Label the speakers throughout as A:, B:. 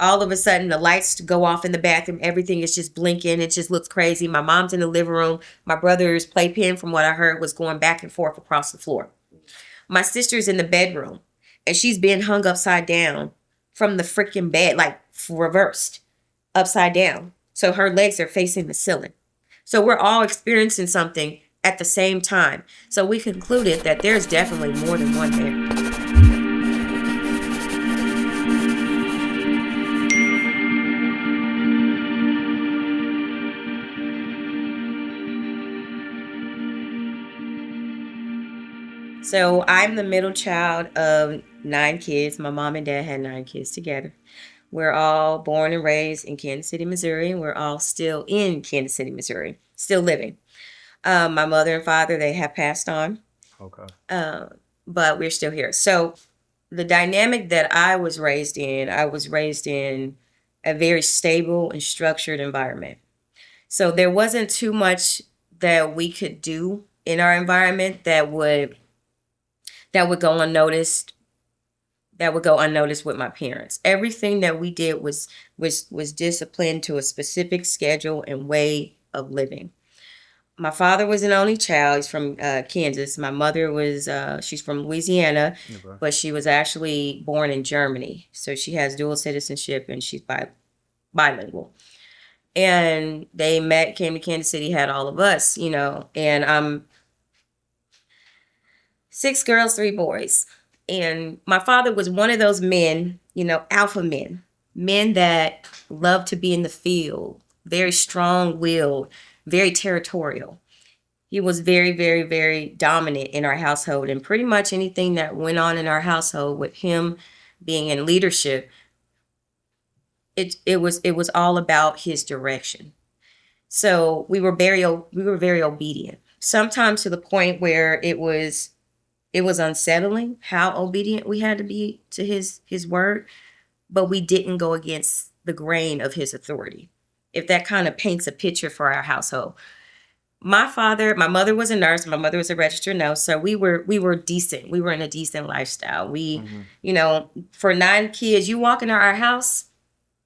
A: All of a sudden, the lights go off in the bathroom. Everything is just blinking. It just looks crazy. My mom's in the living room. My brother's playpen, from what I heard, was going back and forth across the floor. My sister's in the bedroom, and she's being hung upside down from the freaking bed, like reversed, upside down. So her legs are facing the ceiling. So we're all experiencing something at the same time. So we concluded that there's definitely more than one there. So I'm the middle child of 9 kids. My mom and dad had 9 kids together. We're all born and raised in Kansas City, Missouri. We're all still in Kansas City, Missouri, still living. My mother and father, they have passed on.
B: Okay.
A: But we're still here. So the dynamic that I was raised in a very stable and structured environment. So there wasn't too much that we could do in our environment that would go unnoticed, with my parents. Everything that we did was disciplined to a specific schedule and way of living. My father was an only child. He's from Kansas. My mother was she's from Louisiana,
B: Okay.
A: but she was actually born in Germany. So she has dual citizenship and she's bilingual. And they came to Kansas City, had all of us, and I'm 6 girls, 3 boys. And my father was one of those men, alpha men that love to be in the field, very strong-willed, very territorial. He was very, very, very dominant in our household, and pretty much anything that went on in our household with him being in leadership, it was all about his direction. So we were very obedient. Sometimes to the point where it was unsettling how obedient we had to be to his word, but we didn't go against the grain of his authority. If that kind of paints a picture for our household. My mother was a nurse, my mother was a registered nurse, so we were decent. We were in a decent lifestyle. We, for 9 kids, you walk into our house,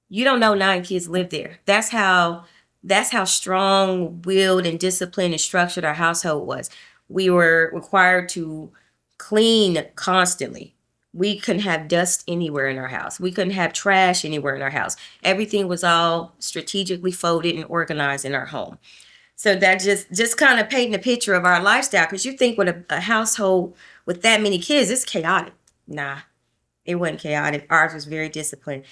A: you don't know 9 kids live there. That's how strong-willed and disciplined and structured our household was. We were required to clean constantly. We couldn't have dust anywhere in our house. We couldn't have trash anywhere in our house. Everything was all strategically folded and organized in our home. So that just kind of painting a picture of our lifestyle, because you think with a household with that many kids, it's chaotic. Nah, it wasn't chaotic. Ours was very disciplined.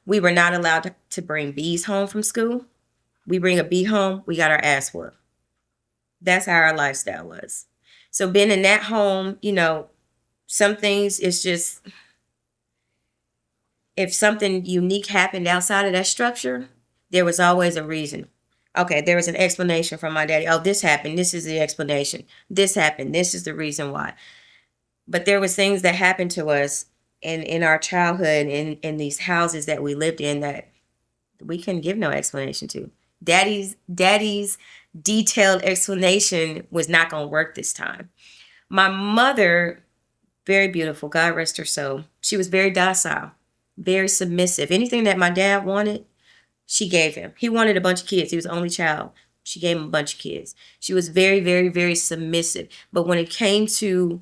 A: We were not allowed to bring bees home from school. We bring a bee home, we got our ass whooped. That's how our lifestyle was. So being in that home, some things, it's just, if something unique happened outside of that structure, there was always a reason. Okay, there was an explanation from my daddy. Oh, this happened. This is the explanation. This happened. This is the reason why. But there was things that happened to us in our childhood in these houses that we lived in that we couldn't give no explanation to. Daddy's detailed explanation was not going to work this time. My mother, very beautiful, God rest her soul. She was very docile, very submissive. Anything that my dad wanted, she gave him. He wanted a bunch of kids. He was the only child. She gave him a bunch of kids. She was very, very, very submissive. But when it came to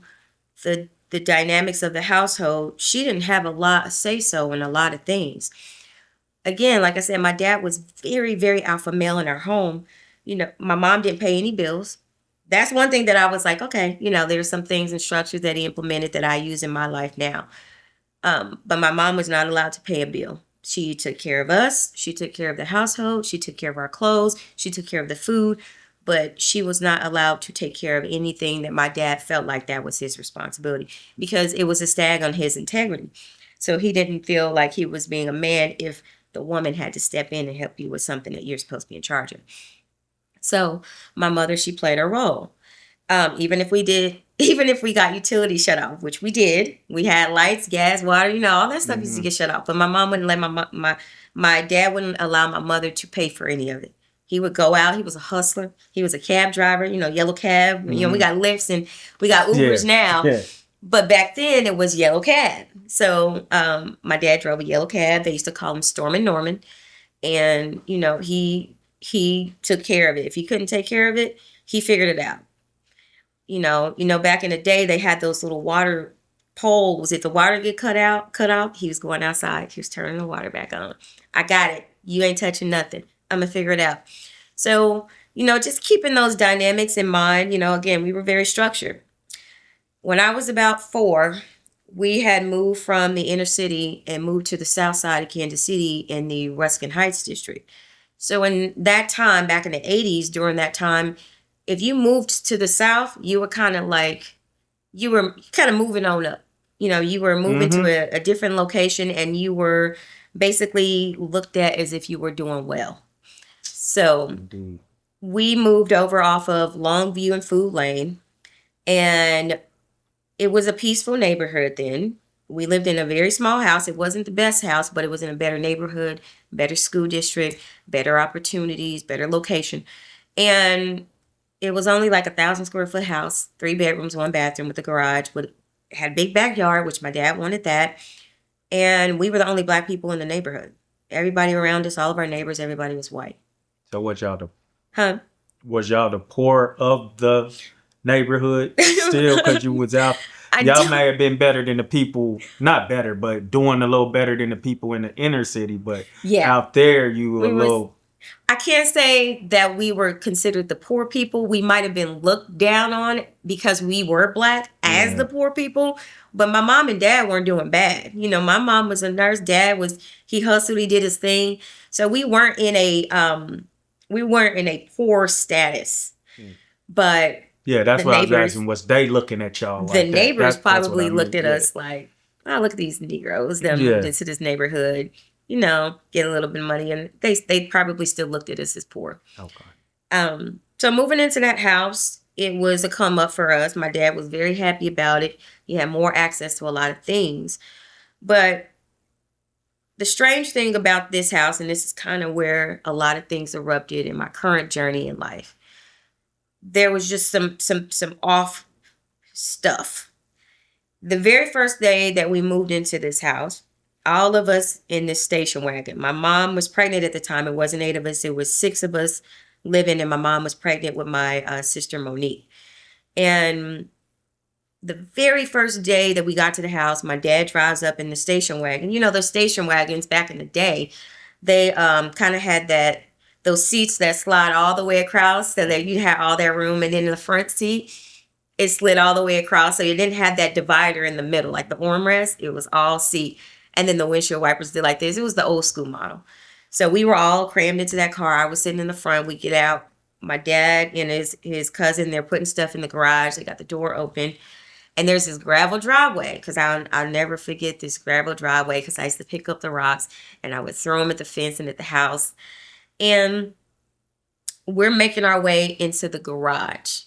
A: the dynamics of the household, she didn't have a lot of say-so in a lot of things. Again, like I said, my dad was very, very alpha male in our home. My mom didn't pay any bills. That's one thing that I was like, okay, there's some things and structures that he implemented that I use in my life now. But my mom was not allowed to pay a bill. She took care of us. She took care of the household. She took care of our clothes. She took care of the food. But she was not allowed to take care of anything that my dad felt like that was his responsibility, because it was a stag on his integrity. So he didn't feel like he was being a man if the woman had to step in and help you with something that you're supposed to be in charge of. So my mother, she played her role. Even if we got utilities shut off, which we did, we had lights, gas, water, all that stuff used to get shut off. But my mom wouldn't let my dad wouldn't allow my mother to pay for any of it. He would go out. He was a hustler. He was a cab driver, yellow cab. We got Lyfts and we got Ubers now. Yeah. But back then it was yellow cab. So my dad drove a yellow cab. They used to call him Stormin' Norman. And, he took care of it. If he couldn't take care of it, he figured it out. Back in the day they had those little water poles. If the water get cut off, he was going outside. He was turning the water back on. I got it. You ain't touching nothing. I'm gonna figure it out. So, just keeping those dynamics in mind, again, we were very structured. When I was about 4, we had moved from the inner city and moved to the south side of Kansas City in the Ruskin Heights district. So in that time, back in the 80s, during that time, if you moved to the south, you were kind of moving on up. You were moving to a different location, and you were basically looked at as if you were doing well. So
B: Indeed.
A: We moved over off of Longview and Food Lane, and it was a peaceful neighborhood then. We lived in a very small house. It wasn't the best house, but it was in a better neighborhood, better school district, better opportunities, better location. And it was only like 1,000 square foot house, 3 bedrooms, 1 bathroom with a garage. Had a big backyard, which my dad wanted that. And we were the only Black people in the neighborhood. Everybody around us, all of our neighbors, everybody was white.
B: So what y'all do?
A: Huh?
B: Was y'all the poor of the neighborhood still because you was out? Y'all may have been better than the people, not better, but doing a little better than the people in the inner city. But out there, you were a little...
A: I can't say that we were considered the poor people. We might have been looked down on because we were Black as the poor people. But my mom and dad weren't doing bad. My mom was a nurse. Dad he hustled. He did his thing. So we weren't in a poor status. But
B: yeah, that's what I was asking. Was they looking at y'all like
A: the neighbors
B: that?
A: probably looked at us like, oh, look at these Negroes. Them moved into this neighborhood. Get a little bit of money, and they probably still looked at us as poor.
B: Okay.
A: So moving into that house, it was a come up for us. My dad was very happy about it. He had more access to a lot of things. But the strange thing about this house, and this is kind of where a lot of things erupted in my current journey in life, there was just some off stuff. The very first day that we moved into this house, all of us in this station wagon. My mom was pregnant at the time. It wasn't 8 of us. It was 6 of us living, and my mom was pregnant with my sister Monique. And the very first day that we got to the house, my dad drives up in the station wagon. Those station wagons back in the day, they kind of had those seats that slide all the way across so that you had all that room. And then in the front seat, it slid all the way across. So you didn't have that divider in the middle, like the armrest. It was all seat. And then the windshield wipers did like this. It was the old school model. So we were all crammed into that car. I was sitting in the front. We get out. My dad and his cousin, they're putting stuff in the garage. They got the door open. And there's this gravel driveway, because I'll never forget this gravel driveway, because I used to pick up the rocks and I would throw them at the fence and at the house. And we're making our way into the garage.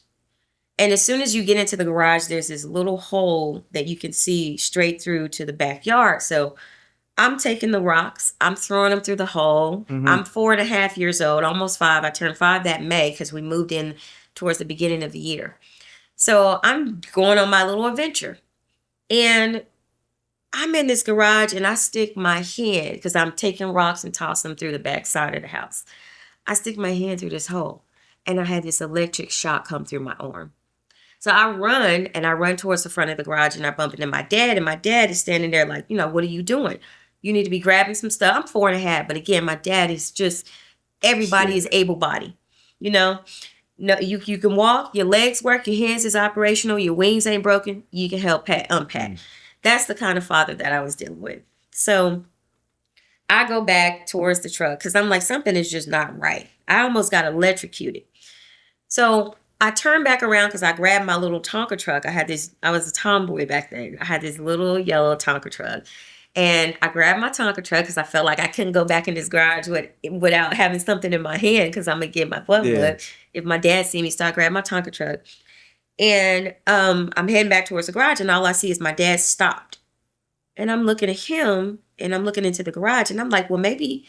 A: And as soon as you get into the garage, there's this little hole that you can see straight through to the backyard. So I'm taking the rocks. I'm throwing them through the hole. I'm 4.5 years old, almost 5. I turned 5 that May because we moved in towards the beginning of the year. So I'm going on my little adventure. And I'm in this garage and I stick my hand, because I'm taking rocks and tossing them through the back side of the house. I stick my hand through this hole and I had this electric shock come through my arm. So I run towards the front of the garage and I bump into my dad, and my dad is standing there like, what are you doing? You need to be grabbing some stuff. I'm 4.5, but again, my dad is just, everybody is able-bodied. No, you can walk, your legs work, your hands is operational, your wings ain't broken, you can help unpack. That's the kind of father that I was dealing with. So I go back towards the truck because I'm like, something is just not right. I almost got electrocuted. So I turned back around because I grabbed my little Tonka truck. I was a tomboy back then. I had this little yellow Tonka truck. And I grabbed my Tonka truck because I felt like I couldn't go back in this garage without having something in my hand, because I'm going to get my butt whooped if my dad see me. So I grabbed my Tonka truck. And I'm heading back towards the garage, and all I see is my dad stopped. And I'm looking at him, and I'm looking into the garage, and I'm like, well, maybe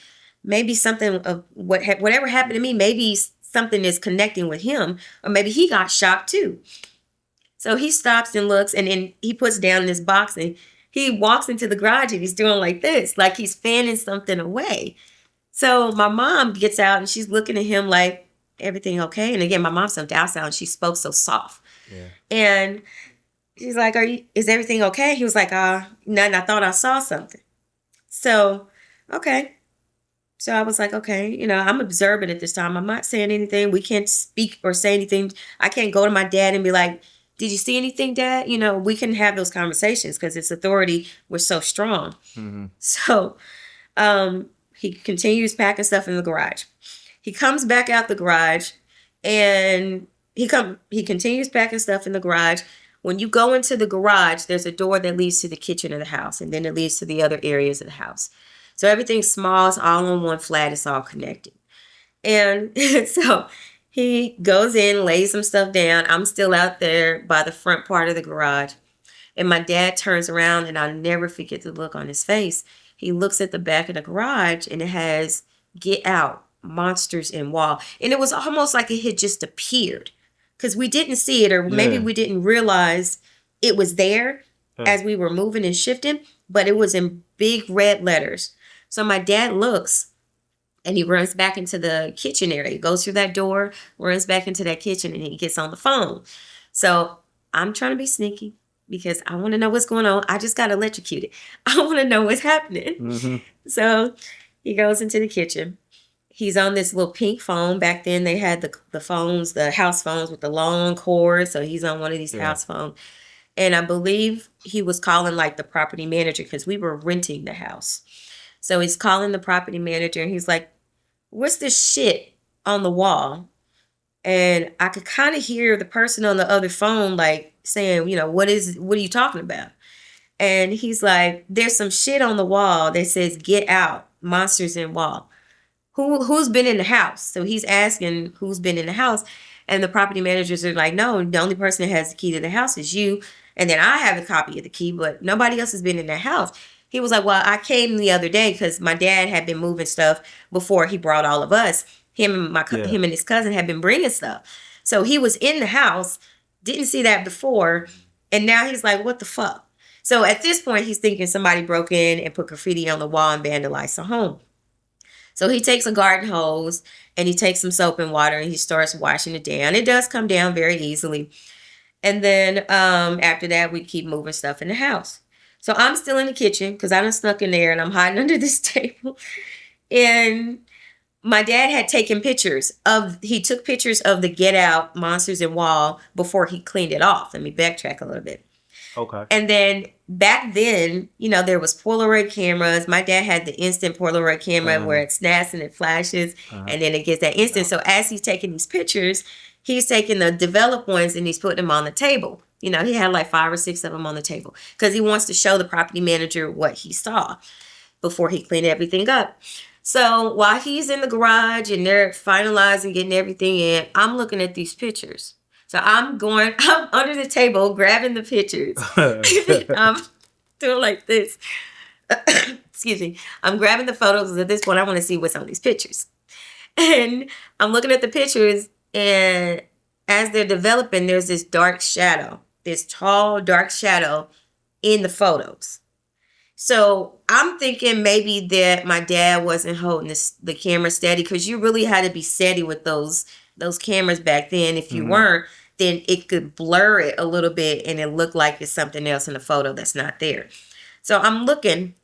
A: something of whatever happened to me, maybe something is connecting with him, or maybe he got shocked too. So he stops and looks, and then he puts down this box, and he walks into the garage, and he's doing like this, like he's fanning something away. So my mom gets out, and she's looking at him like, everything okay? And again, my mom's so docile, and she spoke so soft.
B: Yeah.
A: And she's like, is everything okay? He was like, nothing. I thought I saw something. So, okay. So I was like, okay, I'm observant at this time. I'm not saying anything. We can't speak or say anything. I can't go to my dad and be like, did you see anything, Dad? We can have those conversations because its authority was so strong.
B: Mm-hmm.
A: So he continues packing stuff in the garage. He comes back out the garage, and he continues packing stuff in the garage. When you go into the garage, there's a door that leads to the kitchen of the house, and then it leads to the other areas of the house. So everything's small, it's all on one flat, it's all connected. And so he goes in, lays some stuff down. I'm still out there by the front part of the garage. And my dad turns around, and I'll never forget the look on his face. He looks at the back of the garage, and it has "Get Out, Monsters in Wall." And it was almost like it had just appeared because we didn't see it, or maybe we didn't realize it was there as we were moving and shifting, but it was in big red letters. So my dad looks, and he runs back into the kitchen area. He goes through that door, runs back into that kitchen, and he gets on the phone. So I'm trying to be sneaky because I want to know what's going on. I just got electrocuted. I want to know what's happening.
B: Mm-hmm.
A: So he goes into the kitchen. He's on this little pink phone. Back then they had the phones, the house phones with the long cord. So he's on one of these house phones. And I believe he was calling like the property manager because we were renting the house. So he's calling the property manager, and he's like, what's this shit on the wall? And I could kind of hear the person on the other phone like saying, what are you talking about? And he's like, there's some shit on the wall that says "Get Out, Monsters in Wall." Who's been in the house? So he's asking who's been in the house. And the property managers are like, no, the only person that has the key to the house is you. And then I have a copy of the key, but nobody else has been in the house. He was like, well, I came the other day because my dad had been moving stuff before he brought all of us. Him and his cousin had been bringing stuff. So he was in the house, didn't see that before. And now he's like, what the fuck? So at this point, he's thinking somebody broke in and put graffiti on the wall and vandalized the home. So he takes a garden hose, and he takes some soap and water, and he starts washing it down. It does come down very easily. And then after that, we keep moving stuff in the house. So I'm still in the kitchen because I done snuck in there, and I'm hiding under this table. And my dad had taken he took pictures of the "Get Out, Monsters in Wall" before he cleaned it off. Let me backtrack a little bit.
B: Okay.
A: And then back then, there was Polaroid cameras. My dad had the instant Polaroid camera where it snaps and it flashes, and then it gets that instant. So as he's taking these pictures, he's taking the developed ones and he's putting them on the table. He had like 5 or 6 of them on the table because he wants to show the property manager what he saw before he cleaned everything up. So while he's in the garage and they're finalizing, getting everything in, I'm looking at these pictures. So I'm under the table, grabbing the pictures. I'm doing like this. Excuse me. I'm grabbing the photos. At this point, I want to see what's on these pictures. And I'm looking at the pictures, and as they're developing, there's this dark shadow, this tall, dark shadow in the photos. So I'm thinking maybe that my dad wasn't holding the camera steady, because you really had to be steady with those cameras back then. If you weren't, then it could blur it a little bit and it looked like it's something else in the photo that's not there. So I'm looking,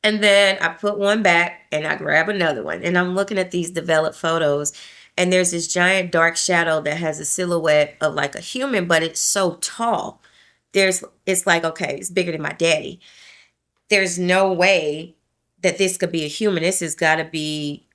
A: and then I put one back and I grab another one, and I'm looking at these developed photos, and there's this giant dark shadow that has a silhouette of like a human, but it's so tall. It's like, okay, it's bigger than my daddy. There's no way that this could be a human. This has got to be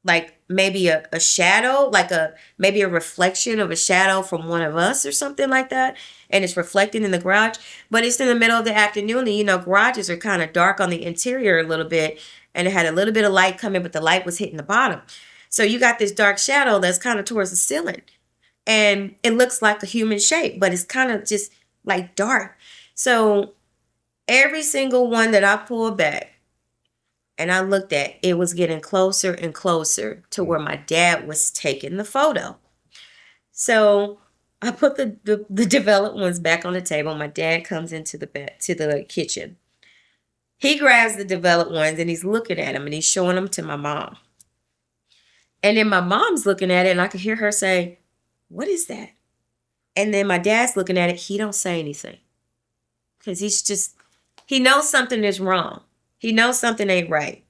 A: like maybe a shadow, like maybe a reflection of a shadow from one of us or something like that. And it's reflecting in the garage, but it's in the middle of the afternoon, and garages are kind of dark on the interior a little bit, and it had a little bit of light coming, but the light was hitting the bottom. So you got this dark shadow that's kind of towards the ceiling, and it looks like a human shape, but it's kind of just like dark. So every single one that I pulled back and I looked at, it was getting closer and closer to where my dad was taking the photo. So I put the developed ones back on the table. My dad comes into the kitchen. He grabs the developed ones and he's looking at them and he's showing them to my mom. And then my mom's looking at it and I could hear her say, "What is that?" And then my dad's looking at it. He don't say anything because he knows something is wrong. He knows something ain't right,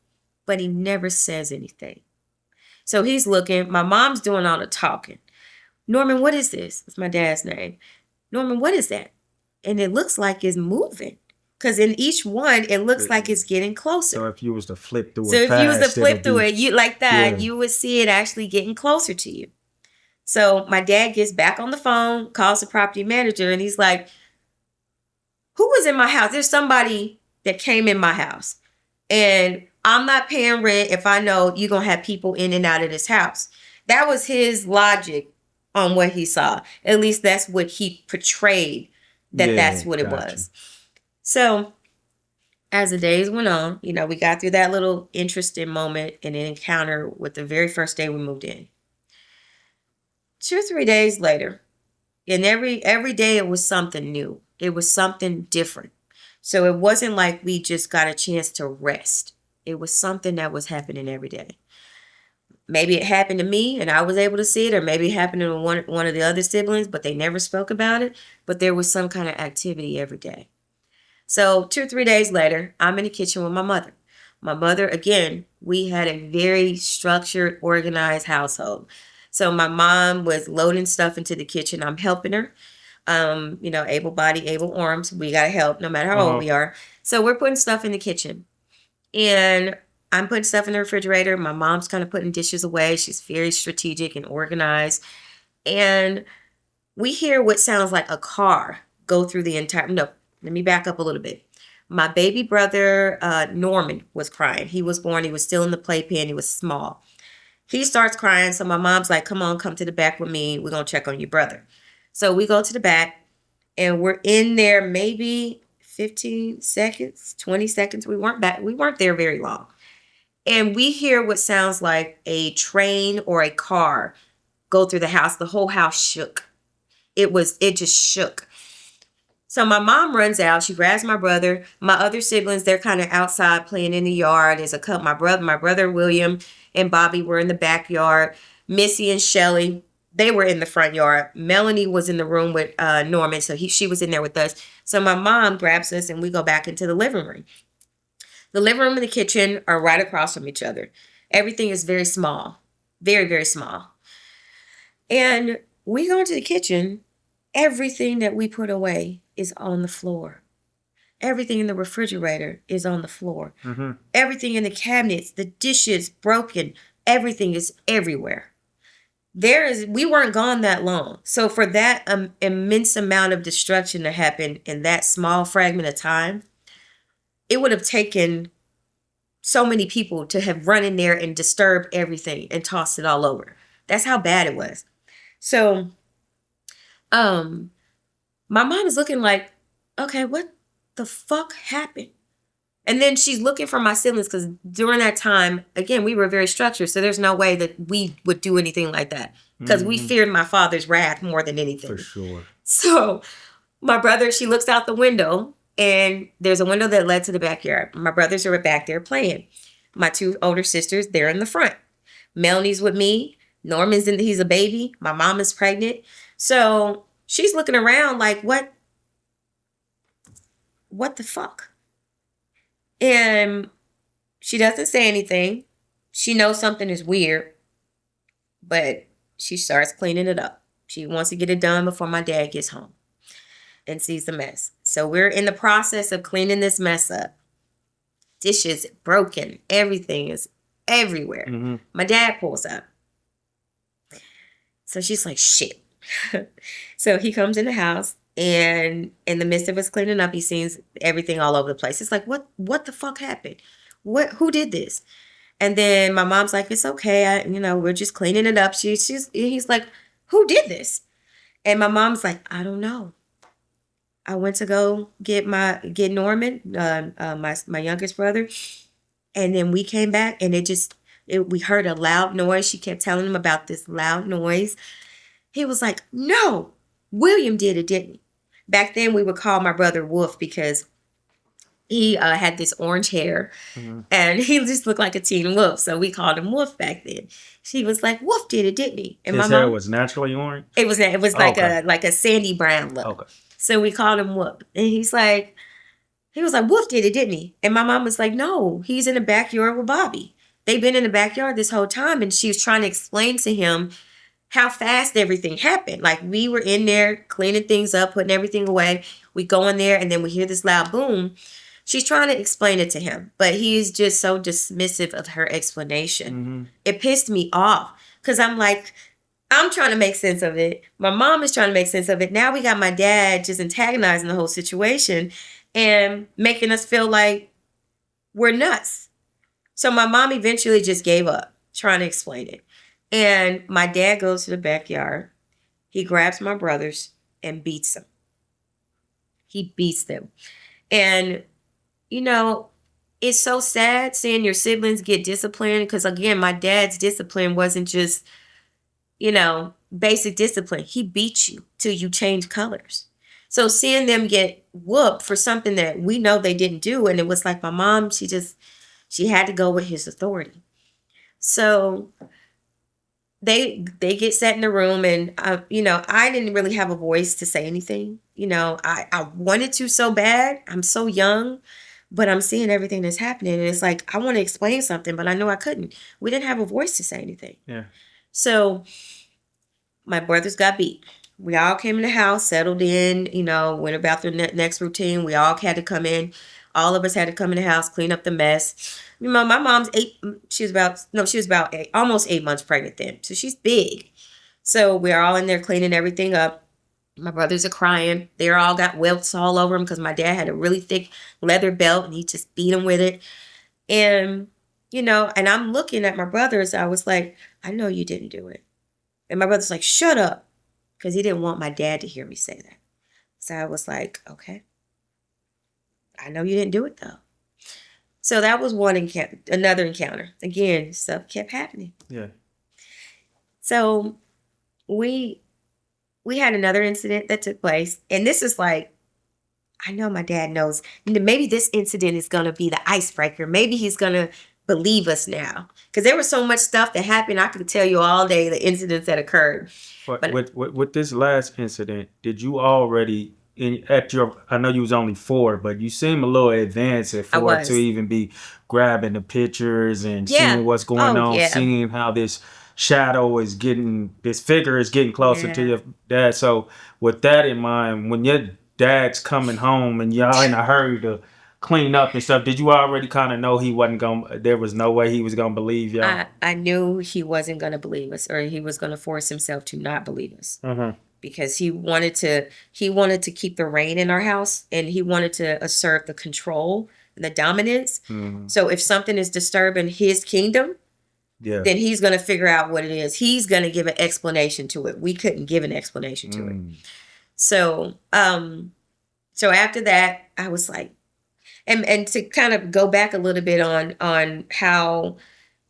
A: but he never says anything. So he's looking. My mom's doing all the talking. "Norman, what is this?" It's my dad's name. "Norman, what is that?" And it looks like it's moving. Because in each one, it looks like it's getting closer.
B: So if you was to flip through
A: it, you like that, you would see it actually getting closer to you. So my dad gets back on the phone, calls the property manager, and he's like, "Who was in my house? There's somebody that came in my house. And I'm not paying rent if I know you're going to have people in and out of this house." That was his logic on what he saw. At least that's what he portrayed, that's what it was. So as the days went on, we got through that little interesting moment and an encounter with the very first day we moved in. 2 or 3 days later, and every day it was something new. It was something different. So it wasn't like we just got a chance to rest. It was something that was happening every day. Maybe it happened to me and I was able to see it, or maybe it happened to one of the other siblings, but they never spoke about it. But there was some kind of activity every day. So 2 or 3 days later, I'm in the kitchen with my mother. My mother, again, we had a very structured, organized household. So my mom was loading stuff into the kitchen. I'm helping her. Able body, able arms. We got to help no matter how old we are. So we're putting stuff in the kitchen. And I'm putting stuff in the refrigerator. My mom's kind of putting dishes away. She's very strategic and organized. And we hear what sounds like a car go through the entire... No, let me back up a little bit. My baby brother, Norman, was crying. He was born. He was still in the playpen. He was small. He starts crying. So my mom's like, "Come to the back with me. We're going to check on your brother." So we go to the back and we're in there maybe 15 seconds, 20 seconds. We weren't there very long. And we hear what sounds like a train or a car go through the house. The whole house shook. It just shook. So my mom runs out. She grabs my brother. My other siblings, they're kind of outside playing in the yard. There's a couple. My brother William and Bobby were in the backyard. Missy and Shelly, they were in the front yard. Melanie was in the room with Norman, so she was in there with us. So my mom grabs us and we go back into the living room. The living room and the kitchen are right across from each other. Everything is very small, very, very small. And we go into the kitchen. Everything that we put away is on the floor. Everything in the refrigerator is on the floor. Mm-hmm. Everything in the cabinets, the dishes broken, everything is everywhere. We weren't gone that long. So for that immense amount of destruction to happen in that small fragment of time, it would have taken so many people to have run in there and disturbed everything and tossed it all over. That's how bad it was. So my mom is looking like, "Okay, what the fuck happened?" And then she's looking for my siblings because during that time, again, we were very structured. So there's no way that we would do anything like that because we feared my father's wrath more than anything.
B: For sure.
A: So my brother, she looks out the window and there's a window that led to the backyard. My brothers are back there playing. My 2 older sisters, they're in the front. Melanie's with me. Norman's he's a baby. My mom is pregnant. So she's looking around like, what the fuck? And she doesn't say anything. She knows something is weird, but she starts cleaning it up. She wants to get it done before my dad gets home and sees the mess. So we're in the process of cleaning this mess up. Dishes broken. Everything is everywhere. Mm-hmm. My dad pulls up. So she's like, "Shit." So he comes in the house, and in the midst of us cleaning up, he sees everything all over the place. It's like, what the fuck happened? Who did this? And then my mom's like, "It's okay. We're just cleaning it up." He's like, "Who did this?" And my mom's like, "I don't know. I went to go get Norman, my youngest brother. And then we came back and we heard a loud noise." She kept telling him about this loud noise. He was like, "No, William did it, didn't he? Back then, we would call my brother Wolf because he had this orange hair and he just looked like a teen wolf. So we called him Wolf back then. She was like, Wolf did it, didn't he? And
B: his hair was naturally orange?
A: It was like a sandy brown look.
B: Okay.
A: So we called him Wolf. And he was like, Wolf did it, didn't he? And my mom was like, no, he's in the backyard with Bobby. They've been in the backyard this whole time. And she was trying to explain to him how fast everything happened. Like, we were in there cleaning things up, putting everything away. We go in there and then we hear this loud boom. She's trying to explain it to him, but he's just so dismissive of her explanation. It pissed me off because I'm like, I'm trying to make sense of it. My mom is trying to make sense of it. Now we got my dad just antagonizing the whole situation and making us feel like we're nuts. So my mom eventually just gave up trying to explain it. And my dad goes to the backyard. He grabs my brothers and beats them. He beats them. And, you know, it's so sad seeing your siblings get disciplined because, again, my dad's discipline wasn't just, you know, basic discipline. He beat you till you change colors. So seeing them get whooped for something that we know they didn't do, and it was like my mom, she had to go with his authority. So they get sat in the room, and I didn't really have a voice to say anything. I wanted to so bad. I'm so young, but I'm seeing everything that's happening, and it's like I want to explain something, but I know I couldn't. We didn't have a voice to say anything.
B: Yeah.
A: So my brothers got beat. We all came in the house, settled in, went about the next routine. We all had to come in. All of us had to come in the house, clean up the mess. My mom's almost 8 months pregnant then. So she's big. So we're all in there cleaning everything up. My brothers are crying. They all got welts all over them because my dad had a really thick leather belt and he just beat them with it. And, and I'm looking at my brothers. I was like, I know you didn't do it. And my brother's like, shut up. Because he didn't want my dad to hear me say that. So I was like, okay. I know you didn't do it, though. So that was another encounter. Again, stuff kept happening.
B: Yeah.
A: So we had another incident that took place. And this is like, I know my dad knows. Maybe this incident is going to be the icebreaker. Maybe he's going to believe us now. Because there was so much stuff that happened. I could tell you all day the incidents that occurred.
B: But with this last incident, did you already... I know you was only 4, but you seem a little advanced at 4 to even be grabbing the pictures and seeing what's going on, seeing how this figure is getting closer to your dad. So with that in mind, when your dad's coming home and y'all in a hurry to clean up and stuff, did you already kind of know there was no way he was going to believe y'all?
A: I knew he wasn't going to believe us, or he was going to force himself to not believe us. Because he wanted to keep the reign in our house, and he wanted to assert the control and the dominance. So if something is disturbing his kingdom, then he's going to figure out what it is. He's going to give an explanation to it. We couldn't give an explanation to it. So after that, I was like, and to kind of go back a little bit on how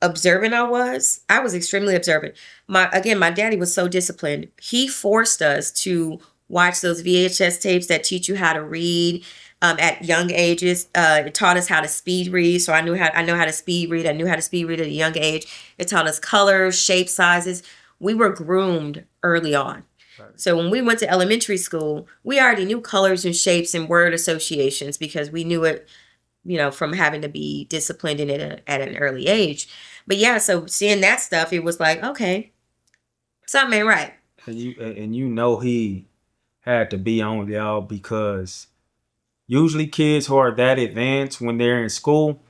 A: observant I was extremely observant. My daddy was so disciplined. He forced us to watch those VHS tapes that teach you how to read at young ages. It taught us how to speed read. So I know how to speed read. I knew how to speed read at a young age. It taught us colors, shape, sizes. We were groomed early on. Right. So when we went to elementary school, we already knew colors and shapes and word associations because we knew it, from having to be disciplined in it at an early age. But yeah, so seeing that stuff, it was like, okay, something ain't right.
B: And he had to be on y'all because usually kids who are that advanced when they're in school,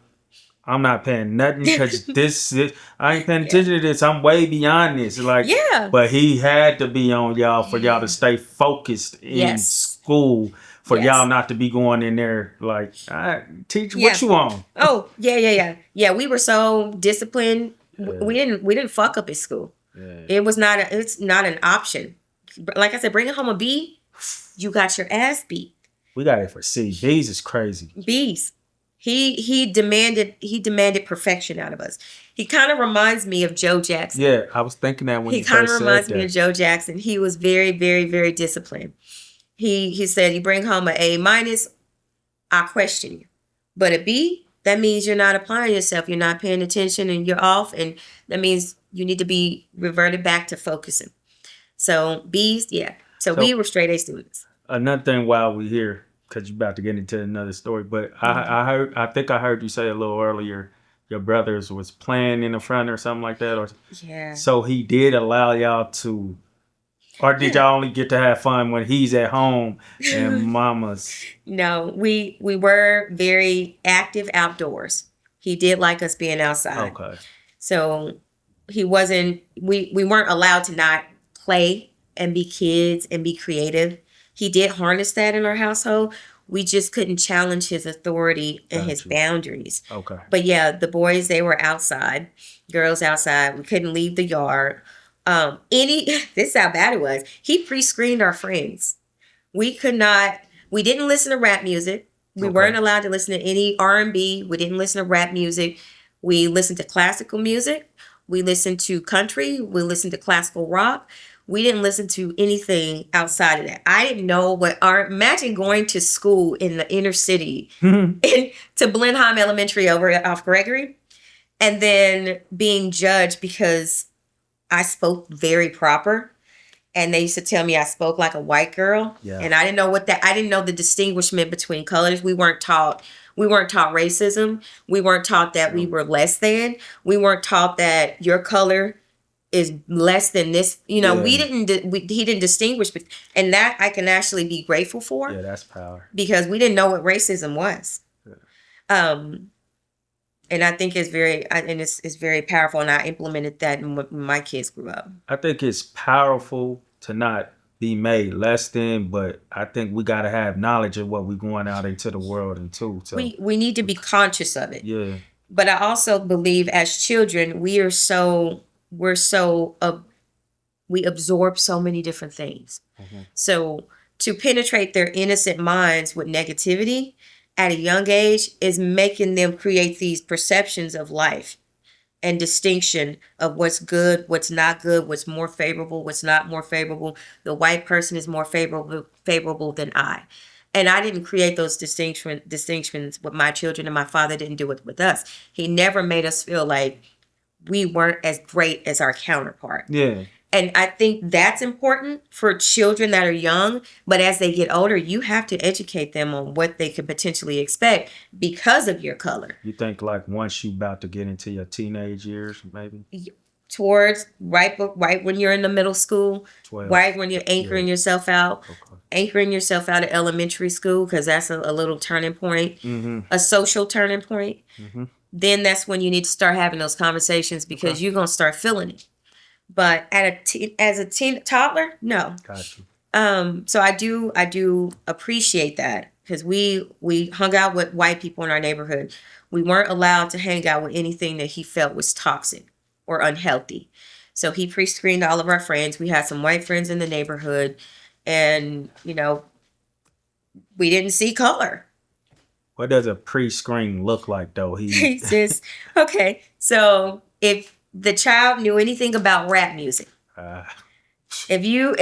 B: I'm not paying nothing because I ain't paying attention to this. I'm way beyond this. But he had to be on y'all for y'all to stay focused in school. For y'all not to be going in there like, teach what you on.
A: Oh, yeah. Yeah, we were so disciplined. Yeah. We didn't fuck up at school. Yeah. It's not an option. Like I said, bringing home a B, you got your ass beat.
B: We got it for C. B's is crazy.
A: B's. He demanded perfection out of us. He kind of reminds me of Joe Jackson.
B: Yeah, I was thinking that when
A: he
B: you
A: kind of
B: first
A: reminds
B: said
A: me
B: that.
A: of Joe Jackson. He was very, very, very disciplined. He said, you bring home an A minus, I question you. But a B, that means you're not applying yourself. You're not paying attention and you're off. And that means you need to be reverted back to focusing. So B's, yeah. So we were straight A students.
B: Another thing while we're here, because you're about to get into another story, but I think I heard you say a little earlier, your brothers was playing in the front or something like that. Or
A: yeah.
B: So he did allow y'all to, or did y'all only get to have fun when he's at home and mama's?
A: No, we were very active outdoors. He did like us being outside.
B: Okay.
A: So he wasn't, we weren't allowed to not play and be kids and be creative. He did harness that in our household. We just couldn't challenge his authority and his boundaries.
B: Okay.
A: But yeah, the boys, they were outside, girls outside. We couldn't leave the yard. This is how bad it was. He pre-screened our friends. We didn't listen to rap music. We weren't allowed to listen to any R&B. We didn't listen to rap music. We listened to classical music. We listened to country. We listened to classical rock. We didn't listen to anything outside of that. I didn't know imagine going to school in the inner city to Blenheim Elementary off Gregory, and then being judged because I spoke very proper. And they used to tell me I spoke like a white girl. Yeah. And I didn't know the distinguishment between colors. We weren't taught racism. We weren't taught that we were less than. We weren't taught that your color is less than this. You know, he didn't distinguish. And that I can actually be grateful for.
B: Yeah, that's power.
A: Because we didn't know what racism was. Yeah. And I think it's very powerful. And I implemented that when my kids grew up.
B: I think it's powerful to not be made less than, but I think we got to have knowledge of what we're going out into the world into. So
A: we need to be conscious of it.
B: Yeah.
A: But I also believe as children, we absorb so many different things. Mm-hmm. So to penetrate their innocent minds with negativity at a young age is making them create these perceptions of life and distinction of what's good, what's not good, what's more favorable, what's not more favorable. The white person is more favorable than I. And I didn't create those distinctions with my children, and my father didn't do it with us. He never made us feel like we weren't as great as our counterpart. Yeah. And I think that's important for children that are young. But as they get older, you have to educate them on what they could potentially expect because of your color.
B: You think like once you about to get into your teenage years, maybe?
A: Towards right when you're in the middle school, 12. Right when you're anchoring yourself out. Okay. Anchoring yourself out of elementary school, because that's a little turning point, a social turning point. Mm-hmm. Then that's when you need to start having those conversations because you're going to start feeling it. But as a toddler, no. Got you. So I do appreciate that because we hung out with white people in our neighborhood. We weren't allowed to hang out with anything that he felt was toxic or unhealthy. So he pre-screened all of our friends. We had some white friends in the neighborhood, and we didn't see color.
B: What does a pre-screen look like, though?
A: He's just okay. So if the child knew anything about rap music, if you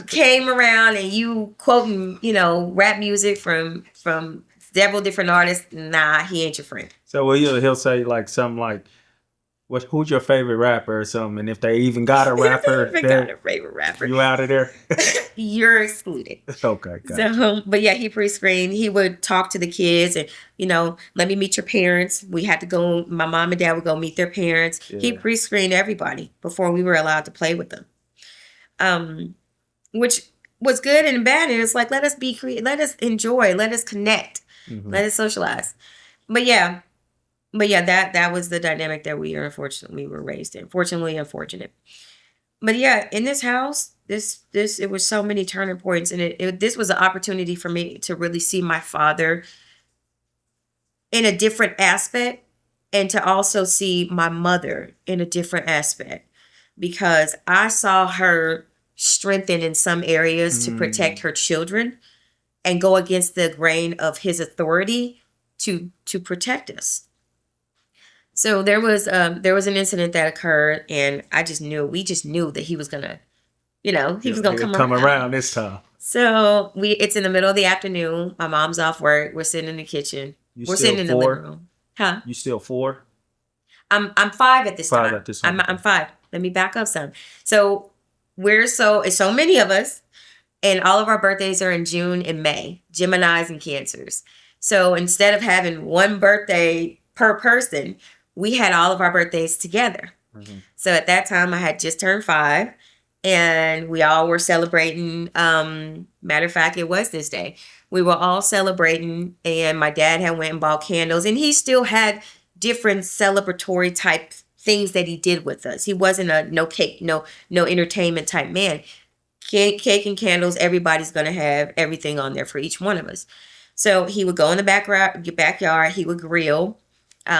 A: came around and you quoting rap music from several different artists, nah, he ain't your friend.
B: So he'll say like something like, who's your favorite rapper or something? And if they even got a rapper, you out of there.
A: You're excluded. Okay, gotcha. So, but yeah, he pre-screened. He would talk to the kids and, let me meet your parents. We had to go. My mom and dad would go meet their parents. Yeah. He pre-screened everybody before we were allowed to play with them. Which was good and bad. And it's like, let us be creative. Let us enjoy. Let us connect. Mm-hmm. Let us socialize. But yeah, that was the dynamic that we were raised in. Fortunately, unfortunate. But yeah, in this house, it was so many turning points, and this was an opportunity for me to really see my father in a different aspect, and to also see my mother in a different aspect, because I saw her strengthen in some areas to protect her children and go against the grain of his authority to protect us. So there was an incident that occurred, and we just knew that he was gonna, he was gonna
B: come around this time.
A: So it's in the middle of the afternoon. My mom's off work. We're sitting in the kitchen. We're sitting in the living room. Huh?
B: You still 4?
A: I'm 5 at this time.
B: 5 at this time.
A: I'm 5. Let me back up some. So it's so many of us, and all of our birthdays are in June and May. Geminis and Cancers. So instead of having one birthday per person, we had all of our birthdays together. Mm-hmm. So at that time, I had just turned 5, and we all were celebrating. Matter of fact, it was this day. We were all celebrating, and my dad had went and bought candles, and he still had different celebratory type things that he did with us. He wasn't a no cake, no entertainment type man. Cake and candles, everybody's going to have everything on there for each one of us. So he would go in the backyard, he would grill.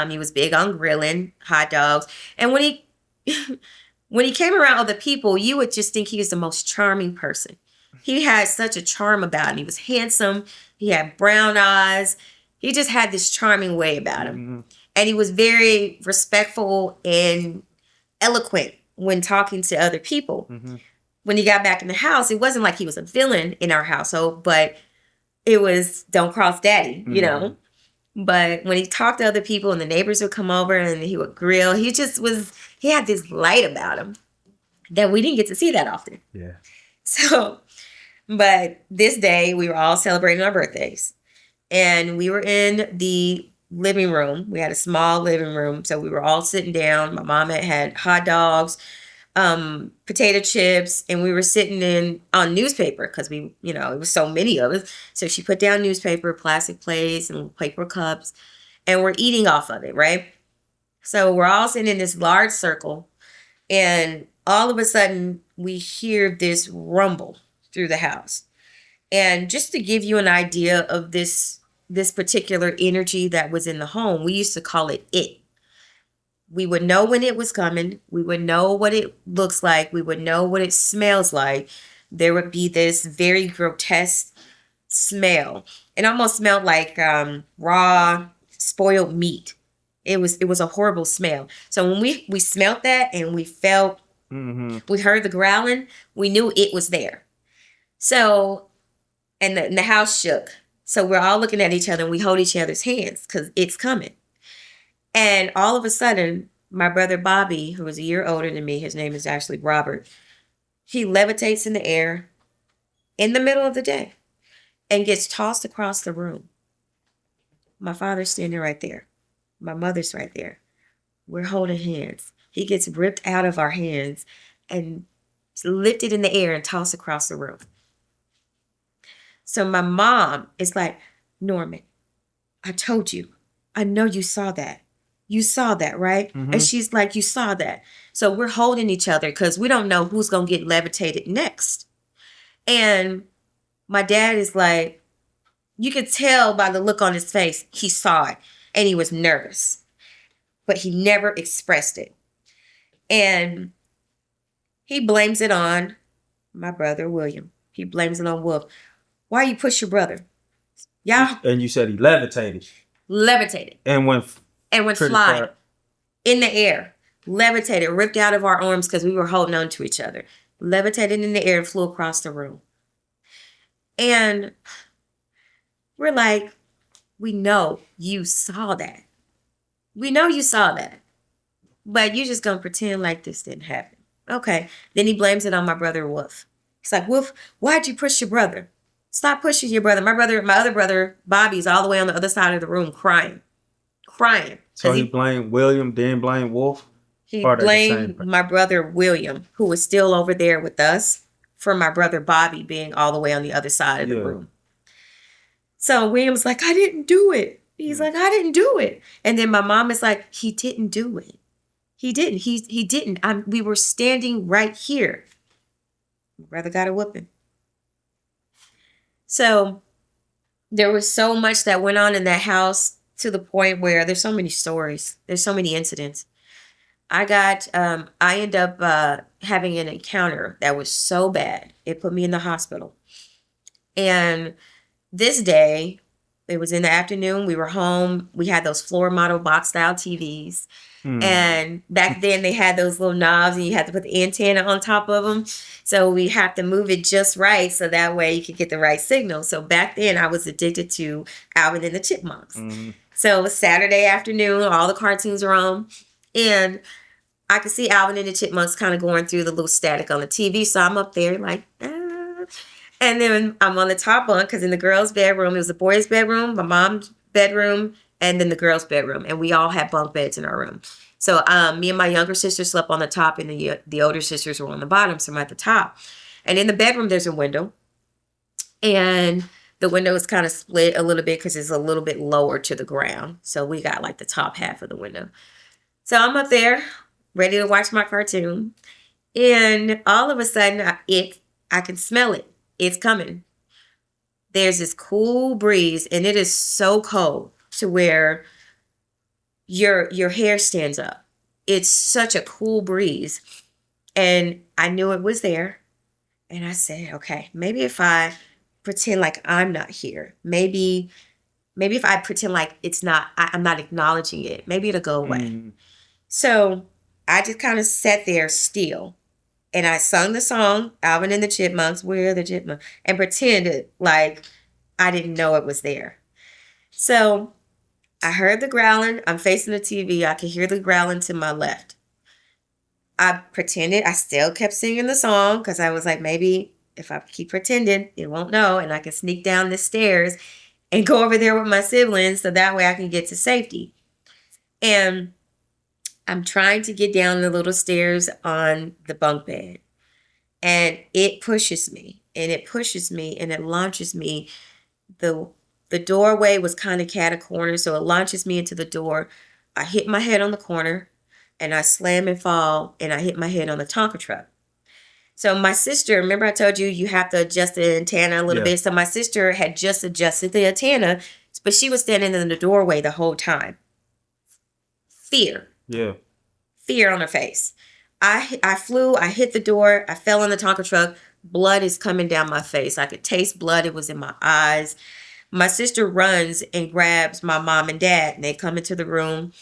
A: He was big on grilling hot dogs. And when he came around other people, you would just think he was the most charming person. He had such a charm about him. He was handsome. He had brown eyes. He just had this charming way about him. Mm-hmm. And he was very respectful and eloquent when talking to other people. Mm-hmm. When he got back in the house, it wasn't like he was a villain in our household, but it was don't cross daddy, you know. But when he talked to other people and the neighbors would come over and he would grill, he had this light about him that we didn't get to see that often. Yeah. So, but this day we were all celebrating our birthdays, and we were in the living room. We had a small living room. So we were all sitting down. My mom had hot dogs, potato chips, and we were sitting on newspaper because it was so many of us. So she put down newspaper, plastic plates, and paper cups, and we're eating off of it, right? So we're all sitting in this large circle, and all of a sudden we hear this rumble through the house. And just to give you an idea of this particular energy that was in the home, we used to call it it. We would know when it was coming. We would know what it looks like. We would know what it smells like. There would be this very grotesque smell. It almost smelled like raw, spoiled meat. It was a horrible smell. So when we smelled that and we felt, we heard the growling, we knew it was there. So, and the house shook. So we're all looking at each other and we hold each other's hands because it's coming. And all of a sudden, my brother Bobby, who is a year older than me, his name is actually Robert, he levitates in the air in the middle of the day and gets tossed across the room. My father's standing right there. My mother's right there. We're holding hands. He gets ripped out of our hands and lifted in the air and tossed across the room. So my mom is like, Norman, I told you. I know you saw that. You saw that, right? Mm-hmm. And she's like, you saw that. So we're holding each other because we don't know who's going to get levitated next. And my dad is like, you could tell by the look on his face, he saw it and he was nervous, but he never expressed it. And he blames it on my brother, William. He blames it on Wolf. Why you push your brother? Yeah.
B: And you said he levitated.
A: Levitated.
B: And went
A: flying
B: far.
A: In the air. Levitated, ripped out of our arms because we were holding on to each other. Levitated in the air and flew across the room. And we're like, we know you saw that. We know you saw that. But you're just going to pretend like this didn't happen. Okay. Then he blames it on my brother, Wolf. He's like, Wolf, why'd you push your brother? Stop pushing your brother. My other brother, Bobby's all the way on the other side of the room crying.
B: So he blamed William, then blamed Wolf?
A: He blamed my brother, William, who was still over there with us, for my brother, Bobby, being all the way on the other side of the room. So William's like, I didn't do it. He's like, I didn't do it. And then my mom is like, he didn't do it. He didn't. He didn't. We were standing right here. My brother got a whooping. So there was so much that went on in that house to the point where there's so many stories. There's so many incidents. I ended up having an encounter that was so bad. It put me in the hospital. And this day, It was in the afternoon. We were home. We had those floor model box style TVs. And back then they had those little knobs and you had to put the antenna on top of them. So we have to move it just right so that way you could get the right signal. So back then I was addicted to Alvin and the Chipmunks. So it was Saturday afternoon, all the cartoons are on. And I could see Alvin and the Chipmunks kind of going through the little static on the TV. So I'm up there like, ah. And then I'm on the top bunk because in the girls' bedroom, it was the boys' bedroom, my mom's bedroom, and then the girls' bedroom. And we all had bunk beds in our room. So me and my younger sister slept on the top and the older sisters were on the bottom. So I'm at the top. And in the bedroom, there's a window. And the window is kind of split a little bit because it's a little bit lower to the ground. So we got like the top half of the window. So I'm up there ready to watch my cartoon. And all of a sudden, I can smell it. It's coming. There's this cool breeze and it is so cold to where your hair stands up. It's such a cool breeze. And I knew it was there. And I said, okay, maybe if I pretend like I'm not here, maybe if I pretend like I'm not acknowledging it, maybe it'll go away. So I just kind of sat there still. And I sung the song, Alvin and the Chipmunks, We're the Chipmunks, and pretended like I didn't know it was there. So I heard the growling. I'm facing the TV. I could hear the growling to my left. I pretended. I still kept singing the song because I was like, maybe if I keep pretending, it won't know. And I can sneak down the stairs and go over there with my siblings so that way I can get to safety. And I'm trying to get down the little stairs on the bunk bed. And it pushes me. And it pushes me. And it launches me. The doorway was kind of cat-a-corner. So it launches me into the door. I hit my head on the corner. And I slam and fall. And I hit my head on the Tonka truck. So my sister, remember I told you have to adjust the antenna a little bit. So my sister had just adjusted the antenna. But she was standing in the doorway the whole time. Fear.
B: Yeah.
A: Fear on her face. I flew, I hit the door, I fell on the Tonka truck. Blood is coming down my face. I could taste blood. It was in my eyes. My sister runs and grabs my mom and dad, and they come into the room.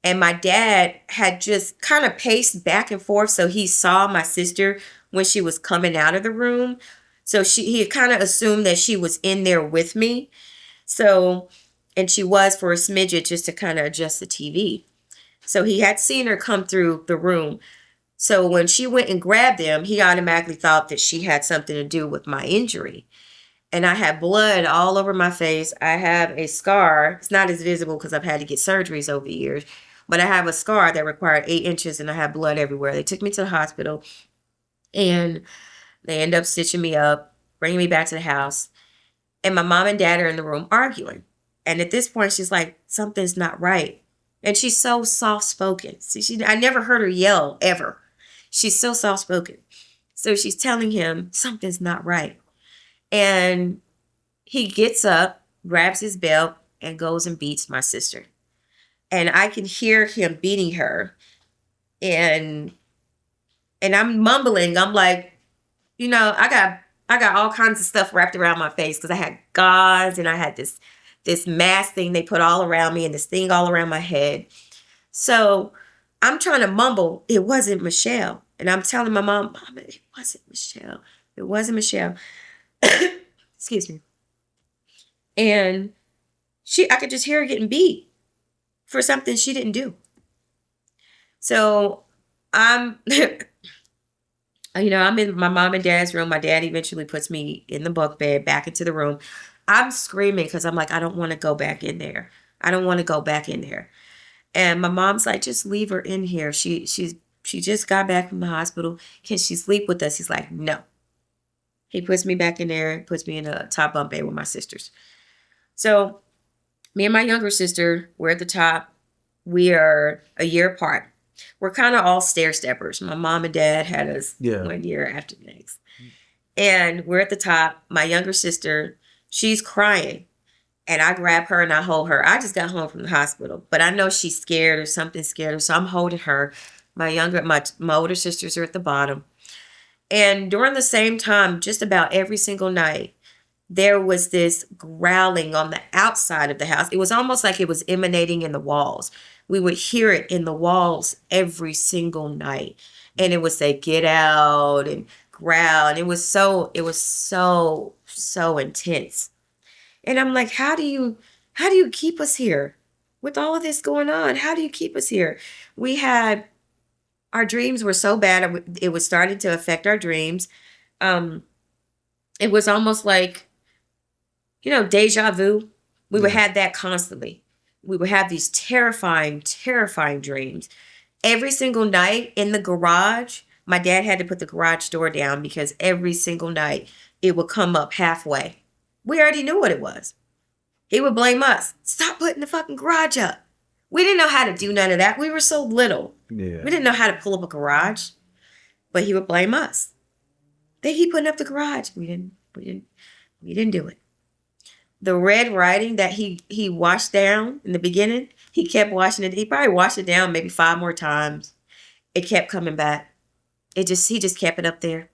A: And my dad had just kind of paced back and forth, so he saw my sister when she was coming out of the room. So he had kind of assumed that she was in there with me. So, and she was for a smidget just to kind of adjust the TV. So he had seen her come through the room. So when she went and grabbed him, he automatically thought that she had something to do with my injury. And I had blood all over my face. I have a scar. It's not as visible because I've had to get surgeries over the years. But I have a scar that required 8 inches and I have blood everywhere. They took me to the hospital and they end up stitching me up, bringing me back to the house. And my mom and dad are in the room arguing. And at this point, she's like, something's not right. And she's so soft-spoken. See, I never heard her yell, ever. She's so soft-spoken. So she's telling him something's not right. And he gets up, grabs his belt, and goes and beats my sister. And I can hear him beating her. And I'm mumbling. I'm like, I got all kinds of stuff wrapped around my face because I had gauze and I had this mask thing they put all around me and this thing all around my head. So I'm trying to mumble, it wasn't Michelle. And I'm telling my mom, Mama, it wasn't Michelle. It wasn't Michelle. Excuse me. And I could just hear her getting beat for something she didn't do. So I'm in my mom and dad's room. My dad eventually puts me in the bunk bed back into the room. I'm screaming because I'm like, I don't want to go back in there. I don't want to go back in there. And my mom's like, just leave her in here. She just got back from the hospital. Can she sleep with us? He's like, no. He puts me back in there and puts me in a top bunk bed with my sisters. So me and my younger sister, we're at the top. We are a year apart. We're kind of all stair steppers. My mom and dad had us 1 year after the next. And we're at the top. My younger sister, she's crying. And I grab her and I hold her. I just got home from the hospital. But I know she's scared or something scared her. So I'm holding her. My older sisters are at the bottom. And during the same time, just about every single night, there was this growling on the outside of the house. It was almost like it was emanating in the walls. We would hear it in the walls every single night. And it would say, get out, and growl. And it was so intense. And I'm like, how do you keep us here with all of this going on? How do you keep us here? Our dreams were so bad. It was starting to affect our dreams. It was almost like, deja vu. We would have that constantly. We would have these terrifying, terrifying dreams. Every single night in the garage, my dad had to put the garage door down because every single night it would come up halfway. We already knew what it was. He would blame us. Stop putting the fucking garage up. We didn't know how to do none of that. We were so little.
B: Yeah.
A: We didn't know how to pull up a garage. But he would blame us. They keep putting up the garage. We didn't do it. The red writing that he washed down in the beginning, he kept washing it. He probably washed it down maybe 5 more times. It kept coming back. He just kept it up there.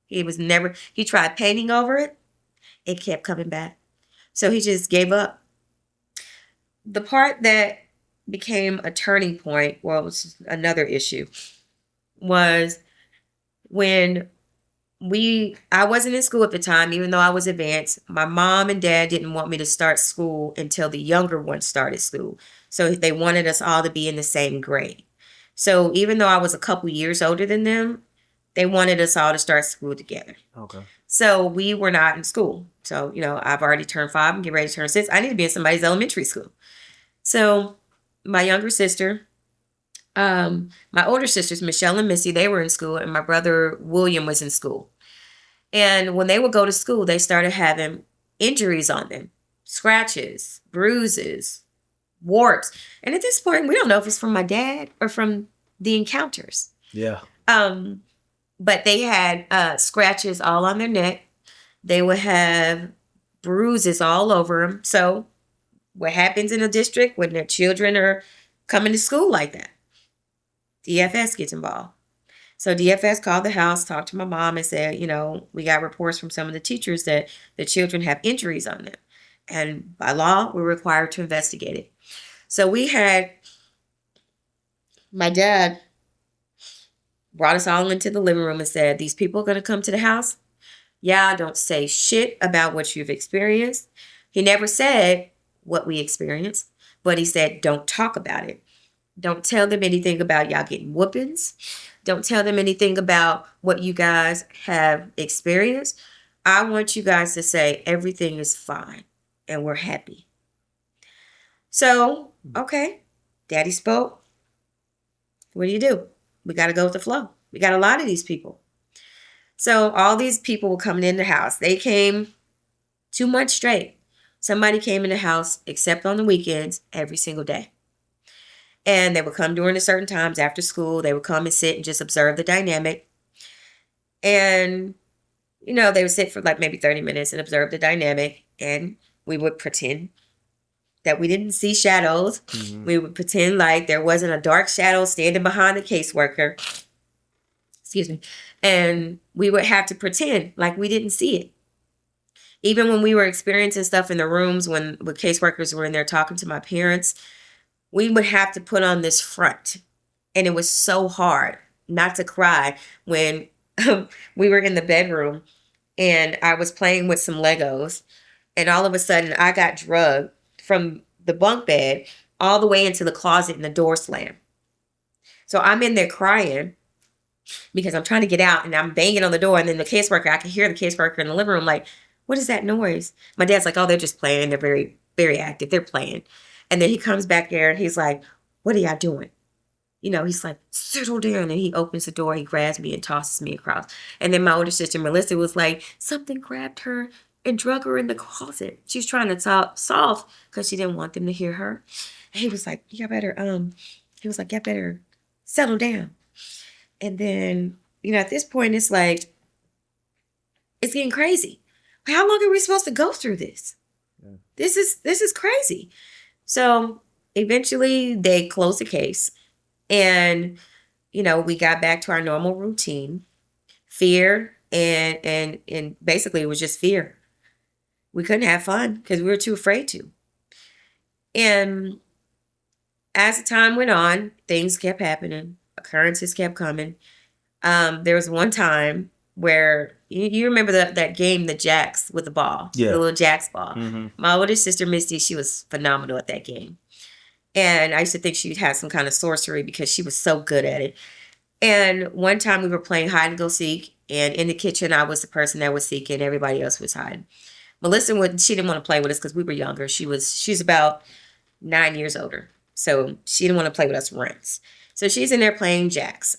A: He tried painting over it. It kept coming back. So he just gave up. The part that became a turning point, well, it was another issue, was when I wasn't in school at the time, even though I was advanced. My mom and dad didn't want me to start school until the younger ones started school. So they wanted us all to be in the same grade. So even though I was a couple years older than them, they wanted us all to start school together.
B: Okay.
A: So we were not in school. So, I've already turned 5 and get ready to turn 6. I need to be in somebody's elementary school. So my younger sister, my older sisters, Michelle and Missy, they were in school, and my brother William was in school. And when they would go to school, they started having injuries on them, scratches, bruises, warts. And at this point, we don't know if it's from my dad or from the encounters.
B: Yeah.
A: But they had scratches all on their neck. They would have bruises all over them. So what happens in a district when their children are coming to school like that? DFS gets involved. So DFS called the house, talked to my mom, and said, we got reports from some of the teachers that the children have injuries on them. And by law, we're required to investigate it. So my dad brought us all into the living room and said, these people are going to come to the house. Yeah, don't say shit about what you've experienced. He never said what we experienced, but he said, don't talk about it. Don't tell them anything about y'all getting whoopings. Don't tell them anything about what you guys have experienced. I want you guys to say everything is fine and we're happy. So, okay, Daddy spoke. What do? We got to go with the flow. We got a lot of these people. So all these people were coming in the house. They came 2 months straight. Somebody came in the house, except on the weekends, every single day. And they would come during the certain times after school. They would come and sit and just observe the dynamic. And, they would sit for like maybe 30 minutes and observe the dynamic. And we would pretend that we didn't see shadows. Mm-hmm. We would pretend like there wasn't a dark shadow standing behind the caseworker. Excuse me. And we would have to pretend like we didn't see it. Even when we were experiencing stuff in the rooms when caseworkers were in there talking to my parents, we would have to put on this front. And it was so hard not to cry when we were in the bedroom and I was playing with some Legos. And all of a sudden I got drugged from the bunk bed all the way into the closet and the door slammed. So I'm in there crying because I'm trying to get out and I'm banging on the door. And then I can hear the caseworker in the living room like, what is that noise? My dad's like, oh, they're just playing. They're very, very active. They're playing. And then he comes back there and he's like, what are y'all doing? He's like, settle down. And he opens the door. He grabs me and tosses me across. And then my older sister, Melissa, was like, something grabbed her and drug her in the closet. She's trying to talk soft because she didn't want them to hear her. And he was like, y'all better settle down. And then, at this point, it's like, it's getting crazy. How long are we supposed to go through this? Yeah. This is crazy. So eventually they closed the case and, we got back to our normal routine. Fear and basically it was just fear. We couldn't have fun because we were too afraid to. And as the time went on, things kept happening. Occurrences kept coming. There was one time where you remember that game, the jacks with the ball,
B: Yeah.
A: the little jacks ball.
B: Mm-hmm.
A: My older sister Misty, she was phenomenal at that game, and I used to think she had some kind of sorcery because she was so good at it. And one time we were playing hide and go seek, and in the kitchen I was the person that was seeking, everybody else was hiding. Melissa she didn't want to play with us because we were younger. She's about 9 years older, so she didn't want to play with us rents. So she's in there playing jacks.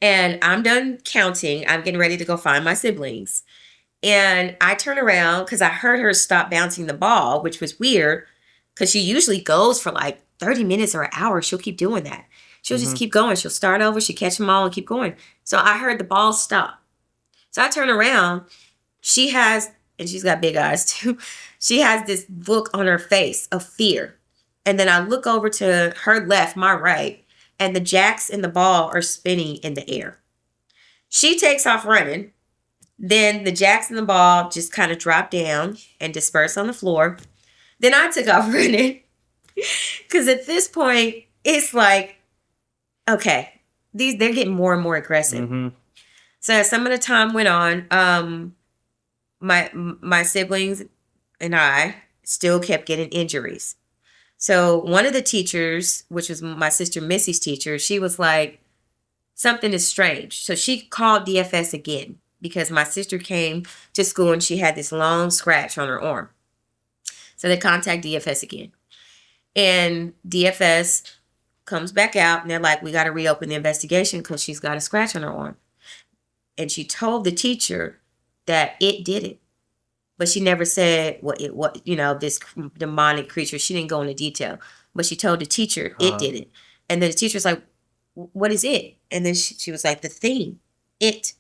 A: And I'm done counting. I'm getting ready to go find my siblings. And I turn around because I heard her stop bouncing the ball, which was weird because she usually goes for like 30 minutes or an hour. She'll keep doing that. She'll just keep going. She'll start over. She'll catch them all and keep going. So I heard the ball stop. So I turn around. She has, and she's got big eyes too. She has this look on her face of fear. And then I look over to her left, my right, and the jacks and the ball are spinning in the air. She takes off running. Then the jacks and the ball just kind of drop down and disperse on the floor. Then I took off running. Because at this point, it's like, okay, they're getting more and more aggressive.
B: Mm-hmm.
A: So as some of the time went on, my siblings and I still kept getting injuries. So one of the teachers, which was my sister Missy's teacher, she was like, something is strange. So she called DFS again because my sister came to school and she had this long scratch on her arm. So they contact DFS again. And DFS comes back out and they're like, we got to reopen the investigation because she's got a scratch on her arm. And she told the teacher that it did it. But she never said this demonic creature. She didn't go into detail. But she told the teacher it did it. And then the teacher's like, what is it? And then she was like, the thing, it.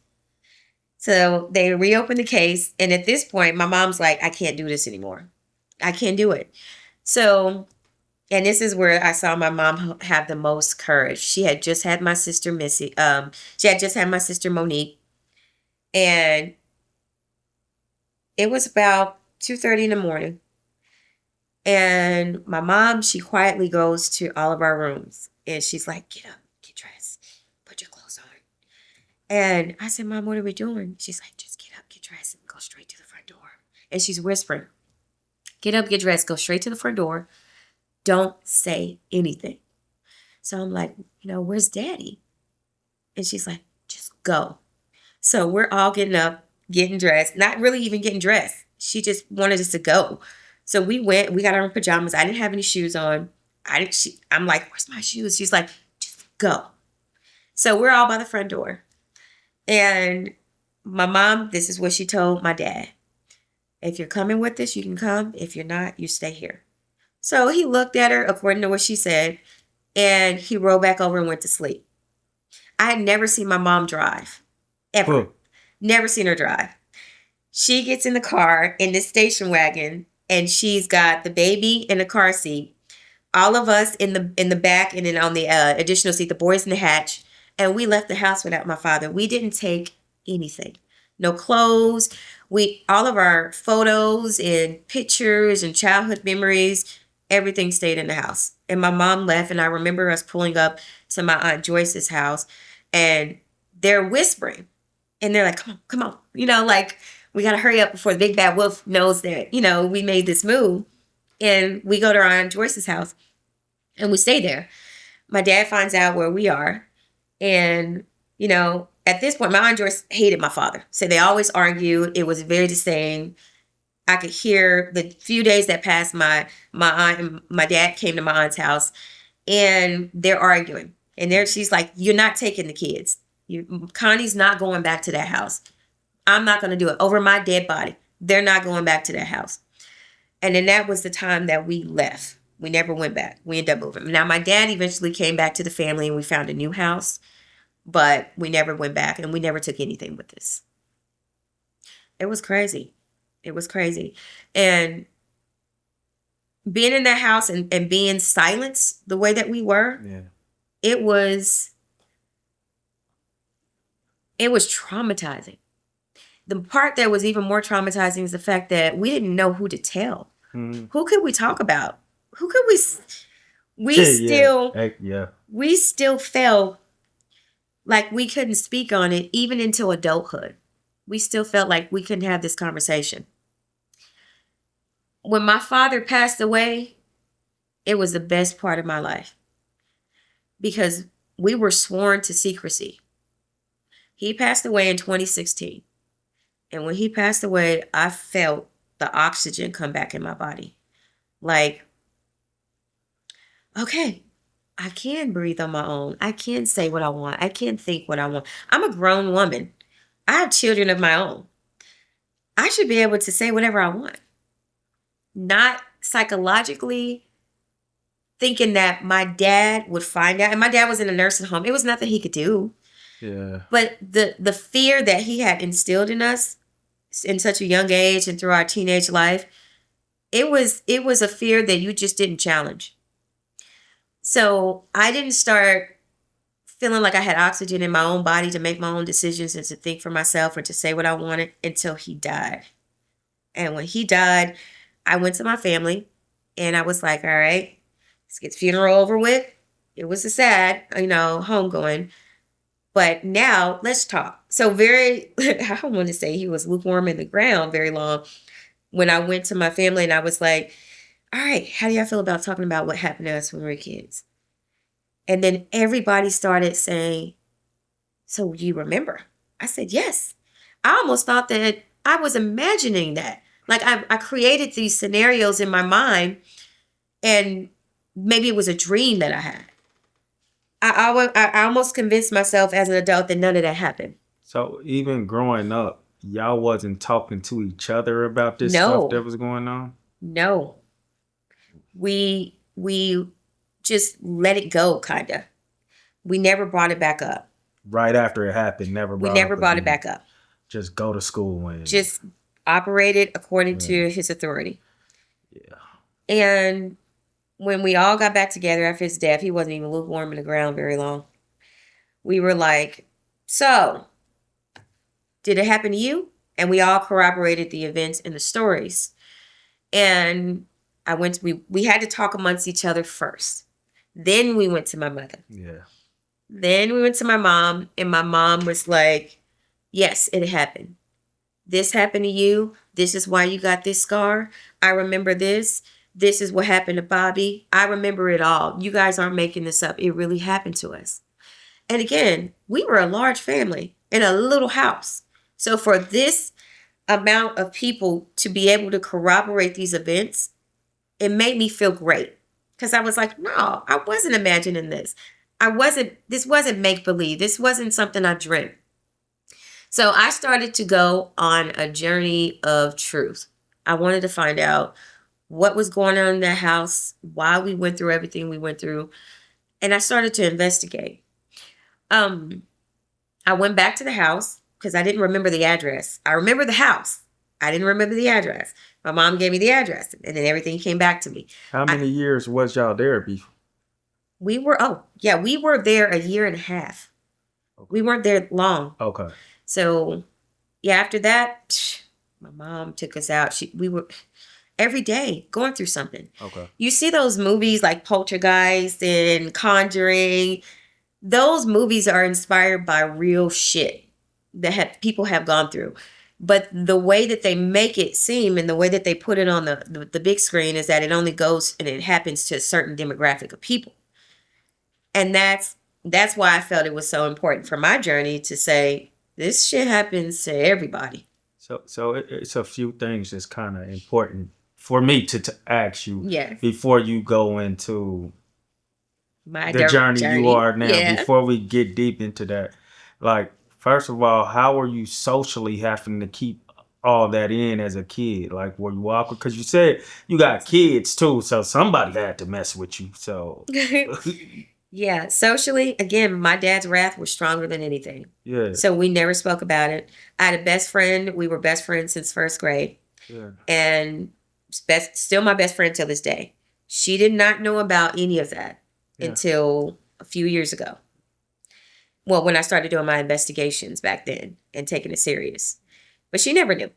A: So they reopened the case. And at this point, my mom's like, I can't do this anymore. I can't do it. So, and this is where I saw my mom have the most courage. She had just had my sister Missy. She had just had my sister Monique. And it was about 2:30 in the morning. And my mom, she quietly goes to all of our rooms. And she's like, get up, get dressed, put your clothes on. And I said, Mom, what are we doing? She's like, just get up, get dressed, and go straight to the front door. And she's whispering, get up, get dressed, go straight to the front door. Don't say anything. So I'm like, where's Daddy? And she's like, just go. So we're all getting up, getting dressed, not really even getting dressed. She just wanted us to go. So we went, we got our pajamas. I didn't have any shoes on. I'm like, where's my shoes? She's like, just go. So we're all by the front door. And my mom, this is what she told my dad. If you're coming with us, you can come. If you're not, you stay here. So he looked at her according to what she said, and he rolled back over and went to sleep. I had never seen my mom drive, ever.
B: Whoa.
A: Never seen her drive. She gets in the car in this station wagon, and she's got the baby in the car seat, all of us in the back, and then on the additional seat, the boys in the hatch. And we left the house without my father. We didn't take anything. No clothes. All of our photos and pictures and childhood memories, everything stayed in the house. And my mom left, and I remember us pulling up to my Aunt Joyce's house, and they're whispering. And they're like, come on. Like, we got to hurry up before the big bad wolf knows that, we made this move. And we go to our Aunt Joyce's house, and we stay there. My dad finds out where we are. And, at this point, my Aunt Joyce hated my father. So they always argued. It was very disdain. I could hear the few days that passed, my aunt and my dad came to my aunt's house, and they're arguing. And she's like, you're not taking the kids. Connie's not going back to that house. I'm not going to do it. Over my dead body. They're not going back to that house. And then that was the time that we left. We never went back. We ended up moving. Now, my dad eventually came back to the family and we found a new house. But we never went back and we never took anything with us. It was crazy. It was crazy. And being in that house and being silenced the way that we were, it was traumatizing. The part that was even more traumatizing is the fact that we didn't know who to tell.
B: Mm.
A: Who could we talk about? Who could we
B: Yeah.
A: we still felt like we couldn't speak on it even until adulthood. We still felt like we couldn't have this conversation. When my father passed away, it was the best part of my life because we were sworn to secrecy. He passed away in 2016. And when he passed away, I felt the oxygen come back in my body. Like, okay, I can breathe on my own. I can say what I want. I can think what I want. I'm a grown woman. I have children of my own. I should be able to say whatever I want. Not psychologically thinking that my dad would find out. And my dad was in a nursing home. It was nothing he could do.
B: Yeah.
A: But the fear that he had instilled in us in such a young age and through our teenage life, it was a fear that you just didn't challenge. So I didn't start feeling like I had oxygen in my own body to make my own decisions and to think for myself or to say what I wanted until he died. And when he died, I went to my family and I was like, all right, let's get the funeral over with. It was a sad, homegoing. But now let's talk. So I don't want to say he was lukewarm in the ground very long. When I went to my family and I was like, all right, how do y'all feel about talking about what happened to us when we were kids? And then everybody started saying, so you remember? I said, yes. I almost thought that I was imagining that. Like I created these scenarios in my mind and maybe it was a dream that I had. I almost convinced myself as an adult that none of that happened.
B: So even growing up, y'all wasn't talking to each other about this stuff that was going on?
A: No. We just let it go, kind of. We never brought it back up.
B: Right after it happened,
A: we never brought it back up.
B: Just go to school and
A: just operated according to his authority.
B: Yeah.
A: And when we all got back together after his death, he wasn't even lukewarm in the ground very long. We were like, so, did it happen to you? And we all corroborated the events and the stories. And we had to talk amongst each other first. Then we went to my mother.
B: Yeah.
A: Then we went to my mom, and my mom was like, yes, it happened. This happened to you. This is why you got this scar. I remember this. This is what happened to Bobby. I remember it all. You guys aren't making this up. It really happened to us. And again, we were a large family in a little house. So for this amount of people to be able to corroborate these events, it made me feel great. Because I was like, no, I wasn't imagining this. This wasn't make-believe. This wasn't something I dreamt. So I started to go on a journey of truth. I wanted to find out what was going on in that house, why we went through everything we went through, and I started to investigate. I went back to the house because I didn't remember the address. I remember the house. I didn't remember the address. My mom gave me the address, and then everything came back to me.
B: How many years was y'all there before?
A: We were there a year and a half. Okay. We weren't there long.
B: Okay.
A: So, yeah, after that, my mom took us out. We were every day going through something.
B: Okay.
A: You see those movies like Poltergeist and Conjuring. Those movies are inspired by real shit that people have gone through. But the way that they make it seem and the way that they put it on the big screen is that it only goes and it happens to a certain demographic of people. And that's why I felt it was so important for my journey to say, this shit happens to everybody.
B: So it's a few things that's kind of important for me to ask you before you go into the journey you are now. Yeah. Before we get deep into that, like, first of all, how are you socially having to keep all that in as a kid? Like, were you awkward? Because you said you got kids too, so somebody had to mess with you. So.
A: Yeah, socially, again, my dad's wrath was stronger than anything.
B: Yeah.
A: So we never spoke about it. I had a best friend. We were best friends since first grade.
B: Yeah.
A: And still my best friend till this day. She did not know about any of that until a few years ago. Well, when I started doing my investigations back then and taking it serious. But she never knew.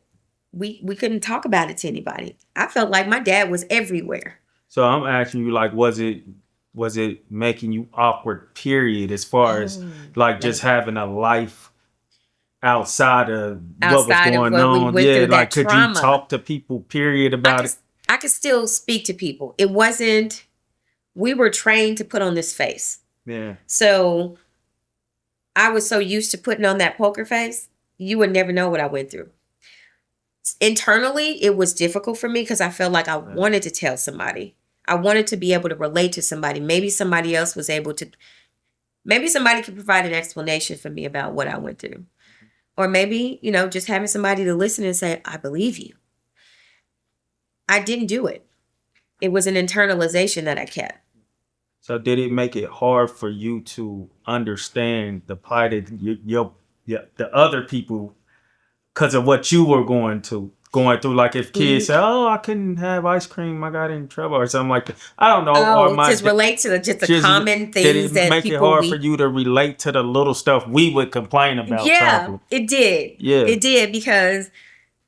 A: We couldn't talk about it to anybody. I felt like my dad was everywhere.
B: So I'm asking you, like, was it making you awkward, period, as far as like just having a life outside of what was
A: Outside of
B: going
A: what we
B: on?
A: went
B: Yeah,
A: through,
B: like
A: that
B: could you
A: trauma.
B: talk to people, period, about it?
A: I could still speak to people. It wasn't, we were trained to put on this face.
B: Yeah.
A: So I was so used to putting on that poker face, you would never know what I went through. Internally, it was difficult for me because I felt like I wanted to tell somebody. I wanted to be able to relate to somebody. Maybe somebody else was able to, maybe somebody could provide an explanation for me about what I went through. Or maybe, just having somebody to listen and say, I believe you. I didn't do it. It was an internalization that I kept.
B: So did it make it hard for you to understand the plight of the other people because of what you were going through? Like if kids say, "Oh, I couldn't have ice cream, I got in trouble," or something like that. I don't know.
A: Oh, just relate to the common things
B: did it
A: that
B: make
A: people
B: it hard for you to relate to the little stuff we would complain about?
A: Yeah, it did.
B: Yeah,
A: it did, because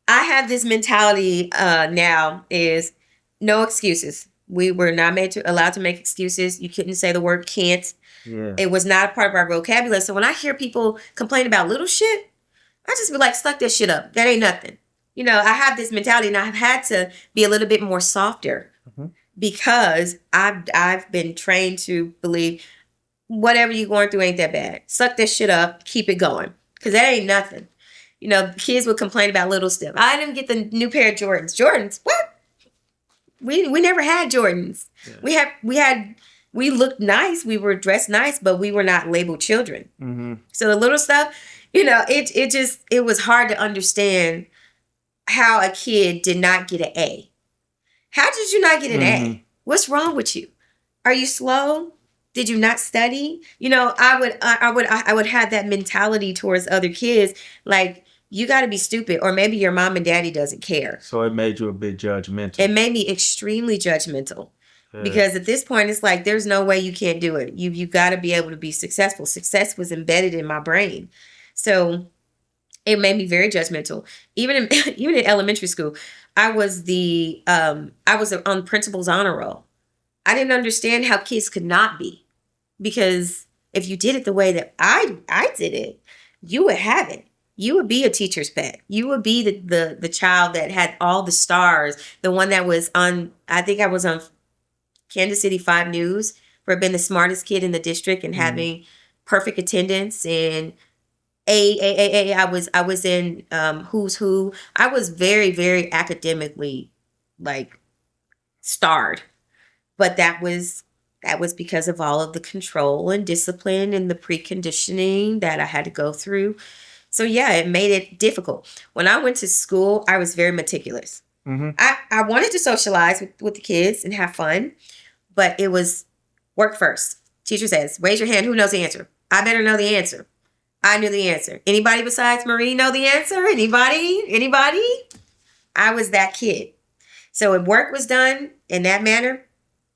A: I have this mentality now is no excuses. We were not allowed to make excuses. You couldn't say the word can't.
B: Yeah.
A: It was not a part of our vocabulary. So when I hear people complain about little shit, I just be like, suck that shit up. That ain't nothing. I have this mentality, and I've had to be a little bit more softer because I've been trained to believe whatever you're going through ain't that bad. Suck that shit up. Keep it going, because that ain't nothing. Kids would complain about little stuff. I didn't get the new pair of Jordans. Jordans? What? We never had Jordans. Yeah. We looked nice. We were dressed nice, but we were not labeled children. Mm-hmm. So the little stuff, it was hard to understand how a kid did not get an A. How did you not get an A? What's wrong with you? Are you slow? Did you not study? I would have that mentality towards other kids, like, you got to be stupid, or maybe your mom and daddy doesn't care.
B: So it made you a bit judgmental.
A: It made me extremely judgmental. Yeah. Because at this point, it's like, there's no way you can't do it. You got to be able to be successful. Success was embedded in my brain. So it made me very judgmental. Even in elementary school, I was on principal's honor roll. I didn't understand how kids could not be, because if you did it the way that I did it, you would have it. You would be a teacher's pet. You would be the child that had all the stars. The one that was on, I think I was on Kansas City 5 News for being the smartest kid in the district and having perfect attendance. And I was in Who's Who. I was very, very academically, like, starred. But that was because of all of the control and discipline and the preconditioning that I had to go through. So yeah, it made it difficult. When I went to school, I was very meticulous. Mm-hmm. I wanted to socialize with the kids and have fun, but it was work first. Teacher says, raise your hand. Who knows the answer? I better know the answer. I knew the answer. Anybody besides Marie know the answer? Anybody? I was that kid. So if work was done in that manner,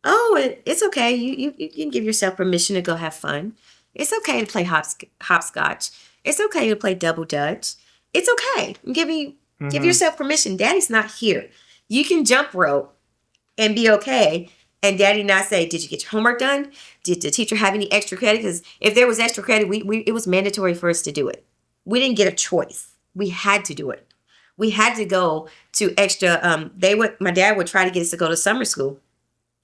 A: it's okay. You can give yourself permission to go have fun. It's okay to play hopscotch. It's okay to play double dutch. It's okay. Give yourself permission. Daddy's not here. You can jump rope and be okay. And daddy not say, did you get your homework done? Did the teacher have any extra credit? Because if there was extra credit, it was mandatory for us to do it. We didn't get a choice. We had to do it. We had to go to extra. My dad would try to get us to go to summer school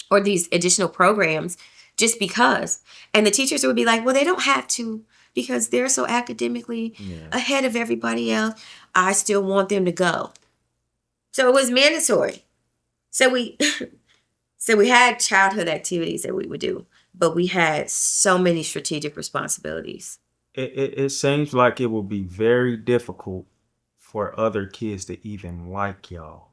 A: or these additional programs just because. And the teachers would be like, well, they don't have to, because they're so academically ahead of everybody else. I still want them to go. So it was mandatory. So we had childhood activities that we would do, but we had so many strategic responsibilities.
B: It seems like it would be very difficult for other kids to even like y'all.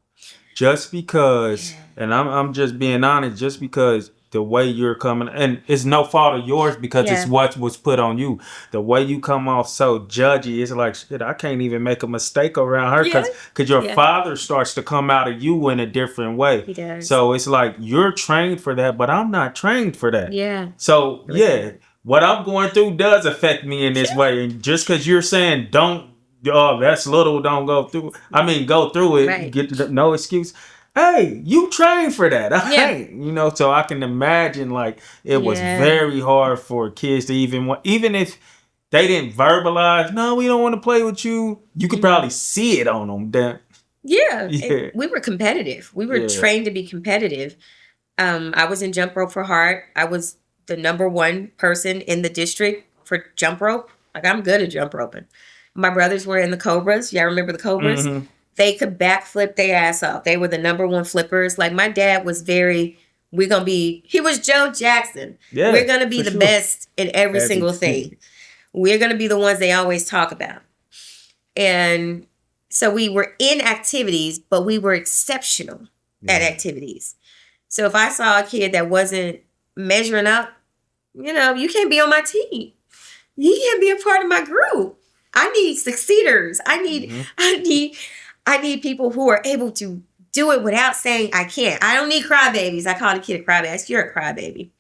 B: Just because, and I'm just being honest, just because the way you're coming, and it's no fault of yours because it's what was put on you. The way you come off so judgy, it's like, shit, I can't even make a mistake around her because your father starts to come out of you in a different way.
A: He does.
B: So it's like, you're trained for that, but I'm not trained for that.
A: Yeah.
B: So, what I'm going through does affect me in this way. And just because you're saying don't Oh, that's little. Don't go through. I mean, go through it.
A: Right.
B: Get no excuse. Hey, you trained for that.
A: Yeah.
B: Hey, so I can imagine like it was
A: Yeah.
B: very hard for kids to even if they didn't verbalize, no, we don't want to play with you. You could probably see it on them. That
A: Yeah.
B: yeah,
A: We were competitive. We were
B: Yeah.
A: trained to be competitive. I was in jump rope for heart. I was the number one person in the district for jump rope. Like, I'm good at jump roping. My brothers were in the Cobras. Y'all remember the Cobras?
B: Mhm.
A: They could backflip their ass off. They were the number one flippers. Like, my dad was he was Joe Jackson.
B: Yeah,
A: We're going to be
B: for
A: the
B: sure.
A: best in every single thing. We're going to be the ones they always talk about. And so we were in activities, but we were exceptional at activities. So if I saw a kid that wasn't measuring up, you can't be on my team. You can't be a part of my group. I need succeeders. I need people who are able to do it without saying I can't. I don't need crybabies. I called a kid a crybaby. You're a crybaby.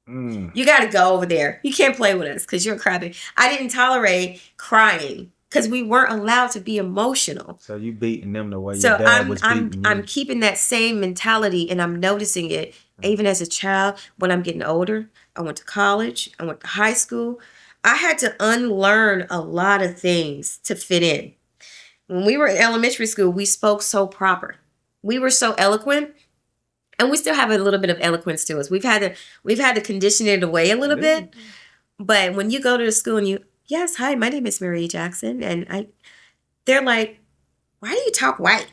A: You got to go over there. You can't play with us because you're a crybaby. I didn't tolerate crying because we weren't allowed to be emotional.
B: So you beating them the way
A: So
B: your dad was beating you.
A: I'm keeping that same mentality, and I'm noticing it even as a child. When I'm getting older, I went to college, I went to high school. I had to unlearn a lot of things to fit in. When we were in elementary school, we spoke so proper. We were so eloquent, and we still have a little bit of eloquence to us. We've had to condition it away a little bit. But when you go to the school and yes, hi, my name is Marie Jackson, and they're like, why do you talk white?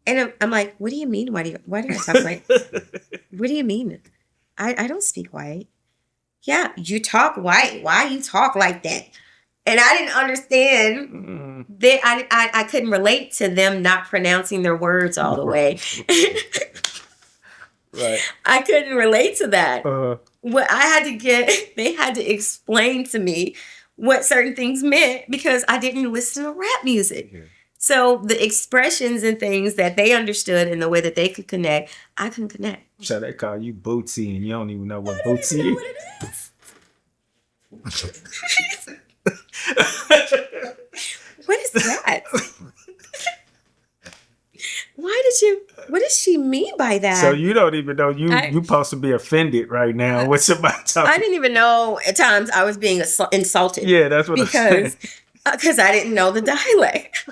A: And I'm like, what do you mean? Why do I talk white? What do you mean? I don't speak white. Yeah, you talk white. Why you talk like that? And I didn't understand that I couldn't relate to them not pronouncing their words all the way.
B: Right.
A: I couldn't relate to that. What they had to explain to me what certain things meant because I didn't listen to rap music. Yeah. So the expressions and things that they understood and the way that they could connect, I couldn't connect.
B: So they call you Bootsy and you don't even know what Bootsy is.
A: What is that? What does she mean by that?
B: So you don't even know you supposed to be offended right now with somebody talking.
A: I didn't even know at times I was being insulted.
B: Yeah, that's what I'm saying.
A: Because I didn't know the dialect.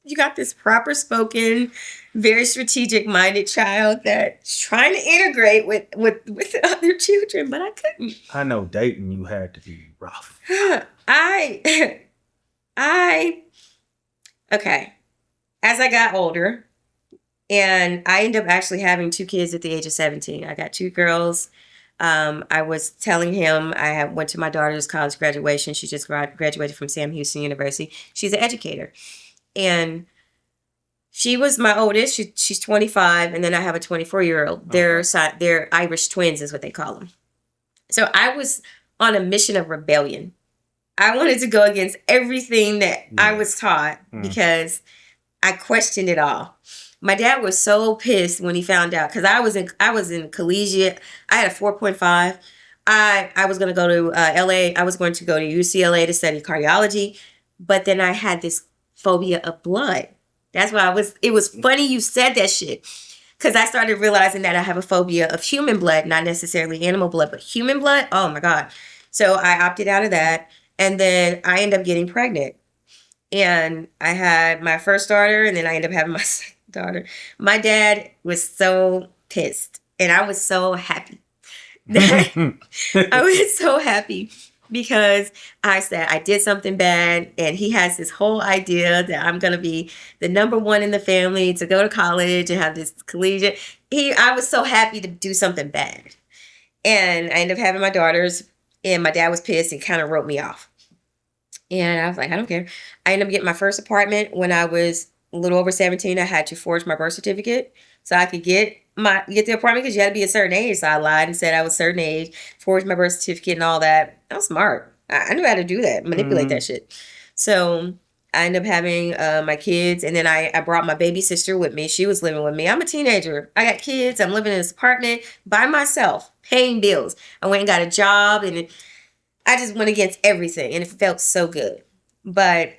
A: You got this proper spoken, very strategic minded child that's trying to integrate with other children, but I couldn't.
B: I know dating you had to be rough.
A: Okay. As I got older, and I ended up actually having 2 kids at the age of 17. I got 2 girls. I was telling him I went to my daughter's college graduation. She just graduated from Sam Houston University. She's an educator. And she was my oldest. She's 25. And then I have a 24-year-old. They're Irish twins is what they call them. So I was on a mission of rebellion. I wanted to go against everything that I was taught because I questioned it all. My dad was so pissed when he found out because I was in collegiate. I had a 4.5. I was going to go to LA. I was going to go to UCLA to study cardiology, but then I had this phobia of blood. That's why it was funny you said that shit because I started realizing that I have a phobia of human blood, not necessarily animal blood, but human blood. Oh my God. So I opted out of that. And then I ended up getting pregnant. And I had my first daughter, and then I ended up having my second daughter. My dad was so pissed, and I was so happy. I was so happy because I said I did something bad, and he has this whole idea that I'm going to be the number one in the family to go to college and have this collegiate. I was so happy to do something bad. And I ended up having my daughters, and my dad was pissed and kind of wrote me off. And I was like, I don't care. I ended up getting my first apartment when I was a little over 17. I had to forge my birth certificate so I could get the apartment because you had to be a certain age. So I lied and said I was a certain age, forged my birth certificate and all that. I was smart. I knew how to do that, manipulate that shit. So I ended up having my kids, and then I brought my baby sister with me. She was living with me. I'm a teenager. I got kids. I'm living in this apartment by myself, paying bills. I went and got a job, and I just went against everything, and it felt so good. But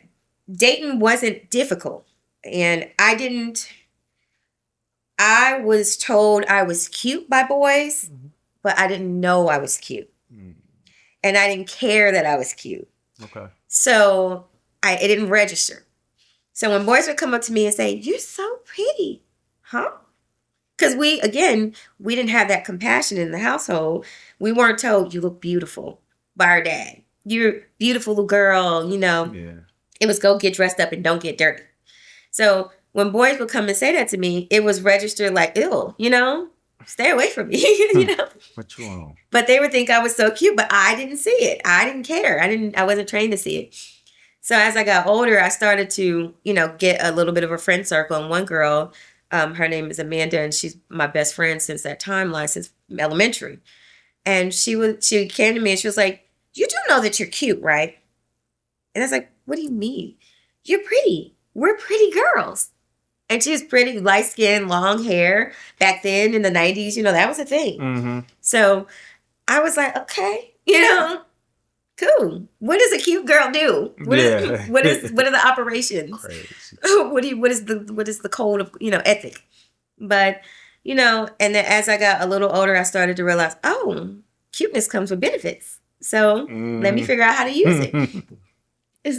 A: dating wasn't difficult. And I was told I was cute by boys, but I didn't know I was cute. And I didn't care that I was cute.
B: Okay.
A: So it didn't register. So when boys would come up to me and say, "You're so pretty," huh? Because we didn't have that compassion in the household. We weren't told, "You look beautiful," by our dad. "You're a beautiful little girl,"
B: Yeah.
A: It was go get dressed up and don't get dirty. So when boys would come and say that to me, it was registered like, "Ew," stay away from me,
B: What you on?
A: But they would think I was so cute, but I didn't see it. I didn't care. I wasn't trained to see it. So as I got older, I started to, get a little bit of a friend circle. And one girl, her name is Amanda, and she's my best friend since that timeline, since elementary. And she came to me and she was like, "You do know that you're cute, right?" And I was like, "What do you mean? You're pretty. We're pretty girls." And she was pretty, light skin, long hair. Back then in the 90s, that was a thing.
B: Mm-hmm.
A: So I was like, okay, cool. What does a cute girl do? What are the operations?
B: Crazy.
A: What is the code of, ethic? But, and then as I got a little older, I started to realize, oh, cuteness comes with benefits. So let me figure out how to use it.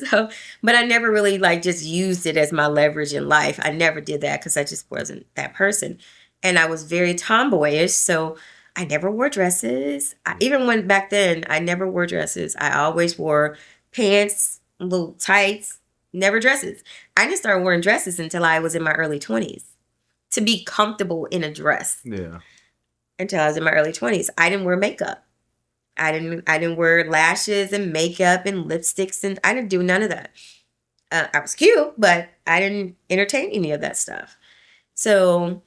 A: So, but I never really just used it as my leverage in life. I never did that because I just wasn't that person. And I was very tomboyish. So I never wore dresses. Even when back then, I never wore dresses. I always wore pants, little tights, never dresses. I didn't start wearing dresses until I was in my early 20s to be comfortable in a dress.
B: Yeah.
A: Until I was in my early 20s. I didn't wear makeup. I didn't wear lashes and makeup and lipsticks, and I didn't do none of that. I was cute, but I didn't entertain any of that stuff. So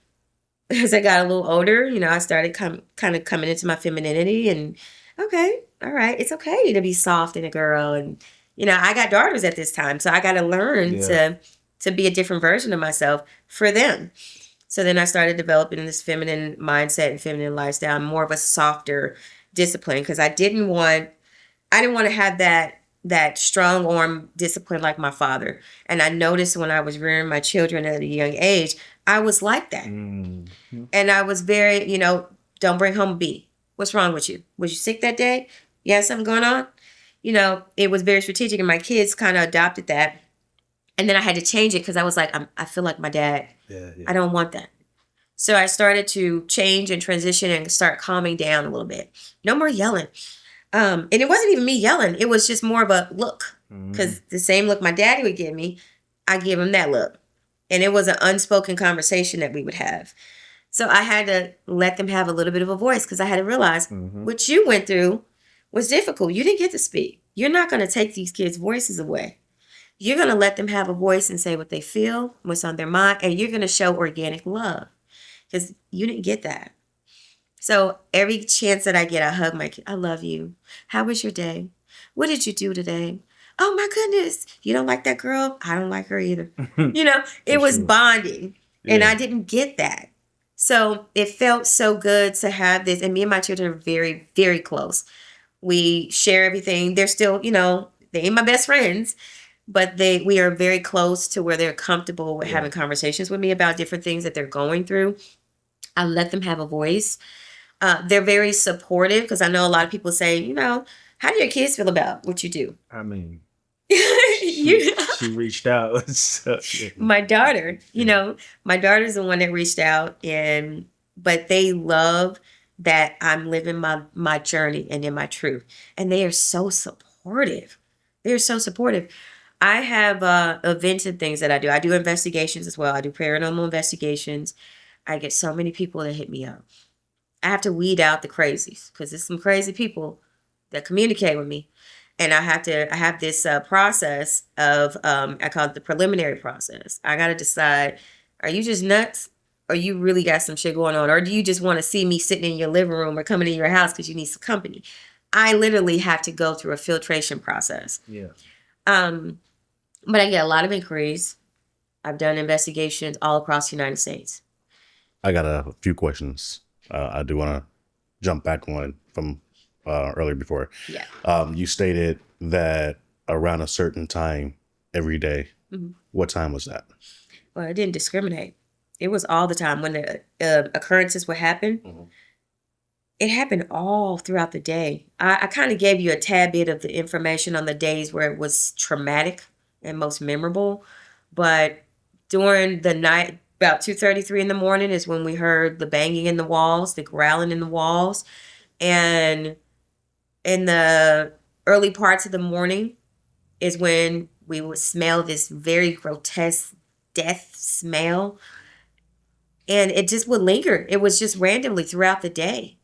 A: as I got a little older, I started kind of coming into my femininity, and okay, all right, it's okay to be soft in a girl, and I got daughters at this time, so I got to learn to be a different version of myself for them. So then I started developing this feminine mindset and feminine lifestyle, more of a softer discipline, because I didn't want to have that strong arm discipline like my father. And I noticed when I was rearing my children at a young age, I was like that. Mm-hmm. And I was very, don't bring home a bee. What's wrong with you? Was you sick that day? You had something going on? It was very strategic, and my kids kind of adopted that. And then I had to change it because I was like, I feel like my dad. Yeah. I don't want that. So I started to change and transition and start calming down a little bit. No more yelling. And it wasn't even me yelling. It was just more of a look. Because the same look my daddy would give me, I give him that look. And it was an unspoken conversation that we would have. So I had to let them have a little bit of a voice, because I had to realize what you went through was difficult. You didn't get to speak. You're not going to take these kids' voices away. You're going to let them have a voice and say what they feel, what's on their mind, and you're going to show organic love. Because you didn't get that. So every chance that I get, I hug my kid. I love you. How was your day? What did you do today? Oh my goodness. You don't like that girl? I don't like her either. It was bonding. Yeah. And I didn't get that. So it felt so good to have this. And me and my children are very, very close. We share everything. They're still, they ain't my best friends. But we are very close to where they're comfortable with having conversations with me about different things that they're going through. I let them have a voice. They're very supportive, because I know a lot of people say, how do your kids feel about what you do?
B: I mean, she reached out. So, yeah.
A: My daughter, my daughter's the one that reached out, but they love that I'm living my journey and in my truth. And they are so supportive. They're so supportive. I have events and things that I do. I do investigations as well. I do paranormal investigations. I get so many people that hit me up. I have to weed out the crazies, because there's some crazy people that communicate with me. And I have this process of, I call it the preliminary process. I got to decide, are you just nuts? Or you really got some shit going on? Or do you just want to see me sitting in your living room or coming to your house because you need some company? I literally have to go through a filtration process.
B: Yeah.
A: But I get a lot of inquiries. I've done investigations all across the United States.
C: I got a few questions. I do want to jump back one from earlier before.
A: Yeah.
C: You stated that around a certain time every day. What time was that?
A: Well, it didn't discriminate. It was all the time when the occurrences would happen. It happened all throughout the day. I kind of gave you a tad bit of the information on the days where it was traumatic and most memorable, but during the night, about 2:33 in the morning is when we heard the banging in the walls, the growling in the walls, and in the early parts of the morning is when we would smell this very grotesque death smell, and it just would linger. It was just randomly throughout the day.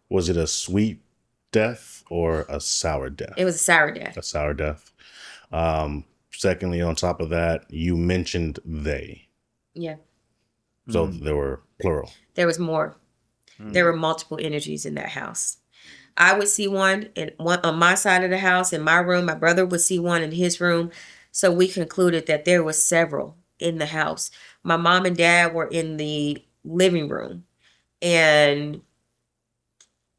C: Was it a sweet death or a sour death?
A: It was a sour death.
C: A sour death. Secondly, on top of that, you mentioned they.
A: Yeah.
C: So there were plural.
A: There was more. There were multiple energies in that house. I would see one on my side of the house in my room. My brother would see one in his room. So we concluded that there was several in the house. My mom and dad were in the living room, and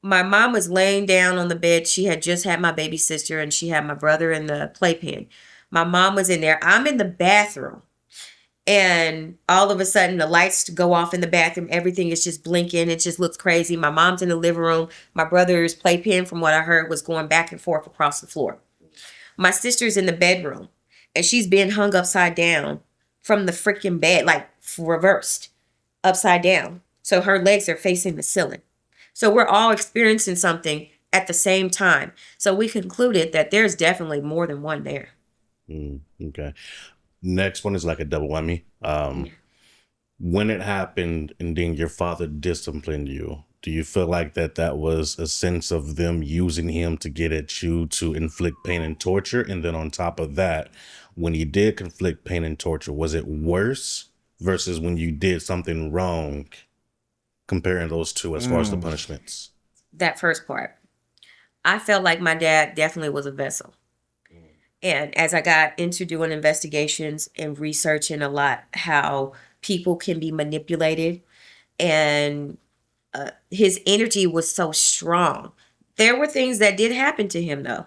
A: my mom was laying down on the bed. She had just had my baby sister, and she had my brother in the playpen. My mom was in there. I'm in the bathroom. And all of a sudden, the lights go off in the bathroom. Everything is just blinking. It just looks crazy. My mom's in the living room. My brother's playpen, from what I heard, was going back and forth across the floor. My sister's in the bedroom, and she's being hung upside down from the freaking bed, like reversed, upside down. So her legs are facing the ceiling. So we're all experiencing something at the same time. So we concluded that there's definitely more than one there.
C: Okay. Next one is like a double whammy. When it happened and then your father disciplined you, do you feel like that was a sense of them using him to get at you to inflict pain and torture? And then on top of that, when he did inflict pain and torture, was it worse versus when you did something wrong? Comparing those two as far as the punishments.
A: That first part. I felt like my dad definitely was a vessel. And as I got into doing investigations and researching a lot how people can be manipulated, and his energy was so strong. There were things that did happen to him though,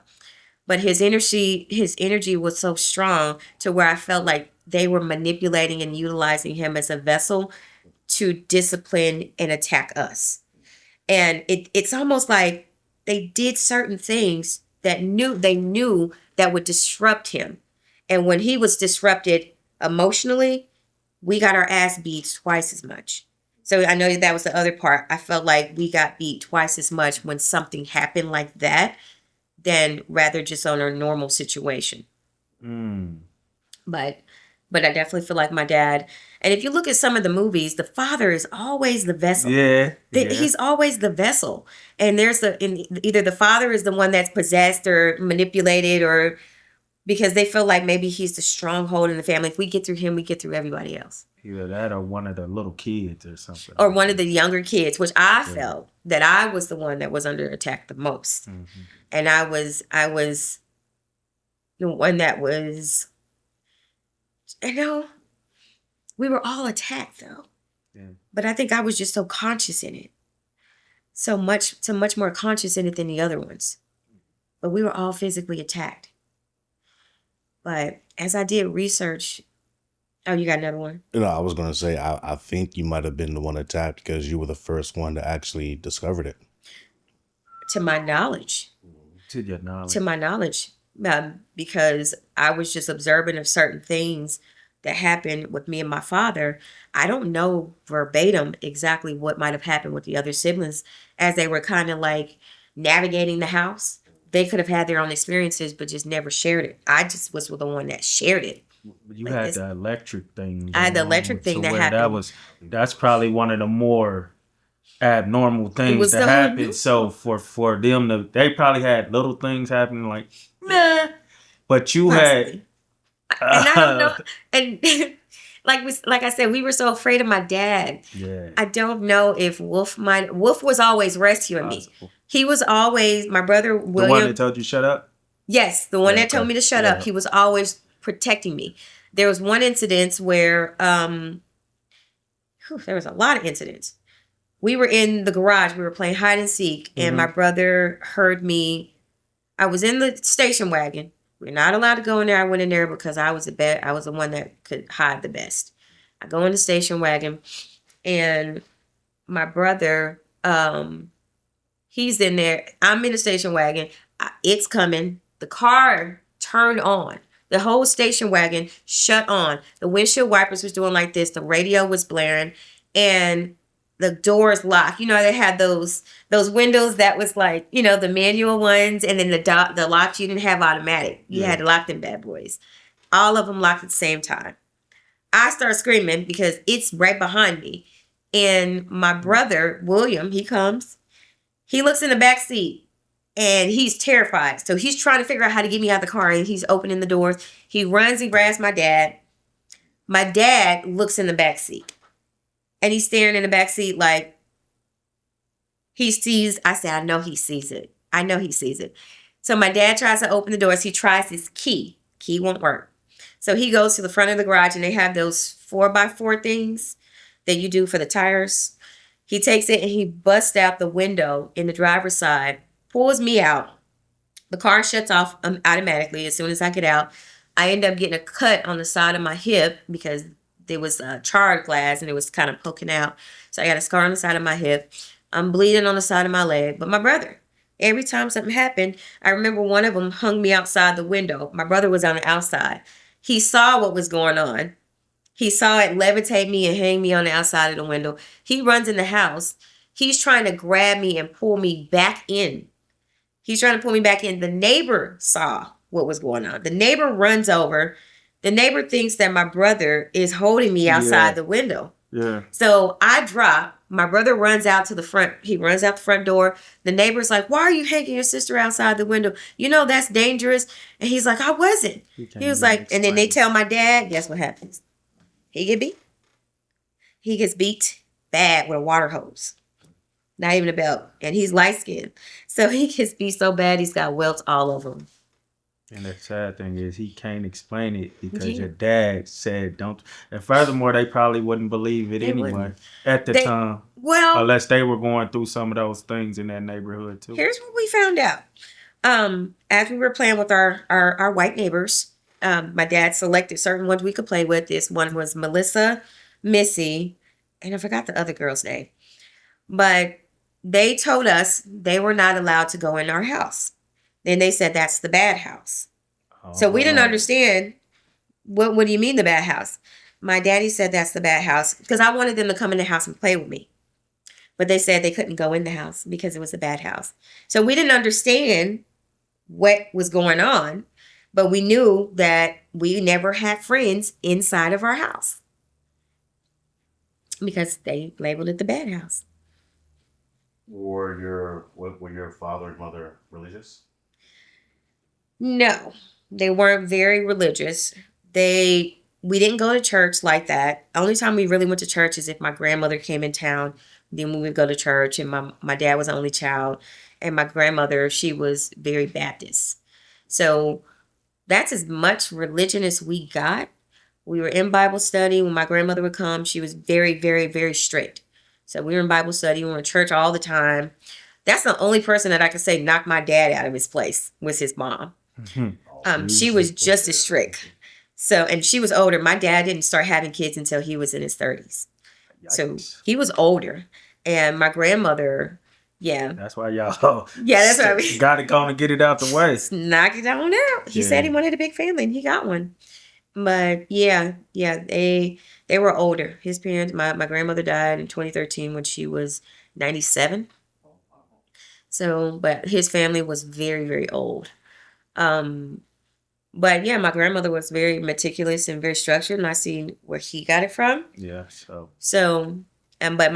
A: but his energy was so strong to where I felt like they were manipulating and utilizing him as a vessel to discipline and attack us. And it's almost like they did certain things that they knew that would disrupt him. And when he was disrupted emotionally, we got our ass beat twice as much. So I know that was the other part. I felt like we got beat twice as much when something happened like that than rather just on a normal situation. But I definitely feel like my dad. And if you look at some of the movies, the father is always the vessel.
B: Yeah.
A: He's always the vessel. And there's either the father is the one that's possessed or manipulated, or because they feel like maybe he's the stronghold in the family. If we get through him, we get through everybody else.
B: Either that or one of the little kids or something.
A: Or one of the younger kids, which I felt that I was the one that was under attack the most. And I was the one that was, we were all attacked though. Yeah. But I think I was just so conscious in it. So much more conscious in it than the other ones. But we were all physically attacked. But as I did research, you got another one?
C: I was going to say, I think you might have been the one attacked because you were the first one to actually discover it.
A: To my knowledge.
B: To your knowledge.
A: To my knowledge. Because I was just observant of certain things that happened with me and my father. I don't know verbatim exactly what might have happened with the other siblings as they were kind of like navigating the house. They could have had their own experiences, but just never shared it. I just was the one that shared it.
B: You had the electric thing.
A: I had the electric thing that happened.
B: That's probably one of the more abnormal things that happened. So for them they probably had little things happening like, nah. But you had,
A: and I don't know. And like I said, we were so afraid of my dad.
B: Yeah.
A: I don't know if Wolf was always rescuing me. He was always, my brother William.
B: The one that told you shut up?
A: Yes, the one that told me to shut up. He was always protecting me. There was one incident where, there was a lot of incidents. We were in the garage. We were playing hide and seek, and my brother heard me. I was in the station wagon, We're not allowed to go in there. I went in there because I was the one that could hide the best. I go in the station wagon, and my brother, he's in there. I'm in the station wagon. It's coming. The car turned on. The whole station wagon shut on. The windshield wipers was doing like this. The radio was blaring, and the doors locked. They had those windows that was like, the manual ones, and then the locks you didn't have automatic. You had to lock them bad boys. All of them locked at the same time. I start screaming because it's right behind me. And my brother, William, he comes. He looks in the back seat and he's terrified. So he's trying to figure out how to get me out of the car, and he's opening the doors. He runs, he grabs my dad. My dad looks in the back seat and he's staring in the back seat like he sees. I said, I know he sees it. I know he sees it. So my dad tries to open the doors. He tries his key. Key won't work. So he goes to the front of the garage, and they have those 4x4 things that you do for the tires. He takes it and he busts out the window in the driver's side, pulls me out. The car shuts off automatically as soon as I get out. I end up getting a cut on the side of my hip because there was charred glass and it was kind of poking out. So I got a scar on the side of my hip. I'm bleeding on the side of my leg. But my brother, every time something happened, I remember one of them hung me outside the window. My brother was on the outside. He saw what was going on. He saw it levitate me and hang me on the outside of the window. He runs in the house. He's trying to grab me and pull me back in. He's trying to pull me back in. The neighbor saw what was going on. The neighbor runs over. The neighbor thinks that my brother is holding me outside the window.
B: Yeah.
A: So I drop. My brother runs out to the front. He runs out the front door. The neighbor's like, why are you hanging your sister outside the window? That's dangerous. And he's like, I wasn't. He was like, and then they tell my dad, guess what happens? He get beat. He gets beat bad with a water hose. Not even a belt. And he's light skinned. So he gets beat so bad he's got welts all over him.
B: And the sad thing is he can't explain it because your dad said don't. And furthermore, they probably wouldn't believe it anyway at the time.
A: Well,
B: unless they were going through some of those things in that neighborhood too.
A: Here's what we found out. As we were playing with our white neighbors, my dad selected certain ones we could play with. This one was Melissa, Missy, and I forgot the other girl's name. But they told us they were not allowed to go in our house. Then they said that's the bad house. So we didn't understand. What do you mean the bad house? My daddy said that's the bad house because I wanted them to come in the house and play with me. But they said they couldn't go in the house because it was a bad house. So we didn't understand what was going on, but we knew that we never had friends inside of our house because they labeled it the bad house.
C: Were your father and mother religious?
A: No, they weren't very religious. We didn't go to church like that. Only time we really went to church is if my grandmother came in town. Then we would go to church, and my dad was the only child, and my grandmother, she was very Baptist. So that's as much religion as we got. We were in Bible study. When my grandmother would come, she was very, very, very strict. So we were in Bible study. We were in church all the time. That's the only person that I could say knocked my dad out of his place was his mom. Mm-hmm. She was just as strict. So, and she was older. My dad didn't start having kids until he was in his 30s. Yikes. So he was older. And my grandmother,
B: that's why y'all
A: that's what I mean.
B: Got to go and get it out the way.
A: Knock it on out. He said he wanted a big family and he got one. But they were older. His parents, my grandmother died in 2013 when she was 97. So, but his family was very, very old. But my grandmother was very meticulous and very structured, and I see where he got it from.
B: Yeah.
A: But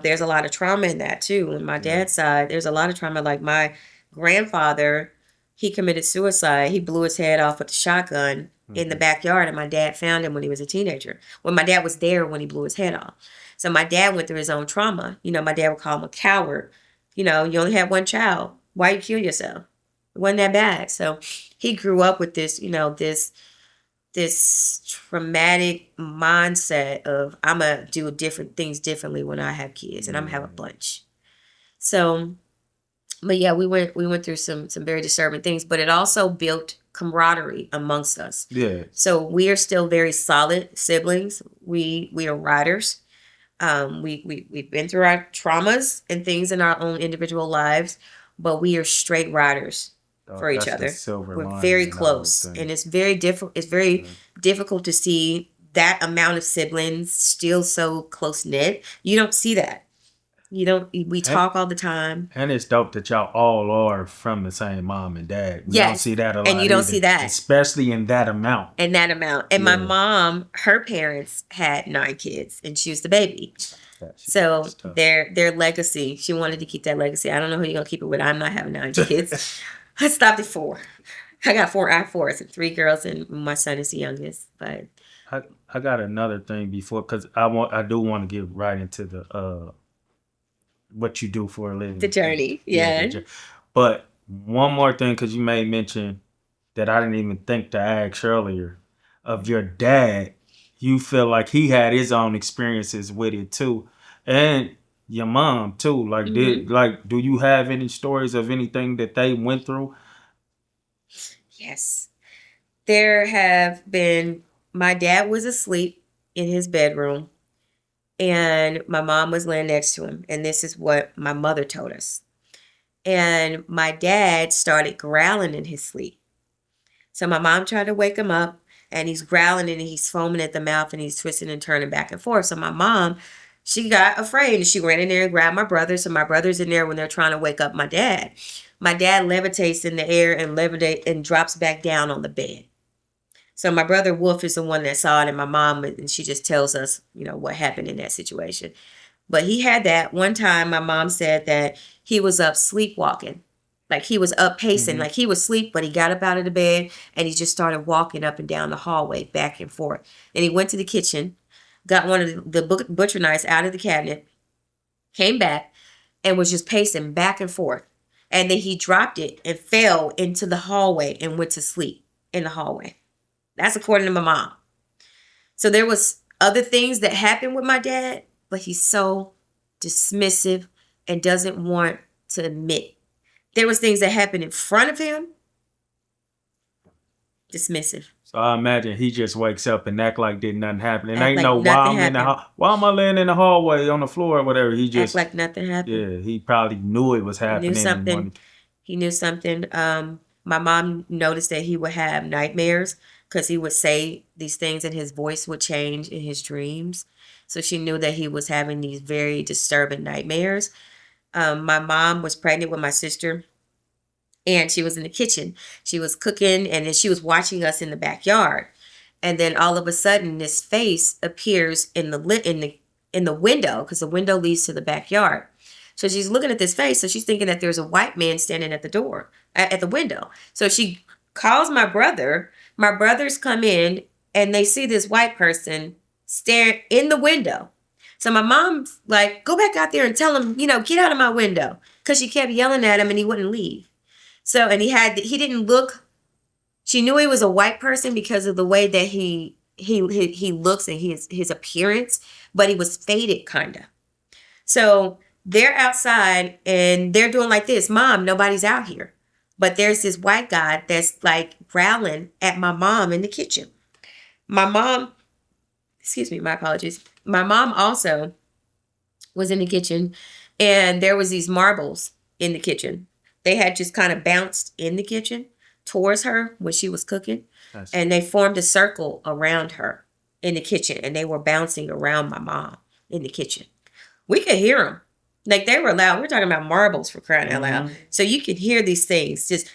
A: there's a lot of trauma in that too. On my dad's side, there's a lot of trauma. Like my grandfather, he committed suicide. He blew his head off with a shotgun in the backyard, and my dad found him when he was a teenager. Well, my dad was there when he blew his head off. So my dad went through his own trauma. My dad would call him a coward. You only had one child. Why you kill yourself? It wasn't that bad. So he grew up with this, this traumatic mindset of I'm going to do different things differently when I have kids, and I'm going to have a bunch. So, but we went through some very disturbing things, but it also built camaraderie amongst us.
B: Yeah.
A: So we are still very solid siblings. We are riders. We've been through our traumas and things in our own individual lives, but we are straight riders for each
B: That's the
A: other.
B: silver
A: We're
B: lining
A: very
B: in the whole
A: close,
B: thing.
A: and it's very different. It's very difficult to see that amount of siblings still so close knit. You don't see that. You don't. We talk all the time.
B: And it's dope that y'all all are from the same mom and dad. We don't
A: Yes,
B: see that a lot
A: and you don't
B: either,
A: see that.
B: especially in that amount.
A: And that amount. And my
B: Yeah.
A: mom, her parents had 9 kids, and she was the baby. So
B: That's tough.
A: their legacy, she wanted to keep that legacy. I don't know who you're gonna keep it with. I'm not having 9 kids. I stopped at 4. I got 4. I have 4. It's 3 girls, and my son is the youngest. But
B: I got another thing before, because I do want to get right into the what you do for a living.
A: the journey, yeah.
B: But one more thing, because you made mention that I didn't even think to ask earlier of your dad. You feel like he had his own experiences with it too, and your mom too. Like, do you have any stories of anything that they went through?
A: Yes. There have been, my dad was asleep in his bedroom, and my mom was laying next to him. And this is what my mother told us. And my dad started growling in his sleep. So my mom tried to wake him up, and he's growling and he's foaming at the mouth and he's twisting and turning back and forth. So my mom, she got afraid and she ran in there and grabbed my brother. So my brother's in there when they're trying to wake up my dad. My dad levitates in the air and drops back down on the bed. So my brother Wolf is the one that saw it, and my mom, and she just tells us, what happened in that situation. But he had that. One time my mom said that he was up sleepwalking. Like he was up pacing, like he was asleep, but he got up out of the bed and he just started walking up and down the hallway, back and forth. And he went to the kitchen, got one of the butcher knives out of the cabinet, came back, and was just pacing back and forth. And then he dropped it and fell into the hallway and went to sleep in the hallway. That's according to my mom. So there was other things that happened with my dad, but he's so dismissive and doesn't want to admit. There was things that happened in front of him. Dismissive.
B: So I imagine he just wakes up and act like did nothing happen. And
A: Act
B: ain't
A: like
B: no
A: nothing
B: why am I laying in the hallway on the floor or whatever. He just
A: Act like nothing happened.
B: yeah, he probably knew it was happening.
A: He knew something. My mom noticed that he would have nightmares because he would say these things and his voice would change in his dreams. So she knew that he was having these very disturbing nightmares. My mom was pregnant with my sister, and she was in the kitchen. She was cooking, and then she was watching us in the backyard. And then all of a sudden, this face appears in the window, because the window leads to the backyard. So she's looking at this face. So she's thinking that there's a white man standing at the door, at the window. So she calls my brother. My brothers come in, and they see this white person staring in the window. So my mom's like, go back out there and tell him, get out of my window. Because she kept yelling at him and he wouldn't leave. So, and he didn't look, she knew he was a white person because of the way that he looks and his appearance, but he was faded kind of. So they're outside and they're doing like this. Mom, nobody's out here. But there's this white guy that's like growling at my mom in the kitchen. My mom, excuse me, my apologies. My mom also was in the kitchen, and there was these marbles in the kitchen. They had just kind of bounced in the kitchen towards her when she was cooking. And they formed a circle around her in the kitchen, and they were bouncing around my mom in the kitchen. We could hear them. Like they were loud. We're talking about marbles, for crying out loud. So you could hear these things just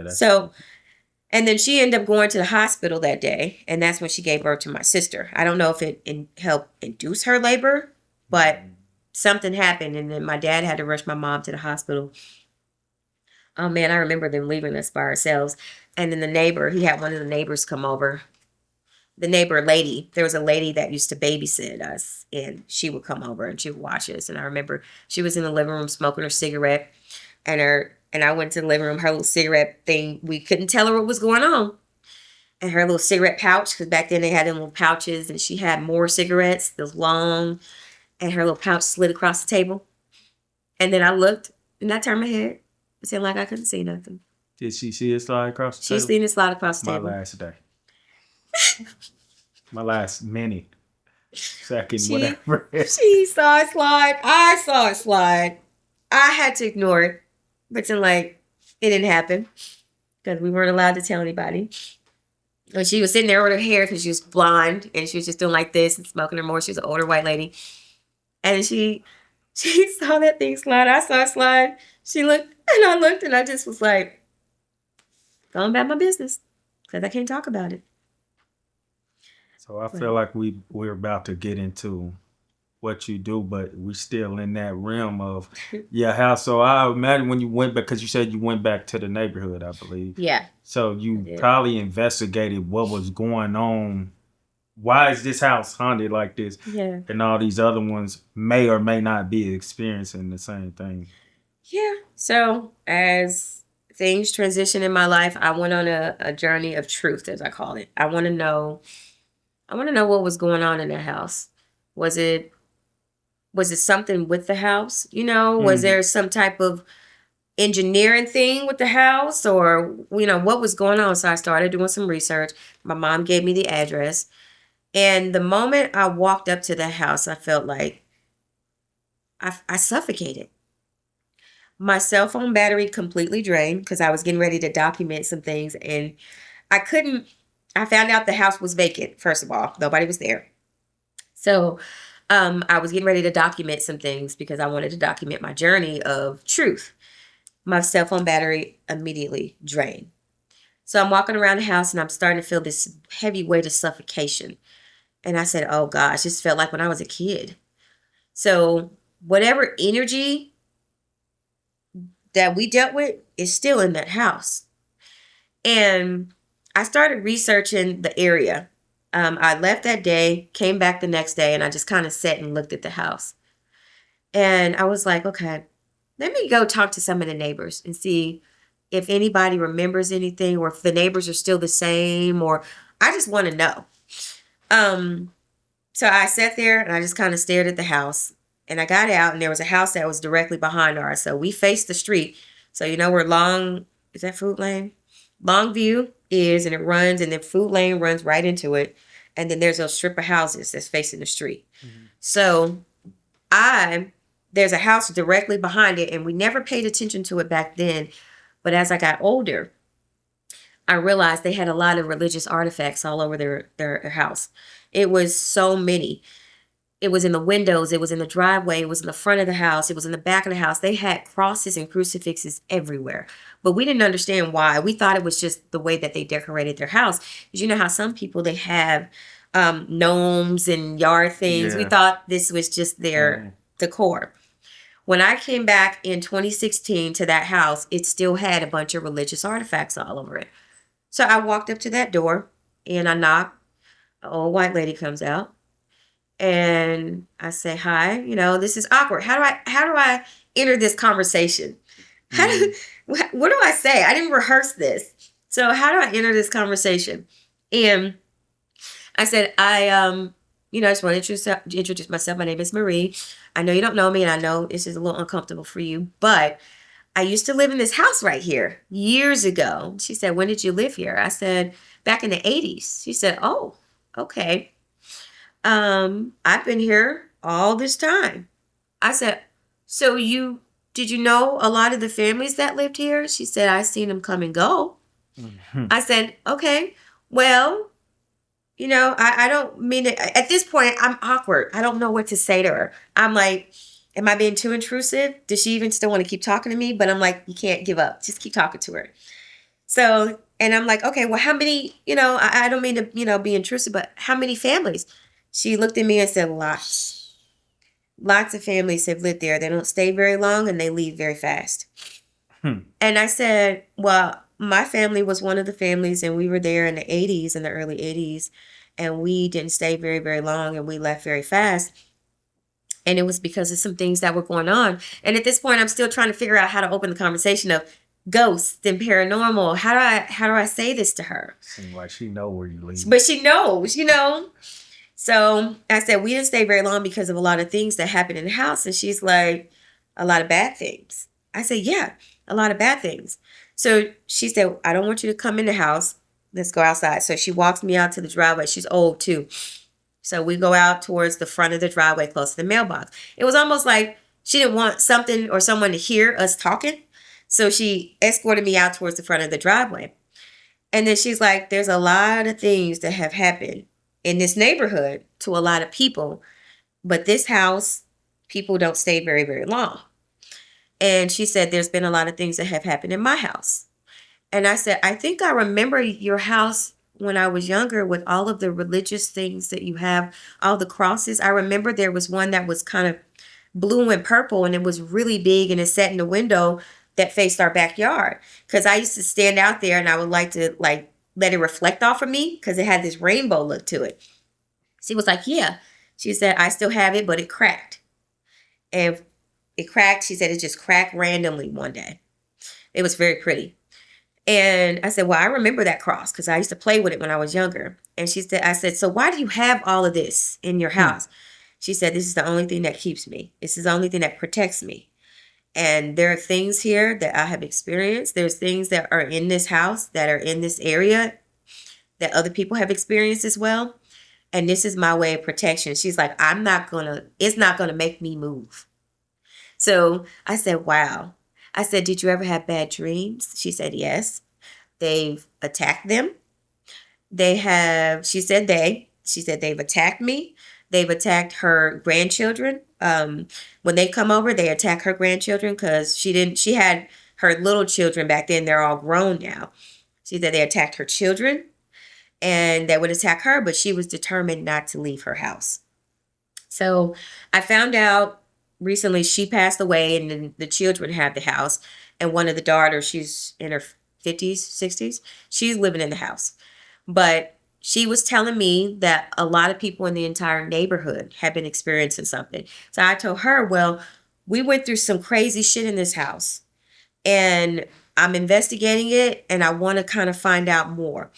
A: so. And then she ended up going to the hospital that day, and that's when she gave birth to my sister. I don't know if it helped induce her labor, but something happened, and then my dad had to rush my mom to the hospital. Oh, man, I remember them leaving us by ourselves. And then he had one of the neighbors come over. The neighbor lady, there was a lady that used to babysit us, and she would come over and she would watch us. And I remember she was in the living room smoking her cigarette, and I went to the living room, her little cigarette thing, we couldn't tell her what was going on. And her little cigarette pouch, because back then they had them little pouches, and she had more cigarettes, those long, and her little pouch slid across the table. And then I looked, and I turned my head, Pretend like I couldn't see nothing.
B: Did she see it slide across the table?
A: She's seen it slide across the
B: My
A: table.
B: last day. My last minute. Second, whatever.
A: She saw it slide. I saw it slide. I had to ignore it. Pretend like it didn't happen. Because we weren't allowed to tell anybody. And she was sitting there with her hair because she was blonde. And she was just doing like this and smoking her more. She was an older white lady. And she saw that thing slide. I saw it slide. She looked and I looked and I just was like, going about my business. Because I can't talk about it.
B: So I feel like we're about to get into what you do, but we're still in that realm of your house. So I imagine when you went back, because you said you went back to the neighborhood, I believe.
A: Yeah.
B: So you probably investigated what was going on. Why is this house haunted like this?
A: Yeah.
B: And all these other ones may or may not be experiencing the same thing.
A: Yeah. So as things transition in my life, I went on a journey of truth, as I call it. I want to know what was going on in the house. Was it something with the house? Was there some type of engineering thing with the house, or what was going on? So I started doing some research. My mom gave me the address, and the moment I walked up to the house, I felt like I suffocated. My cell phone battery completely drained because I was getting ready to document some things, and I found out the house was vacant. First of all, nobody was there. So I was getting ready to document some things because I wanted to document my journey of truth. My cell phone battery immediately drained. So I'm walking around the house and I'm starting to feel this heavy weight of suffocation. And I said, oh gosh, this felt like when I was a kid. So whatever energy that we dealt with is still in that house. And I started researching the area. I left that day, came back the next day, and I just kind of sat and looked at the house. And I was like, okay, let me go talk to some of the neighbors and see if anybody remembers anything or if the neighbors are still the same, or I just want to know. So I sat there and I just kind of stared at the house, and I got out and there was a house that was directly behind ours. So we faced the street. So where is that Food Lane? Longview is, and it runs, and then Food Lane runs right into it. And then there's a strip of houses that's facing the street. Mm-hmm. So there's a house directly behind it, and we never paid attention to it back then. But as I got older, I realized they had a lot of religious artifacts all over their house. It was so many. It was in the windows. It was in the driveway. It was in the front of the house. It was in the back of the house. They had crosses and crucifixes everywhere. But we didn't understand why. We thought it was just the way that they decorated their house. Because you know how some people, they have gnomes and yard things. Yeah. We thought this was just their decor. When I came back in 2016 to that house, it still had a bunch of religious artifacts all over it. So I walked up to that door and I knocked. An old white lady comes out. And I say, hi, this is awkward. How do I enter this conversation? What do I say? I didn't rehearse this. So how do I enter this conversation? And I said, I just want to introduce myself. My name is Marie. I know you don't know me, and I know this is a little uncomfortable for you, but I used to live in this house right here years ago. She said, when did you live here? I said, back in the 80s. She said, oh, okay. I've been here all this time. I said, so did you know a lot of the families that lived here? She said, I seen them come and go. Mm-hmm. I said, okay, well, I don't mean it. At this point, I'm awkward. I don't know what to say to her. I'm like, am I being too intrusive? Does she even still want to keep talking to me? But I'm like, you can't give up. Just keep talking to her. So, and I'm like, okay, well, how many, I don't mean to, be intrusive, but how many families? She looked at me and said, lots. Lots of families have lived there. They don't stay very long and they leave very fast. And I said, well, my family was one of the families, and we were there in the 80s, in the early 80s, and we didn't stay very, very long, and we left very fast. And it was because of some things that were going on. And at this point, I'm still trying to figure out how to open the conversation of ghosts and paranormal. How do I say this to her?
B: Seems like she know where you live.
A: But she knows, So I said, we didn't stay very long because of a lot of things that happened in the house. And she's like, a lot of bad things. I said, yeah, a lot of bad things. So she said, I don't want you to come in the house. Let's go outside. So she walks me out to the driveway. She's old too. So we go out towards the front of the driveway close to the mailbox. It was almost like she didn't want something or someone to hear us talking. So she escorted me out towards the front of the driveway. And then she's like, there's a lot of things that have happened in this neighborhood to a lot of people. But this house, people don't stay very, very long. And she said, there's been a lot of things that have happened in my house. And I said, I think I remember your house when I was younger with all of the religious things that you have, all the crosses. I remember there was one that was kind of blue and purple, and it was really big, and it sat in the window that faced our backyard. Because I used to stand out there and I would like to let it reflect off of me because it had this rainbow look to it. She was like, yeah. She said, I still have it, but it cracked. And it cracked. She said it just cracked randomly one day. It was very pretty. And I said, well, I remember that cross because I used to play with it when I was younger. And I said, so why do you have all of this in your house? She said, this is the only thing that keeps me. This is the only thing that protects me. And there are things here that I have experienced. There's things that are in this house that are in this area that other people have experienced as well. And this is my way of protection. She's like, it's not going to make me move. So I said, wow. I said, did you ever have bad dreams? She said, yes. They've attacked them. She said they've attacked me. They've attacked her grandchildren. When they come over, they attack her grandchildren because she had her little children back then. They're all grown now. She said they attacked her children and they would attack her, but she was determined not to leave her house. So I found out recently she passed away and then the children have the house. And one of the daughters, she's in her 50s, 60s, she's living in the house. But she was telling me that a lot of people in the entire neighborhood have been experiencing something. So I told her, well, we went through some crazy shit in this house and I'm investigating it and I want to kind of find out more.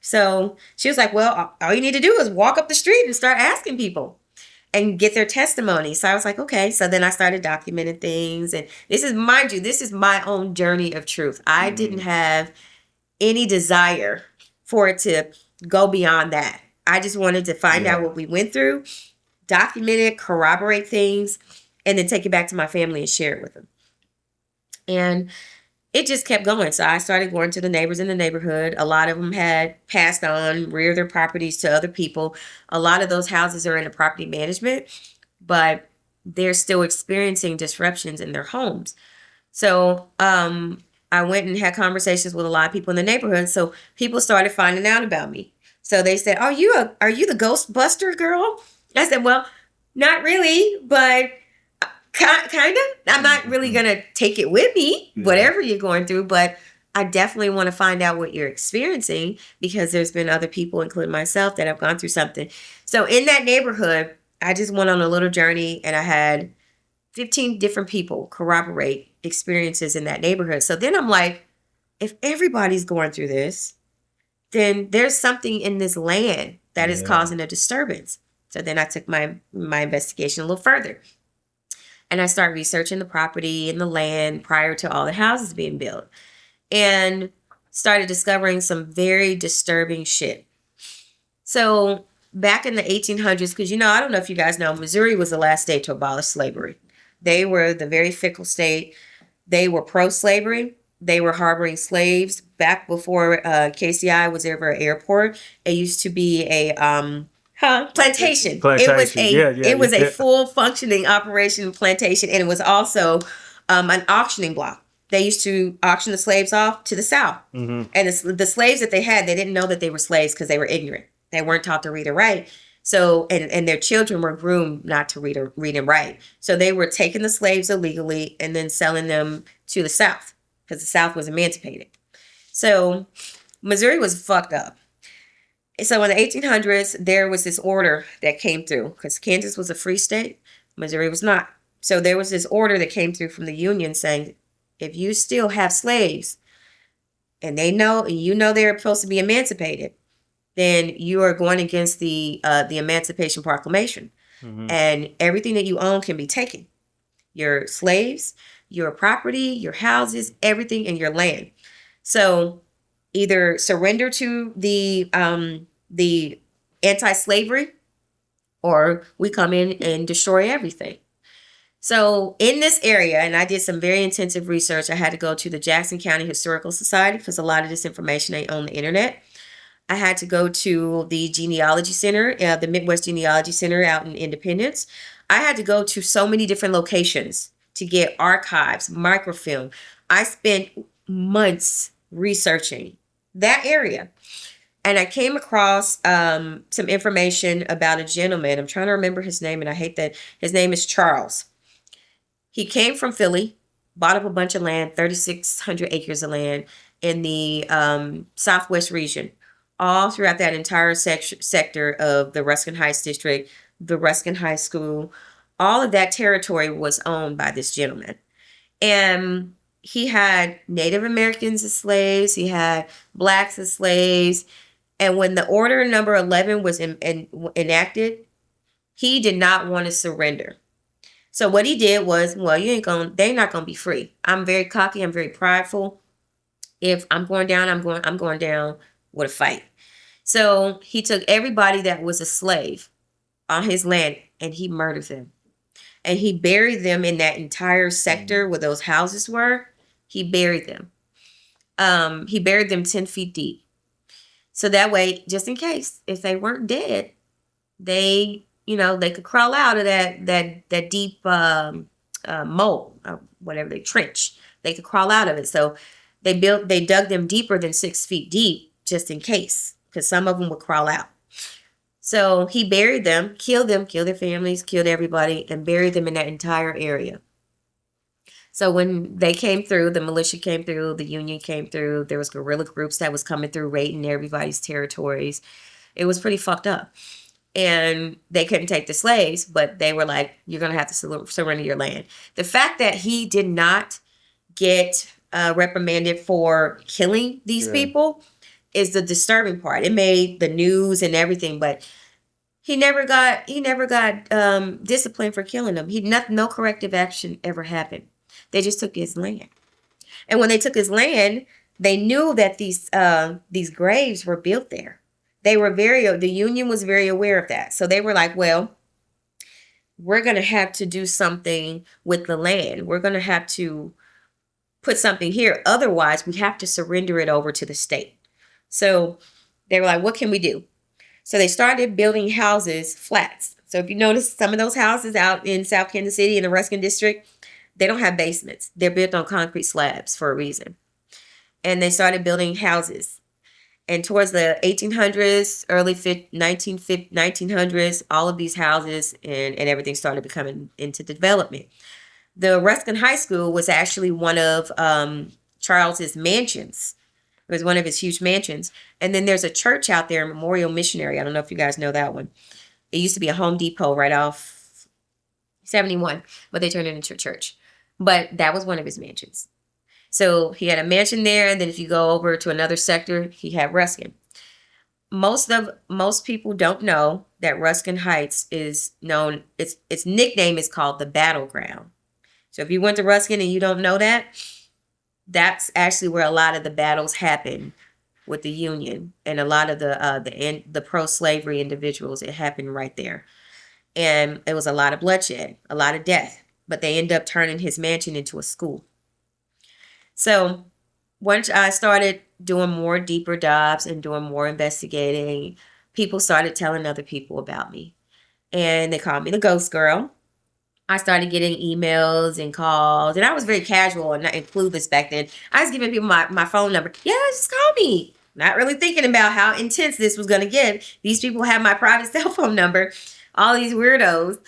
A: So she was like, well, all you need to do is walk up the street and start asking people and get their testimony. So I was like, okay. So then I started documenting things. And this is, mind you, this is my own journey of truth. I didn't have any desire for it to go beyond that. I just wanted to find out what we went through, document it, corroborate things, and then take it back to my family and share it with them. And it just kept going. So I started going to the neighbors in the neighborhood. A lot of them had passed on, reared their properties to other people. A lot of those houses are in the property management, but they're still experiencing disruptions in their homes. So I went and had conversations with a lot of people in the neighborhood. So people started finding out about me. So they said, are you the Ghostbuster girl? I said, well, not really, but kind of. I'm not really going to take it with me, whatever you're going through, but I definitely want to find out what you're experiencing because there's been other people, including myself, that have gone through something. So in that neighborhood, I just went on a little journey and I had 15 different people corroborate experiences in that neighborhood. So then I'm like, if everybody's going through this, then there's something in this land that is causing a disturbance. So then I took my investigation a little further. And I started researching the property and the land prior to all the houses being built. And started discovering some very disturbing shit. So back in the 1800s, because, I don't know if you guys know, Missouri was the last state to abolish slavery. They were the very fickle state. They were pro-slavery. They were harboring slaves. Back before KCI was ever an airport, it used to be a plantation. It was a full functioning operation plantation, and it was also an auctioning block. They used to auction the slaves off to the South. Mm-hmm. And the slaves that they had, they didn't know that they were slaves because they were ignorant. They weren't taught to read or write. So, and their children were groomed not to read and write. So they were taking the slaves illegally and then selling them to the South because the South was emancipated. So Missouri was fucked up. So in the 1800s, there was this order that came through because Kansas was a free state. Missouri was not. So there was this order that came through from the Union saying, if you still have slaves and you know they're supposed to be emancipated, then you are going against the Emancipation Proclamation. Mm-hmm. And everything that you own can be taken. Your slaves, your property, your houses, everything, and your land. So either surrender to the anti-slavery, or we come in and destroy everything. So in this area, and I did some very intensive research, I had to go to the Jackson County Historical Society because a lot of this information ain't on the internet. I had to go to the genealogy center, the Midwest Genealogy Center out in Independence. I had to go to so many different locations to get archives, microfilm. I spent months researching that area. And I came across some information about a gentleman. I'm trying to remember his name, and I hate that. His name is Charles. He came from Philly, bought up a bunch of land, 3,600 acres of land in the Southwest region, all throughout that entire sector of the Ruskin Heights district, the Ruskin High School. All of that territory was owned by this gentleman. And he had Native Americans as slaves. He had blacks as slaves. And when the order number 11 was enacted, he did not want to surrender. So what he did was, well, they're not gonna be free. I'm very cocky, I'm very prideful. If I'm going down, I'm going down with a fight. So he took everybody that was a slave on his land and he murdered them. And he buried them in that entire sector where those houses were. He buried them. He buried them 10 feet deep. So that way, just in case, if they weren't dead, they could crawl out of that deep mold, whatever they trench. They could crawl out of it. So they dug them deeper than 6 feet deep, just in case, because some of them would crawl out. So he buried them, killed their families, killed everybody, and buried them in that entire area. So when they came through, the militia came through, the Union came through, there was guerrilla groups that was coming through, raiding everybody's territories. It was pretty fucked up. And they couldn't take the slaves, but they were like, you're going to have to surrender your land. The fact that he did not get reprimanded for killing these people is the disturbing part. It made the news and everything, but he never got disciplined for killing them. No corrective action ever happened. They just took his land. And when they took his land, they knew that these graves were built there. The Union was very aware of that. So they were like, well, we're going to have to do something with the land. We're going to have to put something here. Otherwise, we have to surrender it over to the state. So they were like, what can we do? So they started building houses, flats. So if you notice, some of those houses out in South Kansas City in the Ruskin district, they don't have basements. They're built on concrete slabs for a reason. And they started building houses. And towards the 1800s, early 1900s, all of these houses and everything started becoming into development. The Ruskin High School was actually one of Charles's mansions. It was one of his huge mansions. And then there's a church out there, Memorial Missionary. I don't know if you guys know that one. It used to be a Home Depot right off 71, but they turned it into a church. But that was one of his mansions. So he had a mansion there, and then if you go over to another sector, he had Ruskin. Most people don't know that Ruskin Heights is known, its nickname is called the Battleground. So if you went to Ruskin and you don't know that, that's actually where a lot of the battles happen with the Union and a lot of the pro-slavery individuals. It happened right there. And it was a lot of bloodshed, a lot of death. But they end up turning his mansion into a school. So once I started doing more deeper dives and doing more investigating, people started telling other people about me. And they called me the ghost girl. I started getting emails and calls. And I was very casual and clueless back then. I was giving people my phone number. Yeah, just call me. Not really thinking about how intense this was going to get. These people have my private cell phone number. All these weirdos.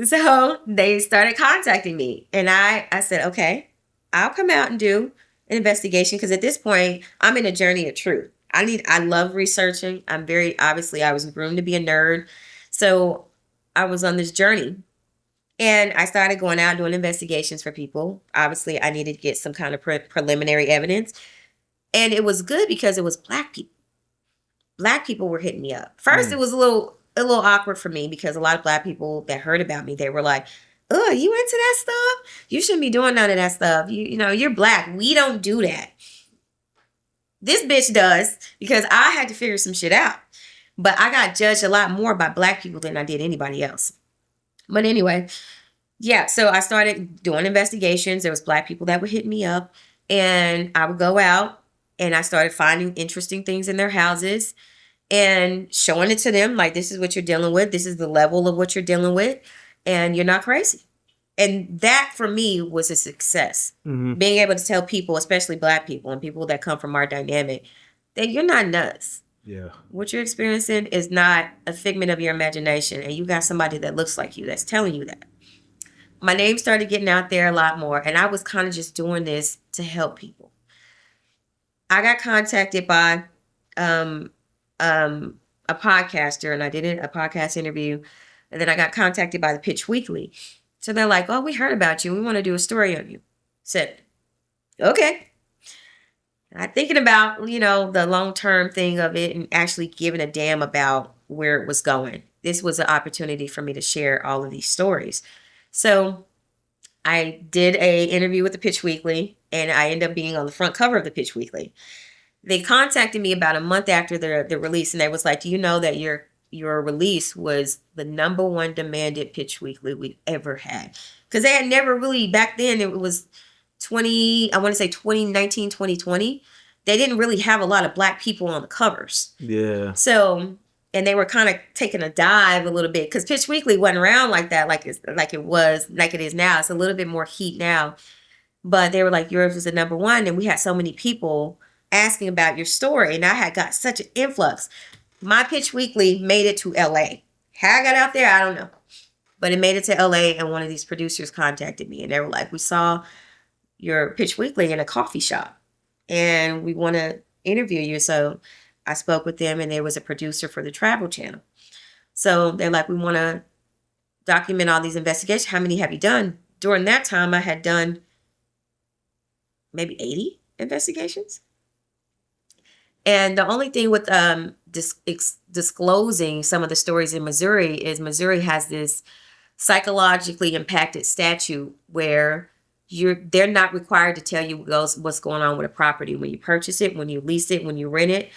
A: So they started contacting me. And I said, okay, I'll come out and do an investigation. Because at this point, I'm in a journey of truth. I love researching. I was groomed to be a nerd. So I was on this journey. And I started going out doing investigations for people. Obviously, I needed to get some kind of preliminary evidence. And it was good because it was Black people. Black people were hitting me up. First, it was a little awkward for me because a lot of Black people that heard about me, they were like, oh, you into that stuff? You shouldn't be doing none of that stuff. You know, you're black. We don't do that. This bitch does, because I had to figure some shit out. But I got judged a lot more by black people than I did anybody else. But anyway, yeah, so I started doing investigations. There was black people that would hit me up, and I would go out and I started finding interesting things in their houses and showing it to them, like, this is what you're dealing with. This is the level of what you're dealing with, and you're not crazy. And that for me was a success.
B: Mm-hmm.
A: Being able to tell people, especially black people and people that come from our dynamic, that you're not nuts.
B: Yeah.
A: What you're experiencing is not a figment of your imagination, and you got somebody that looks like you that's telling you that. My name started getting out there a lot more, and I was kind of just doing this to help people. I got contacted by a podcaster, and I did a podcast interview, and then I got contacted by the Pitch Weekly. So they're like, oh, we heard about you. We want to do a story on you. Said, okay. I'm thinking about, the long-term thing of it and actually giving a damn about where it was going. This was an opportunity for me to share all of these stories. So I did a interview with the Pitch Weekly, and I ended up being on the front cover of the Pitch Weekly. They contacted me about a month after the release, and they was like, do you know that your release was the number one demanded Pitch Weekly we've ever had? Because they had never really, back then, it was 2019, 2020. They didn't really have a lot of black people on the covers.
B: Yeah.
A: So, and they were kind of taking a dive a little bit, because Pitch Weekly wasn't around like that, like it is now. It's a little bit more heat now. But they were like, yours was the number one, and we had so many people asking about your story, and I had got such an influx. My Pitch Weekly made it to LA. How I got out there, I don't know. But it made it to LA, and one of these producers contacted me, and they were like, we saw your Pitch Weekly in a coffee shop, and we want to interview you. So I spoke with them, and there was a producer for the Travel Channel. So they're like, we want to document all these investigations. How many have you done? During that time, I had done maybe 80 investigations. And the only thing with disclosing some of the stories in Missouri is Missouri has this psychologically impacted statute where they're not required to tell you what's going on with a property when you purchase it, when you lease it, when you rent it.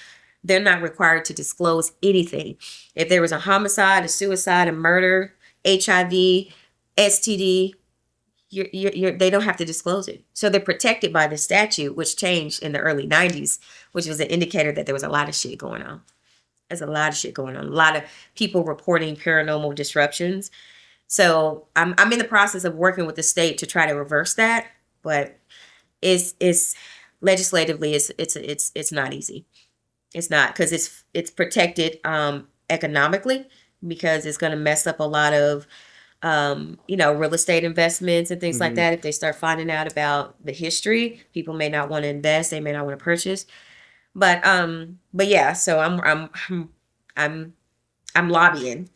A: They're not required to disclose anything. If there was a homicide, a suicide, a murder, HIV, STD, they don't have to disclose it. So they're protected by the statute, which changed in the early 90s, which was an indicator that there was a lot of shit going on. There's a lot of shit going on. A lot of people reporting paranormal disruptions. So I'm in the process of working with the state to try to reverse that, but it's legislatively it's not easy. It's not, because it's protected economically, because it's going to mess up a lot of real estate investments and things like that. If they start finding out about the history, people may not want to invest. They may not want to purchase. But yeah. So I'm lobbying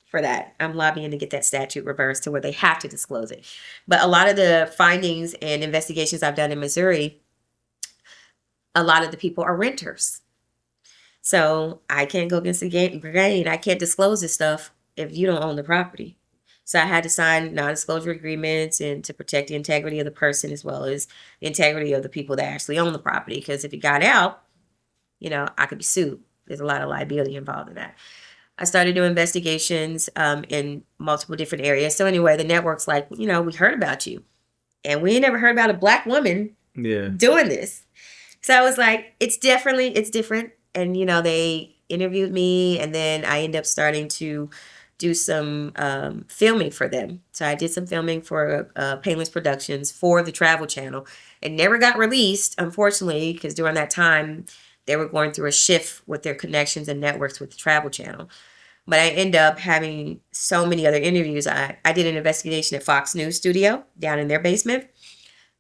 A: for that. I'm lobbying to get that statute reversed to where they have to disclose it. But a lot of the findings and investigations I've done in Missouri, a lot of the people are renters. So I can't go against the grain. I can't disclose this stuff if you don't own the property. So I had to sign non-disclosure agreements and to protect the integrity of the person as well as the integrity of the people that actually own the property. Because if it got out, I could be sued. There's a lot of liability involved in that. I started doing investigations in multiple different areas. So anyway, the network's like, we heard about you. And we ain't never heard about a black woman doing this. So I was like, it's different. And, they interviewed me, and then I ended up starting to do some filming for them. So I did some filming for Painless Productions for the Travel Channel. It never got released, unfortunately, because during that time, they were going through a shift with their connections and networks with the Travel Channel. But I ended up having so many other interviews. I did an investigation at Fox News Studio down in their basement.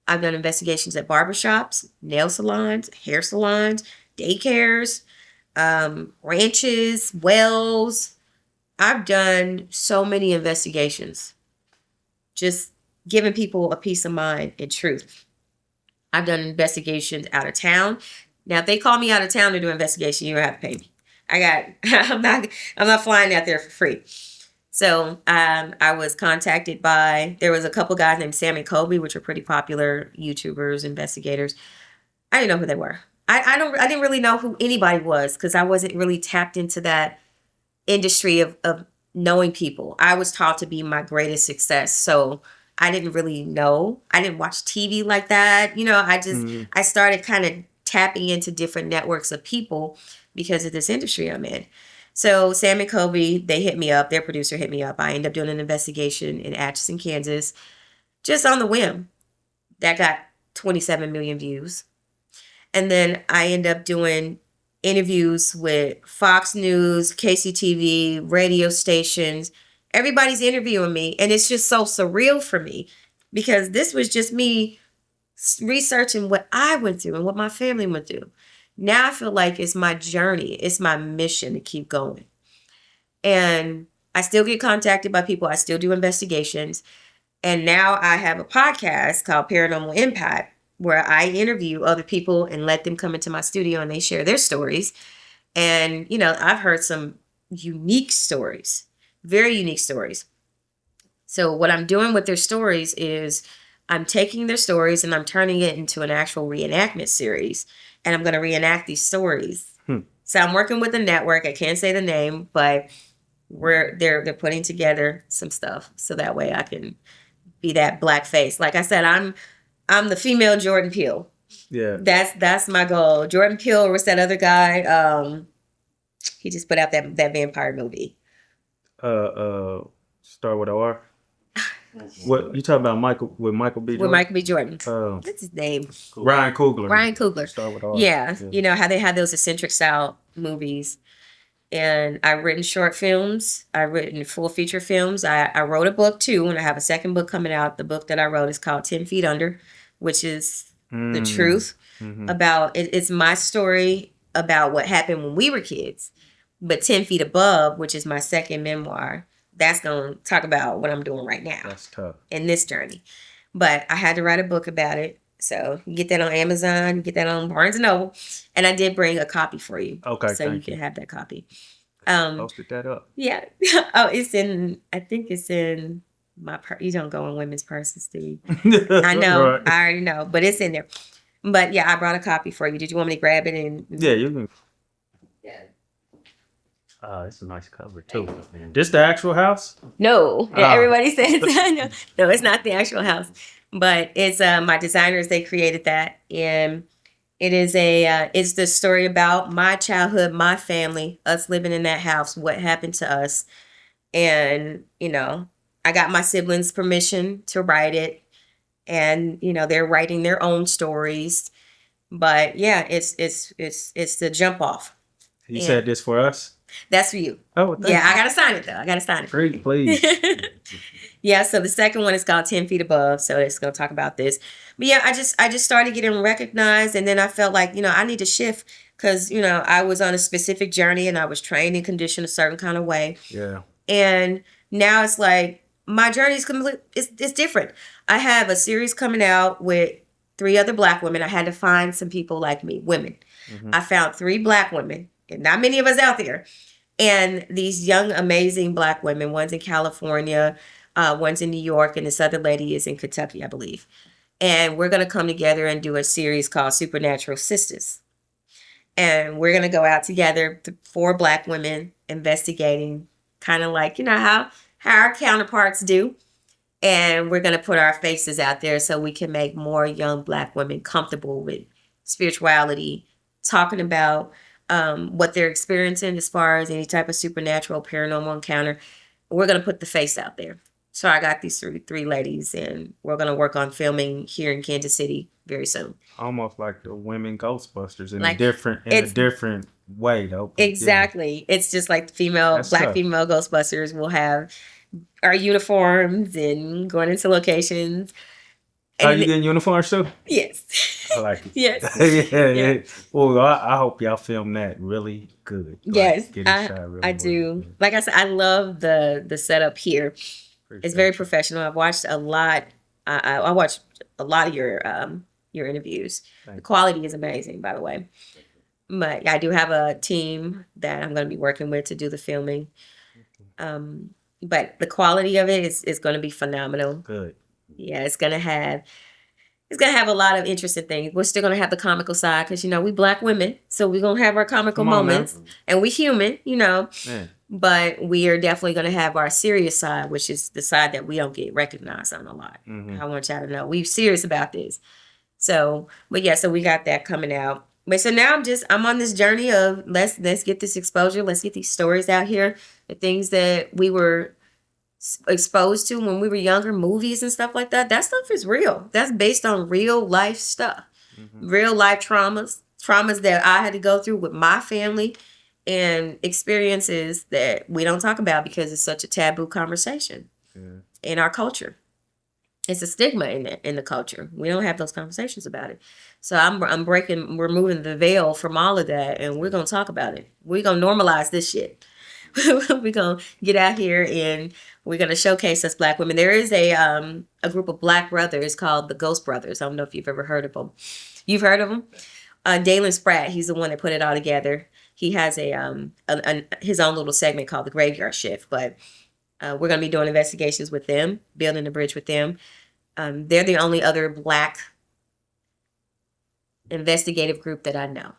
A: I've done investigations at barbershops, nail salons, hair salons, daycares, ranches, wells. I've done so many investigations, just giving people a peace of mind and truth. I've done investigations out of town. Now, if they call me out of town to do an investigation, you don't have to pay me. I'm not flying out there for free. So I was contacted by, there was a couple guys named Sam and Kobe, which are pretty popular YouTubers, investigators. I didn't know who they were. I didn't really know who anybody was because I wasn't really tapped into that industry of knowing people. I was taught to be my greatest success. So I didn't really know. I didn't watch TV like that. I started kind of tapping into different networks of people because of this industry I'm in. So Sam and Kobe, they hit me up. Their producer hit me up. I ended up doing an investigation in Atchison, Kansas, just on the whim. That got 27 million views. And then I end up doing interviews with Fox News, KCTV, radio stations. Everybody's interviewing me. And it's just so surreal for me because this was just me researching what I went through and what my family went through. Now I feel like it's my journey. It's my mission to keep going. And I still get contacted by people. I still do investigations. And now I have a podcast called Paranormal Impact where I interview other people and let them come into my studio and they share their stories. And, I've heard some unique stories, very unique stories. So what I'm doing with their stories is I'm taking their stories and I'm turning it into an actual reenactment series. And I'm going to reenact these stories. So I'm working with a network. I can't say the name, but they're putting together some stuff so that way I can be that black face. Like I said, I'm the female Jordan Peele.
B: Yeah.
A: That's my goal. Jordan Peele was that other guy. He just put out that vampire movie.
B: Start with R. What you talking about? Michael B. Jordan?
A: With Michael B. Jordan. What's his name?
B: Ryan Coogler.
A: Ryan Coogler.
B: Start with R.
A: Yeah. You know how they had those eccentric style movies. And I've written short films. I've written full feature films. I wrote a book too, and I have a second book coming out. The book that I wrote is called 10 Feet Under, which is the truth about it. It's my story about what happened when we were kids. But 10 Feet Above, which is my second memoir, that's going to talk about what I'm doing right now.
B: That's tough.
A: In this journey. But I had to write a book about it. So you get that on Amazon, you get that on Barnes & Noble. And I did bring a copy for you.
B: Okay,
A: so you can have that copy.
B: Posted that up.
A: Yeah. I think it's in my you don't go in women's purses, do you? I know. Right. I already know. But it's in there. But yeah, I brought a copy for you. Did you want me to grab it?
B: Yeah, you can. Yeah. It's a nice cover too. This the actual house?
A: No. Everybody says no, it's not the actual house. But it's my designers, they created that. And it is it's the story about my childhood, my family, us living in that house, what happened to us. And, I got my siblings' permission to write it. And, they're writing their own stories. But yeah, it's the jump off.
B: You said this for us?
A: That's for you.
B: Oh,
A: yeah, I gotta sign it though. I gotta sign it.
B: Great, please.
A: Yeah, so the second one is called 10 Feet Above. So it's gonna talk about this. But yeah, I just started getting recognized, and then I felt like, I need to shift because, I was on a specific journey and I was trained and conditioned a certain kind of way.
B: Yeah.
A: And now it's like my journey is it's different. I have a series coming out with 3 other Black women. I had to find some people like me, women. I found 3 Black women. And not many of us out there. And these young, amazing Black women, one's in California, one's in New York, and this other lady is in Kentucky, I believe. And we're going to come together and do a series called Supernatural Sisters. And we're going to go out together, 4 Black women, investigating, kind of like, how our counterparts do. And we're going to put our faces out there so we can make more young Black women comfortable with spirituality, talking about what they're experiencing as far as any type of supernatural paranormal encounter. We're going to put the face out there. So I got these 3 ladies, and we're going to work on filming here in Kansas City very soon.
B: Almost like the women Ghostbusters in a different way, though.
A: Exactly. Yeah. It's just like the Black female Ghostbusters will have our uniforms and going into locations.
B: Are you getting uniforms too?
A: Yes.
B: I like it.
A: Yes.
B: Yeah. Well, I hope y'all film that really good.
A: Yes,
B: get it shot really
A: I do. Like I said, I love the setup here. It's very professional. I've watched a lot. I watched a lot of your interviews. The quality is amazing, by the way. But I do have a team that I'm going to be working with to do the filming. but the quality of it is going to be phenomenal.
B: Good.
A: Yeah, it's going to have a lot of interesting things. We're still going to have the comical side because, we Black women. So we're going to have our comical moments. And we human,
B: Man.
A: But we are definitely going to have our serious side, which is the side that we don't get recognized on a lot. I want y'all to know we're serious about this. So, but yeah, so we got that coming out. But so now I'm on this journey of let's get this exposure. Let's get these stories out here. The things that we were exposed to when we were younger, movies and stuff like that. That stuff is real. That's based on real life stuff, real life traumas that I had to go through with my family, and experiences that we don't talk about because it's such a taboo conversation in our culture. It's a stigma in the culture. We don't have those conversations about it. So we're removing the veil from all of that, and we're gonna talk about it. We're gonna normalize this shit. We're gonna get out here and we're gonna showcase us Black women. There is a group of Black brothers called the Ghost Brothers. I don't know if you've ever heard of them. You've heard of them? Dalen Spratt, he's the one that put it all together. He has his own little segment called the Graveyard Shift, but we're going to be doing investigations with them, building a bridge with them. They're the only other Black investigative group that I know.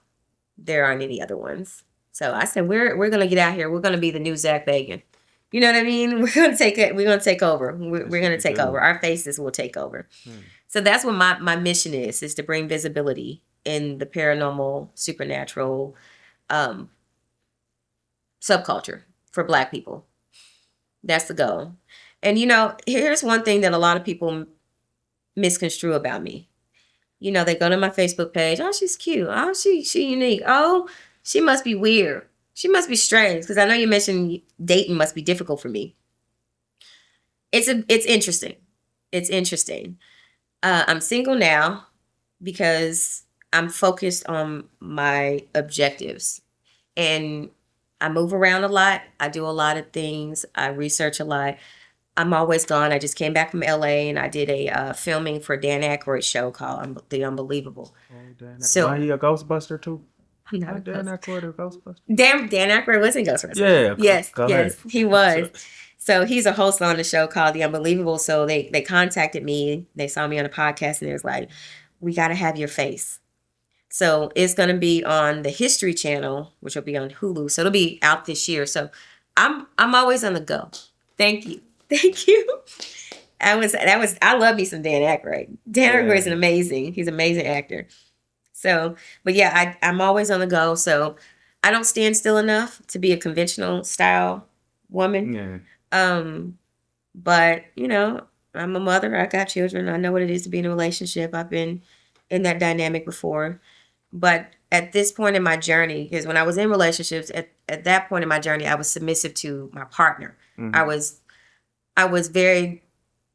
A: There aren't any other ones. So I said we're going to get out here. We're going to be the new Zach Bagan. You know what I mean? We're going to take it. We're going to take over. We're going to take over. Our faces will take over. So that's what my mission is to bring visibility in the paranormal, supernatural subculture for Black people. That's the goal. And here's one thing that a lot of people misconstrue about me. They go to my Facebook page. Oh, she's cute. Oh, she unique. Oh, she must be weird. She must be strange. Because I know you mentioned dating must be difficult for me. It's interesting. It's interesting. I'm single now because I'm focused on my objectives. And I move around a lot. I do a lot of things. I research a lot. I'm always gone. I just came back from LA and I did a filming for Dan Aykroyd's show called The Unbelievable.
B: Oh,
A: So,
B: why he a Ghostbuster too?
A: I'm not a
B: Dan Aykroyd a Ghostbuster?
A: Dan Aykroyd was in Ghostbusters.
B: Yeah.
A: Yes, he was. So he's a host on the show called The Unbelievable. So they contacted me. They saw me on a podcast and it was like, we got to have your face. So it's going to be on the History Channel, which will be on Hulu. So it'll be out this year. So I'm always on the go. Thank you. I love me some Dan Aykroyd. Dan Aykroyd is he's an amazing actor. So, but yeah, I'm always on the go. So I don't stand still enough to be a conventional style woman. Yeah. But I'm a mother. I got children. I know what it is to be in a relationship. I've been in that dynamic before. But at this point in my journey, because when I was in relationships, at that point in my journey, I was submissive to my partner. I was very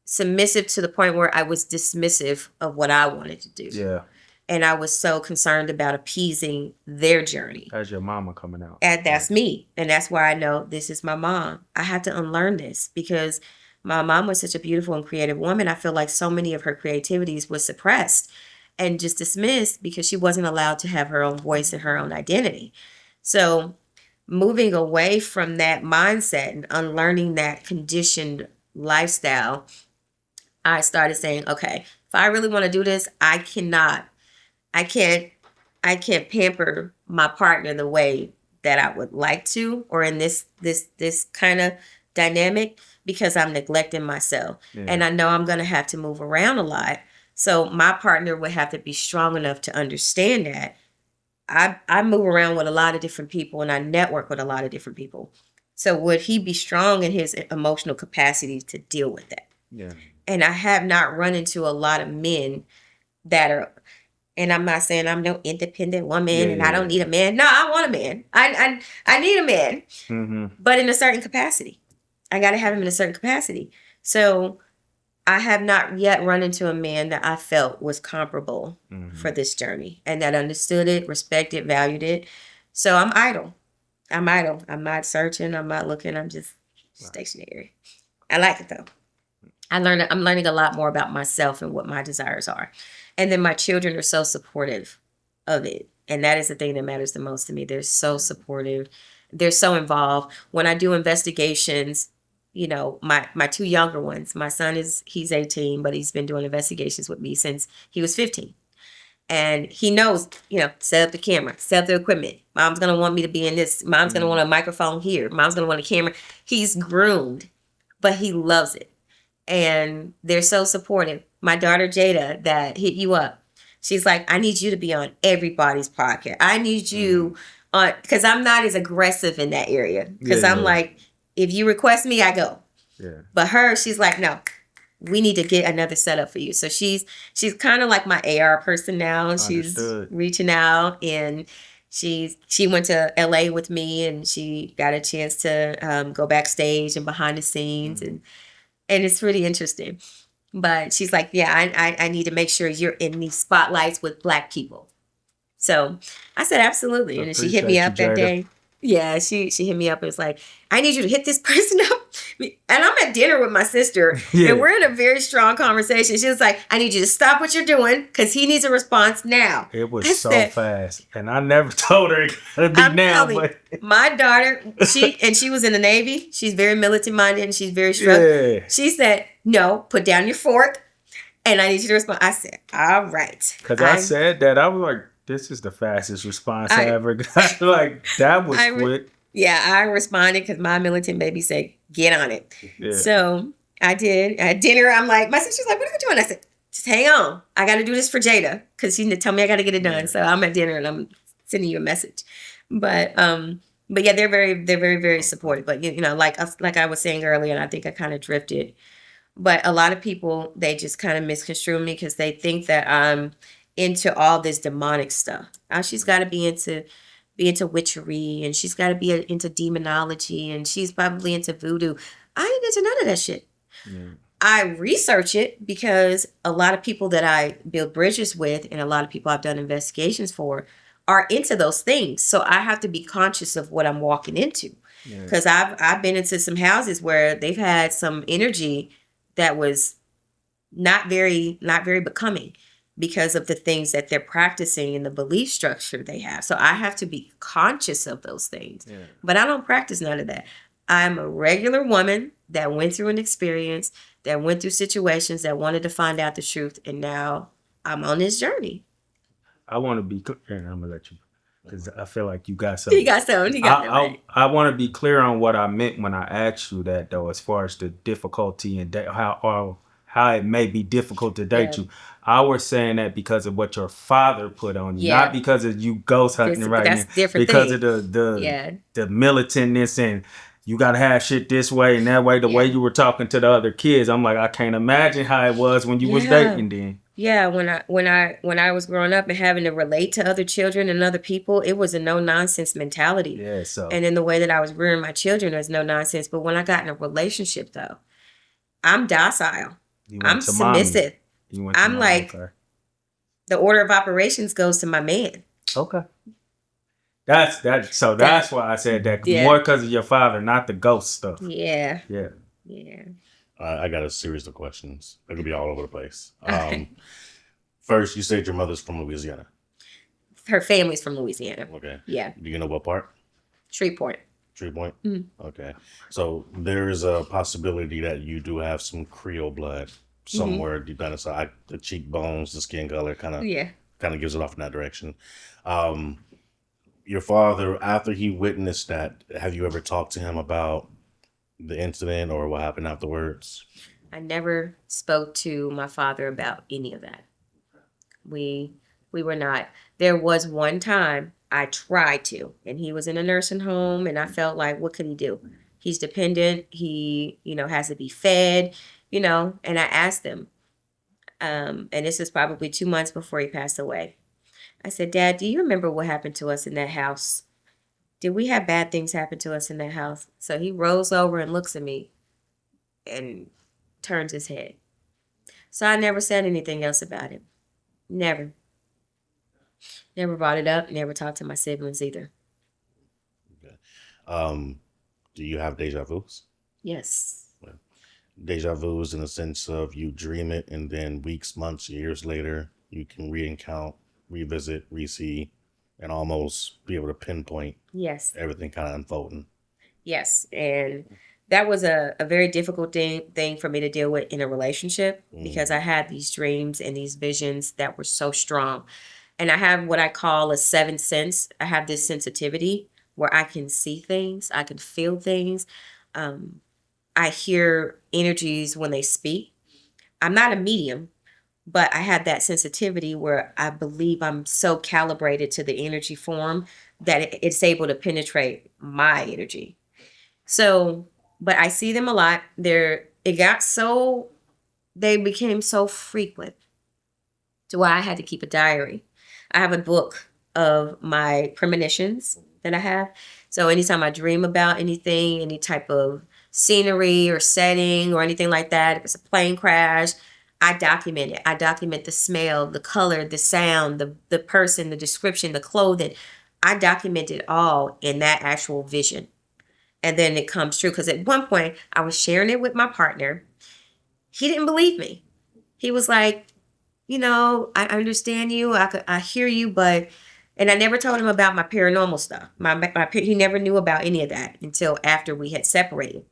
A: submissive to the point where I was dismissive of what I wanted to do. Yeah. And I was so concerned about appeasing their journey.
B: That's your mama coming out.
A: And that's me. And that's why I know this is my mom. I had to unlearn this because my mom was such a beautiful and creative woman. I feel like so many of her creativities was suppressed and just dismissed because she wasn't allowed to have her own voice and her own identity. So moving away from that mindset and unlearning that conditioned lifestyle, I started saying, okay, if I really want to do this, I can't pamper my partner the way that I would like to, or in this kind of dynamic, because I'm neglecting myself. Yeah. And I know I'm going to have to move around a lot. So my partner would have to be strong enough to understand that. I move around with a lot of different people and I network with a lot of different people. So would he be strong in his emotional capacity to deal with that? Yeah. And I have not run into a lot of men that are, and I'm not saying I'm no independent woman and I don't need a man. No, I want a man. I need a man, but in a certain capacity. I got to have him in a certain capacity. So I have not yet run into a man that I felt was comparable for this journey and that understood it, respected, valued it. So I'm idle. I'm not searching. I'm not looking. I'm just stationary. I like it though. I'm learning a lot more about myself and what my desires are. And then my children are so supportive of it. And that is the thing that matters the most to me. They're so supportive. They're so involved. When I do investigations, my two younger ones. My son he's 18, but he's been doing investigations with me since he was 15. And he knows, set up the camera, set up the equipment. Mom's going to want me to be in this. Mom's going to want a microphone here. Mom's going to want a camera. He's groomed, but he loves it. And they're so supportive. My daughter, Jada, that hit you up, she's like, I need you to be on everybody's podcast. I need you on, because I'm not as aggressive in that area. Because I'm like, if you request me, I go.
B: Yeah.
A: But she's like, no. We need to get another setup for you. So she's kind of like my AR person now. She's reaching out, and she went to LA with me, and she got a chance to go backstage and behind the scenes, and it's really interesting. But she's like, yeah, I need to make sure you're in these spotlights with Black people. So I said, absolutely. And she hit me up that day. Yeah, she hit me up and was like, I need you to hit this person up. And I'm at dinner with my sister, and we're in a very strong conversation. She was like, I need you to stop what you're doing because he needs a response now.
B: It was so fast. And I never told her it could be now. But
A: my daughter, she was in the Navy. She's very militant minded and she's very strong. Yeah. She said, no, put down your fork. And I need you to respond. I said, all right.
B: Because I said that. I was like, this is the fastest response I ever got. Like, that was quick.
A: Yeah, I responded because my militant baby said, get on it. Yeah. So I did. At dinner, I'm like, my sister's like, what are you doing? I said, just hang on. I got to do this for Jada because she told me I got to get it done. Yeah. So I'm at dinner and I'm sending you a message. But yeah, they're very, very supportive. But, like I was saying earlier, and I think I kind of drifted. But a lot of people, they just kind of misconstrue me because they think that I'm into all this demonic stuff. She's got to be into witchery, and she's got to be into demonology, and she's probably into voodoo. I ain't into none of that shit. Yeah. I research it because a lot of people that I build bridges with and a lot of people I've done investigations for are into those things. So I have to be conscious of what I'm walking into. Because I've been into some houses where they've had some energy that was not very becoming because of the things that they're practicing and the belief structure they have. So I have to be conscious of those things. Yeah. But I don't practice none of that. I'm a regular woman that went through an experience, that went through situations, that wanted to find out the truth. And now I'm on this journey.
B: I want to be clear, and I'm going to let you, because I feel like you got something.
A: You got something. You got right.
B: I want to be clear on what I meant when I asked you that, though, as far as the difficulty and how it may be difficult to date you. I was saying that because of what your father put on you, not because of you ghost hunting right now.
A: That's different
B: because of the militantness and you got to have shit this way and that way, the way you were talking to the other kids. I'm like, I can't imagine how it was when you was dating then.
A: Yeah, when I was growing up and having to relate to other children and other people, it was a no nonsense mentality.
B: Yeah, so.
A: And in the way that I was rearing my children, there's no nonsense. But when I got in a relationship, though, I'm docile. I'm submissive. I'm like, the order of operations goes to my man.
B: Okay. That's why I said that. More because of your father, not the ghost stuff.
A: Yeah.
B: Yeah.
A: Yeah.
C: I got a series of questions. They're going to be all over the place. First, you said your mother's from Louisiana.
A: Her family's from Louisiana.
C: Okay.
A: Yeah.
C: Do you know what part?
A: Shreveport.
C: Shreveport? Mm-hmm. Okay. So there is a possibility that you do have some Creole blood somewhere deep down inside. The cheekbones, the skin color kind of gives it off in that direction. Your father, after he witnessed that, have you ever talked to him about the incident or what happened afterwards?
A: I never spoke to my father about any of that. We were not. There was one time I tried to, and he was in a nursing home, and I felt like, what could he do? He's dependent. He, has to be fed, and I asked him, and this is probably 2 months before he passed away. I said, Dad, do you remember what happened to us in that house? Did we have bad things happen to us in that house? So he rolls over and looks at me and turns his head. So I never said anything else about it. Never. Never brought it up. Never talked to my siblings either.
C: Okay. Do you have deja vus?
A: Yes.
C: Yeah. Deja vus in the sense of you dream it and then weeks, months, years later, you can revisit, re-see, and almost be able to pinpoint
A: everything
C: kind of unfolding.
A: Yes. And that was a very difficult thing for me to deal with in a relationship because I had these dreams and these visions that were so strong. And I have what I call a seventh sense. I have this sensitivity where I can see things, I can feel things. I hear energies when they speak. I'm not a medium, but I have that sensitivity where I believe I'm so calibrated to the energy form that it's able to penetrate my energy. So, but I see them a lot. They became so frequent to why I had to keep a diary. I have a book of my premonitions that I have. So anytime I dream about anything, any type of scenery or setting or anything like that, if it's a plane crash, I document it. I document the smell, the color, the sound, the person, the description, the clothing. I document it all in that actual vision. And then it comes true. Because at one point, I was sharing it with my partner. He didn't believe me. He was like, I understand you. I hear you, and I never told him about my paranormal stuff. He never knew about any of that until after we had separated.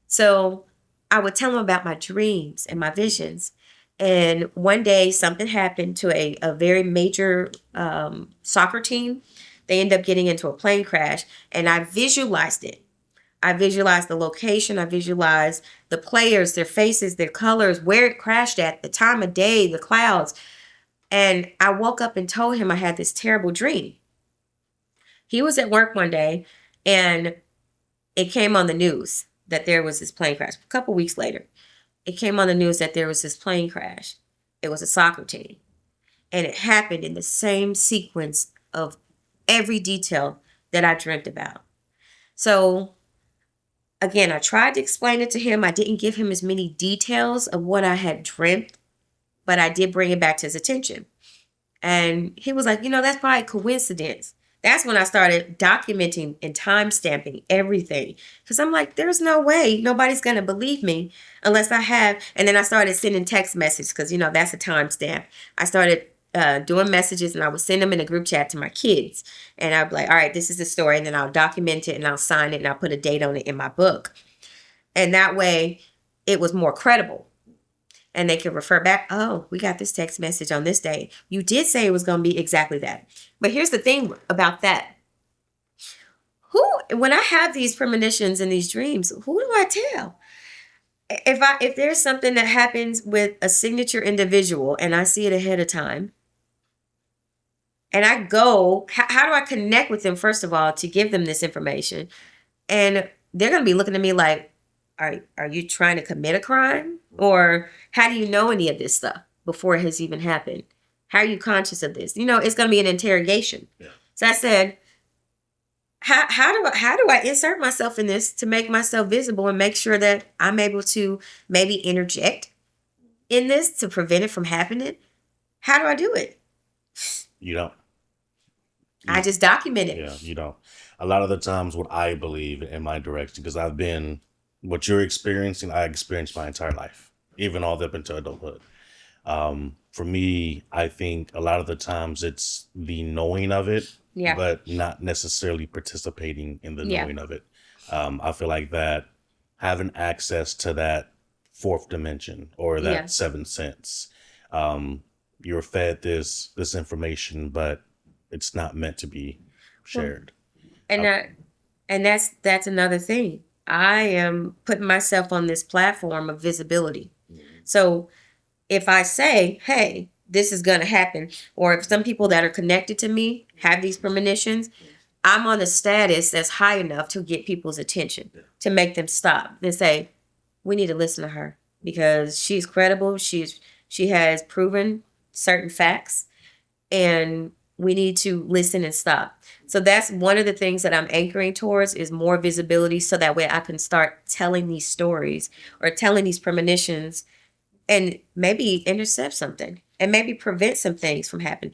A: So I would tell him about my dreams and my visions. And one day something happened to a very major soccer team. They ended up getting into a plane crash, and I visualized it. I visualized the location. I visualized the players, their faces, their colors, where it crashed at, the time of day, the clouds. And I woke up and told him I had this terrible dream. He was at work one day and it came on the news that there was this plane crash. A couple weeks later, it came on the news that there was this plane crash. It was a soccer team. And it happened in the same sequence of every detail that I dreamt about. So again, I tried to explain it to him. I didn't give him as many details of what I had dreamt, but I did bring it back to his attention. And he was like, that's probably coincidence. That's when I started documenting and time stamping everything. Because I'm like, there's no way nobody's going to believe me unless I have. And then I started sending text messages because, that's a time stamp. I started doing messages and I would send them in a group chat to my kids. And I'd be like, all right, this is the story. And then I'll document it and I'll sign it and I'll put a date on it in my book. And that way it was more credible. And they could refer back, oh, we got this text message on this day. You did say it was going to be exactly that. But here's the thing about that. When I have these premonitions and these dreams, who do I tell? If there's something that happens with a signature individual and I see it ahead of time, and I go, how do I connect with them, first of all, to give them this information? And they're going to be looking at me like, are you trying to commit a crime? Or how do you know any of this stuff before it has even happened? How are you conscious of this? It's going to be an interrogation. Yeah. So I said, how do I insert myself in this to make myself visible and make sure that I'm able to maybe interject in this to prevent it from happening? How do I do it?
C: You don't.
A: I just document it.
C: Yeah, you don't. A lot of the times what I believe in my direction, because what you're experiencing, I experienced my entire life, even all the way up into adulthood. For me, I think a lot of the times it's the knowing of it, but not necessarily participating in the knowing of it. I feel like that having access to that fourth dimension or that seventh sense, you're fed this information, but it's not meant to be shared.
A: And that's another thing. I am putting myself on this platform of visibility. So if I say, hey, this is going to happen, or if some people that are connected to me have these premonitions, I'm on a status that's high enough to get people's attention, to make them stop and say, we need to listen to her because she's credible. She has proven certain facts, and we need to listen and stop. So that's one of the things that I'm anchoring towards is more visibility so that way I can start telling these stories or telling these premonitions and maybe intercept something and maybe prevent some things from happening.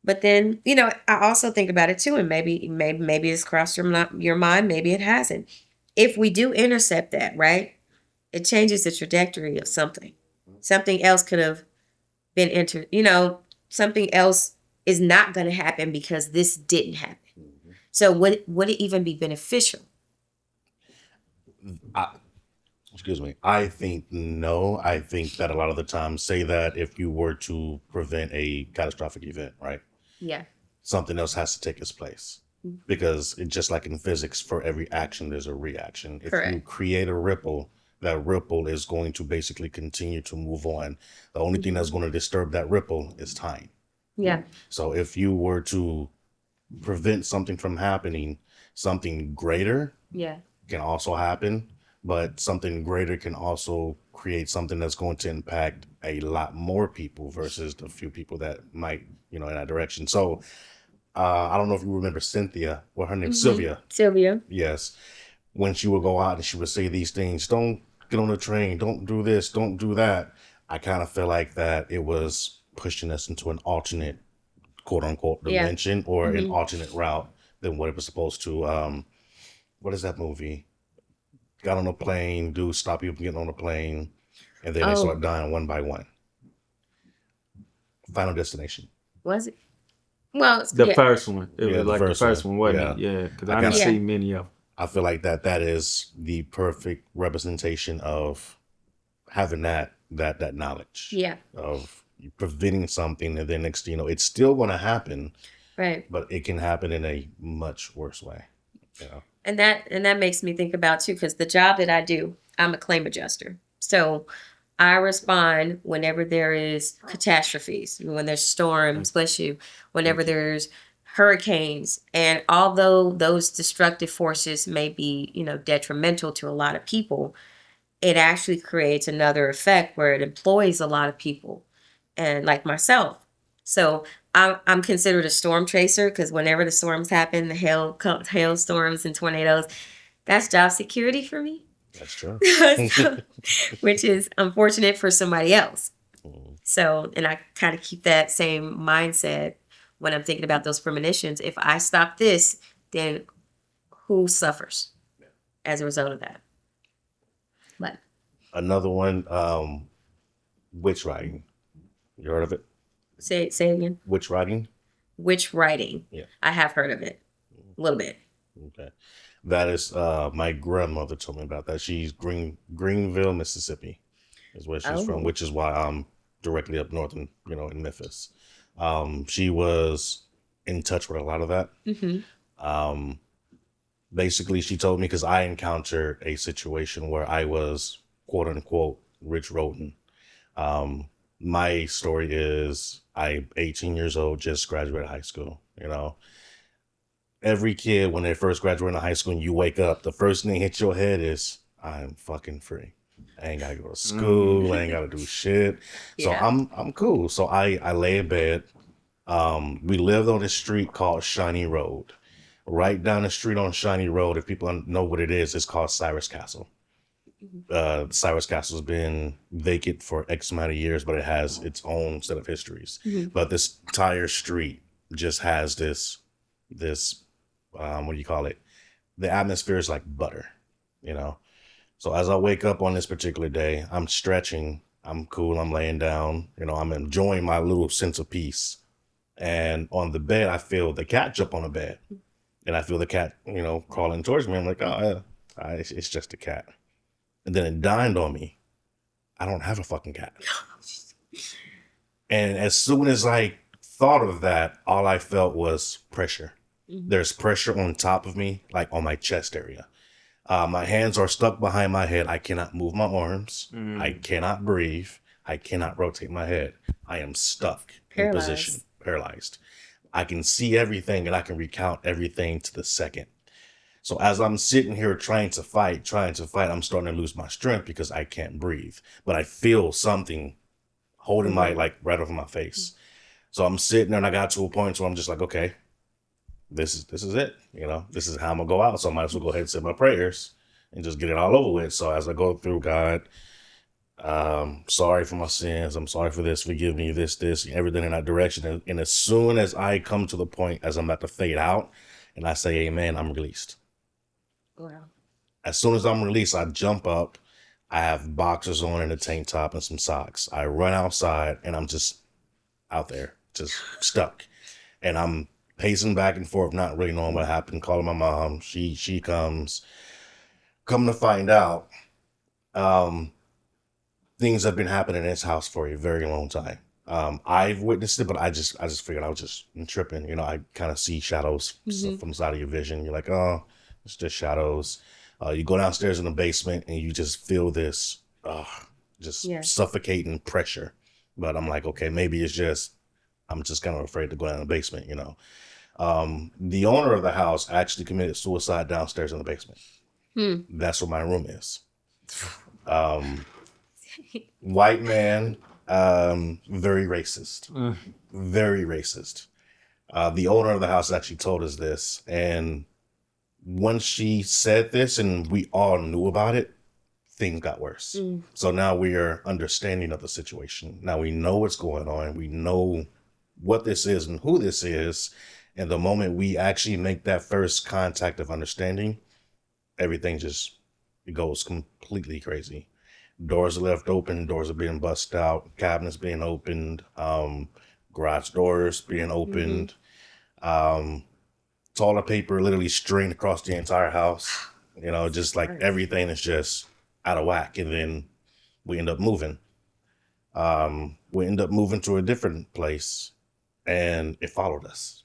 A: But then, I also think about it too, and maybe it's crossed your mind, maybe it hasn't. If we do intercept that, right, it changes the trajectory of something. Something else could have been something else is not going to happen because this didn't happen. So would it even be beneficial?
C: Excuse me. I think no. I think that a lot of the time, say that if you were to prevent a catastrophic event, right?
A: Yeah.
C: Something else has to take its place. Because it's just like in physics, for every action, there's a reaction. If you
A: Correct.
C: create a ripple, that ripple is going to basically continue to move on. The only thing that's going to disturb that ripple is time.
A: Yeah.
C: So if you were to prevent something from happening, something greater
A: Yeah.
C: can also happen, but something greater can also create something that's going to impact a lot more people versus the few people that might, in that direction. So I don't know if you remember Cynthia, or her name Sylvia.
A: Sylvia.
C: Yes. When she would go out and she would say these things, don't get on the train, don't do this, don't do that. I kind of feel like that it was pushing us into an alternate, quote unquote,
A: Yeah.
C: dimension or an alternate route than what it was supposed to. What is that movie? Got on a plane, dude, stop people from getting on a plane, and then they start dying one by one. Final Destination.
A: Was it? Well,
B: The first one. It was
C: the
B: like the first one, wasn't it? Yeah, because I didn't see many of them.
C: I feel like that is the perfect representation of having that knowledge.
A: Yeah.
C: Of preventing something, and then next thing you know, it's still going to happen.
A: Right.
C: But it can happen in a much worse way.
A: And that makes me think about too, because the job that I do, I'm a claim adjuster. So I respond whenever there is catastrophes, when there's storms, bless you, whenever there's hurricanes. And although those destructive forces may be, detrimental to a lot of people, it actually creates another effect where it employs a lot of people, and like myself. So I'm considered a storm chaser because whenever the storms happen, the hailstorms and tornadoes, that's job security for me.
C: That's true.
A: So, which is unfortunate for somebody else. So, and I kind of keep that same mindset when I'm thinking about those premonitions. If I stop this, then who suffers as a result of that? But
C: another one, witch riding. You heard of it?
A: Say it again.
C: Witch riding.
A: Witch riding.
C: Yeah,
A: I have heard of it a little bit.
C: Okay, that is my grandmother told me about that. She's Greenville, Mississippi, is where she's from, which is why I'm directly up north in Memphis. She was in touch with a lot of that. Basically, she told me because I encountered a situation where I was quote unquote rich rodent. My story is I'm 18 years old, just graduated high school. Every kid when they first graduate in high school and you wake up, the first thing that hits your head is I'm fucking free. I ain't gotta go to school. I ain't gotta do shit. So I'm cool. So I lay in bed. We lived on this street called Shiny Road. Right down the street on Shiny Road, if people know what it is, it's called Cyrus Castle. Cyrus Castle's been vacant for X amount of years, but it has its own set of histories. But this entire street just has this what do you call it? The atmosphere is like butter, So as I wake up on this particular day, I'm stretching, I'm cool, I'm laying down, I'm enjoying my little sense of peace. And on the bed, I feel the cat jump on the bed. And I feel the cat, crawling towards me. I'm like, oh, yeah, it's just a cat. And then it dawned on me, I don't have a fucking cat. And as soon as I thought of that, all I felt was pressure. There's pressure on top of me, like on my chest area. My hands are stuck behind my head. I cannot move my arms. I cannot breathe. I cannot rotate my head. I am stuck in position, paralyzed. I can see everything and I can recount everything to the second. So as I'm sitting here trying to fight, I'm starting to lose my strength because I can't breathe. But I feel something holding my, right over my face. So I'm sitting there and I got to a point where I'm just like, okay, this is it. This is how I'm gonna go out. So I might as well go ahead and say my prayers and just get it all over with. So as I go through, God, sorry for my sins. I'm sorry for this. Forgive me, this, everything in that direction. And as soon as I come to the point as I'm about to fade out and I say amen, I'm released. Wow. As soon as I'm released, I jump up. I have boxers on and a tank top and some socks. I run outside and I'm just out there, just stuck. And I'm pacing back and forth, not really knowing what happened, calling my mom. She comes. come to find out, things have been happening in his house for a very long time. I've witnessed it, but I just figured I was just tripping. You know, I kind of see shadows from the side of your vision. You're like, oh, it's just shadows. You go downstairs in the basement and you just feel this just suffocating pressure. But I'm like, okay, maybe it's just, I'm just kind of afraid to go down the basement, you know. The owner of the house actually committed suicide downstairs in the basement. That's where my room is. White man, very racist. Very racist. The owner of the house actually told us this, and once she said this and we all knew about it, things got worse. So now we are understanding of the situation. Now we know what's going on. We know what this is and who this is. And the moment we actually make that first contact of understanding, everything just, it goes completely crazy. Doors are left open, doors are being busted out, cabinets being opened, garage doors being opened, toilet paper literally streamed across the entire house. You know, just like everything is just out of whack. And then we end up moving. We end up moving to a different place, and it followed us.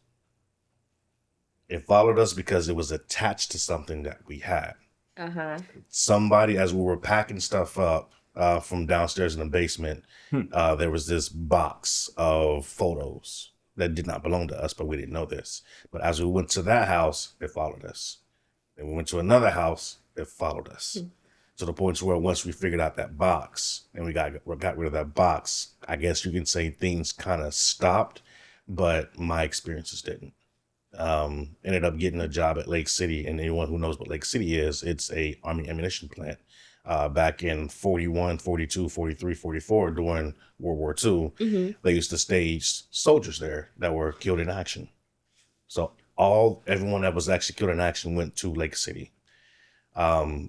C: It followed us because it was attached to something that we had. Somebody, as we were packing stuff up from downstairs in the basement, there was this box of photos that did not belong to us, but we didn't know this. But as we went to that house, it followed us. And we went to another house, it followed us. To the point where once we figured out that box and we got rid of that box, I guess you can say things kind of stopped, but my experiences didn't. Ended up getting a job at Lake City, and anyone who knows what Lake City is, it's a Army ammunition plant. Back in 41, 42, 43, 44, during World War II, they used to stage soldiers there that were killed in action. So everyone that was actually killed in action went to Lake City.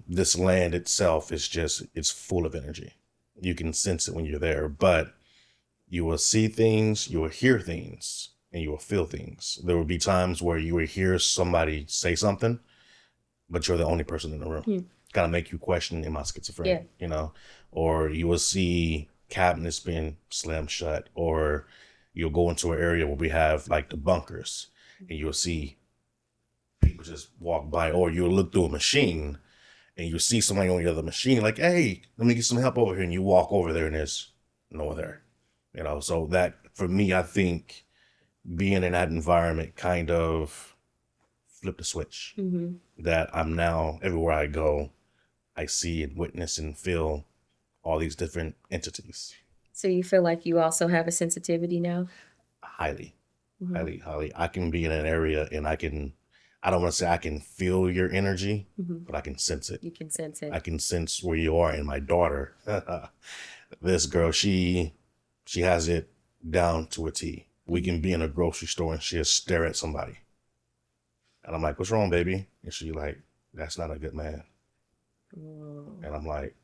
C: This land itself is just, it's full of energy. You can sense it when you're there, but you will see things, you will hear things, and you will feel things. There will be times where you will hear somebody say something, but you're the only person in the room. Kind of make you question, am I schizophrenic? You know, or you will see cabinets being slammed shut, or you'll go into an area where we have like the bunkers, and you'll see people just walk by, or you'll look through a machine and you see somebody on the other machine, like, hey, let me get some help over here. And you walk over there and there's no one there, you know? So that, for me, I think being in that environment kind of flipped the switch. That I'm now, everywhere I go, I see and witness and feel all these different entities.
A: So you feel like you also have a sensitivity now?
C: Highly. I can be in an area and I don't want to say I can feel your energy, but I can sense it.
A: You can sense it.
C: I can sense where you are. And my daughter, this girl, she has it down to a T. We can be in a grocery store and she'll stare at somebody. And I'm like, what's wrong, baby? And she's like, that's not a good man. And I'm like,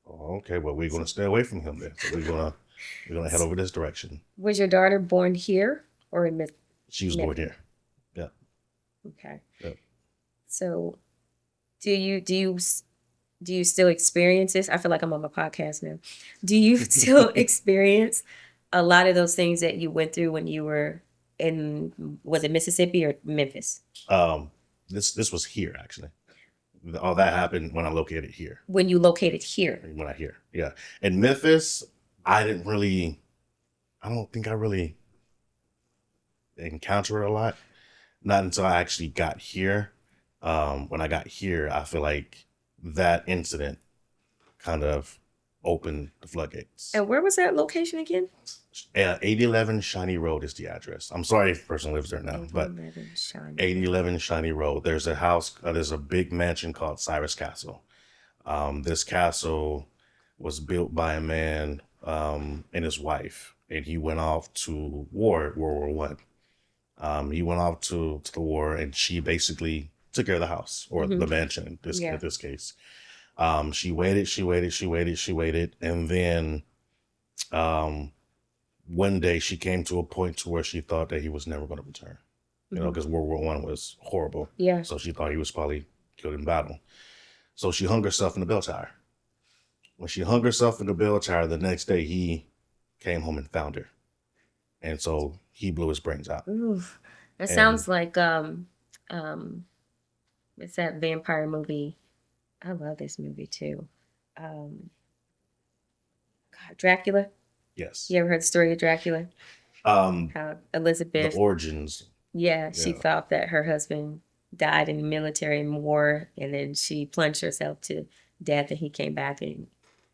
C: oh, okay, well, we're going to stay away from him then. So we're gonna head over this direction. Was your daughter born here or in Memphis? She was born here. Yeah.
A: Okay.
C: Yep.
A: So do you still experience this? I feel like I'm on my podcast now. Do you still experience a lot of those things that you went through when you were in, was it Mississippi or Memphis?
C: This was here, actually. All that happened when I located here.
A: When you located here?
C: When I here, yeah. In Memphis, I don't think I really encountered it a lot. Not until I actually got here. When I got here, I feel like that incident kind of opened the floodgates.
A: And where was that location again?
C: 8011 Shiny Road is the address. I'm sorry if the person lives there now, but 8011 Shiny Road. There's a house, there's a big mansion called Cyrus Castle. This castle was built by a man and his wife, and he went off to war, World War I. He went off to the war, and she basically took care of the house, or the mansion in this case. She waited, and then one day she came to a point to where she thought that he was never going to return. You know, because World War I was horrible.
A: Yeah.
C: So she thought he was probably killed in battle. So she hung herself in the bell tower. When she hung herself in the bell tower, the next day he came home and found her. And so he blew his brains out.
A: Oof. That
C: And
A: sounds like it's that vampire movie. I love this movie too. God, Dracula.
C: yes.
A: You ever heard the story of Dracula? How
C: The
A: Elizabeth,
C: origins.
A: she
C: Yeah.
A: thought that her husband died in the military war, and then she plunged herself to death, and he came back and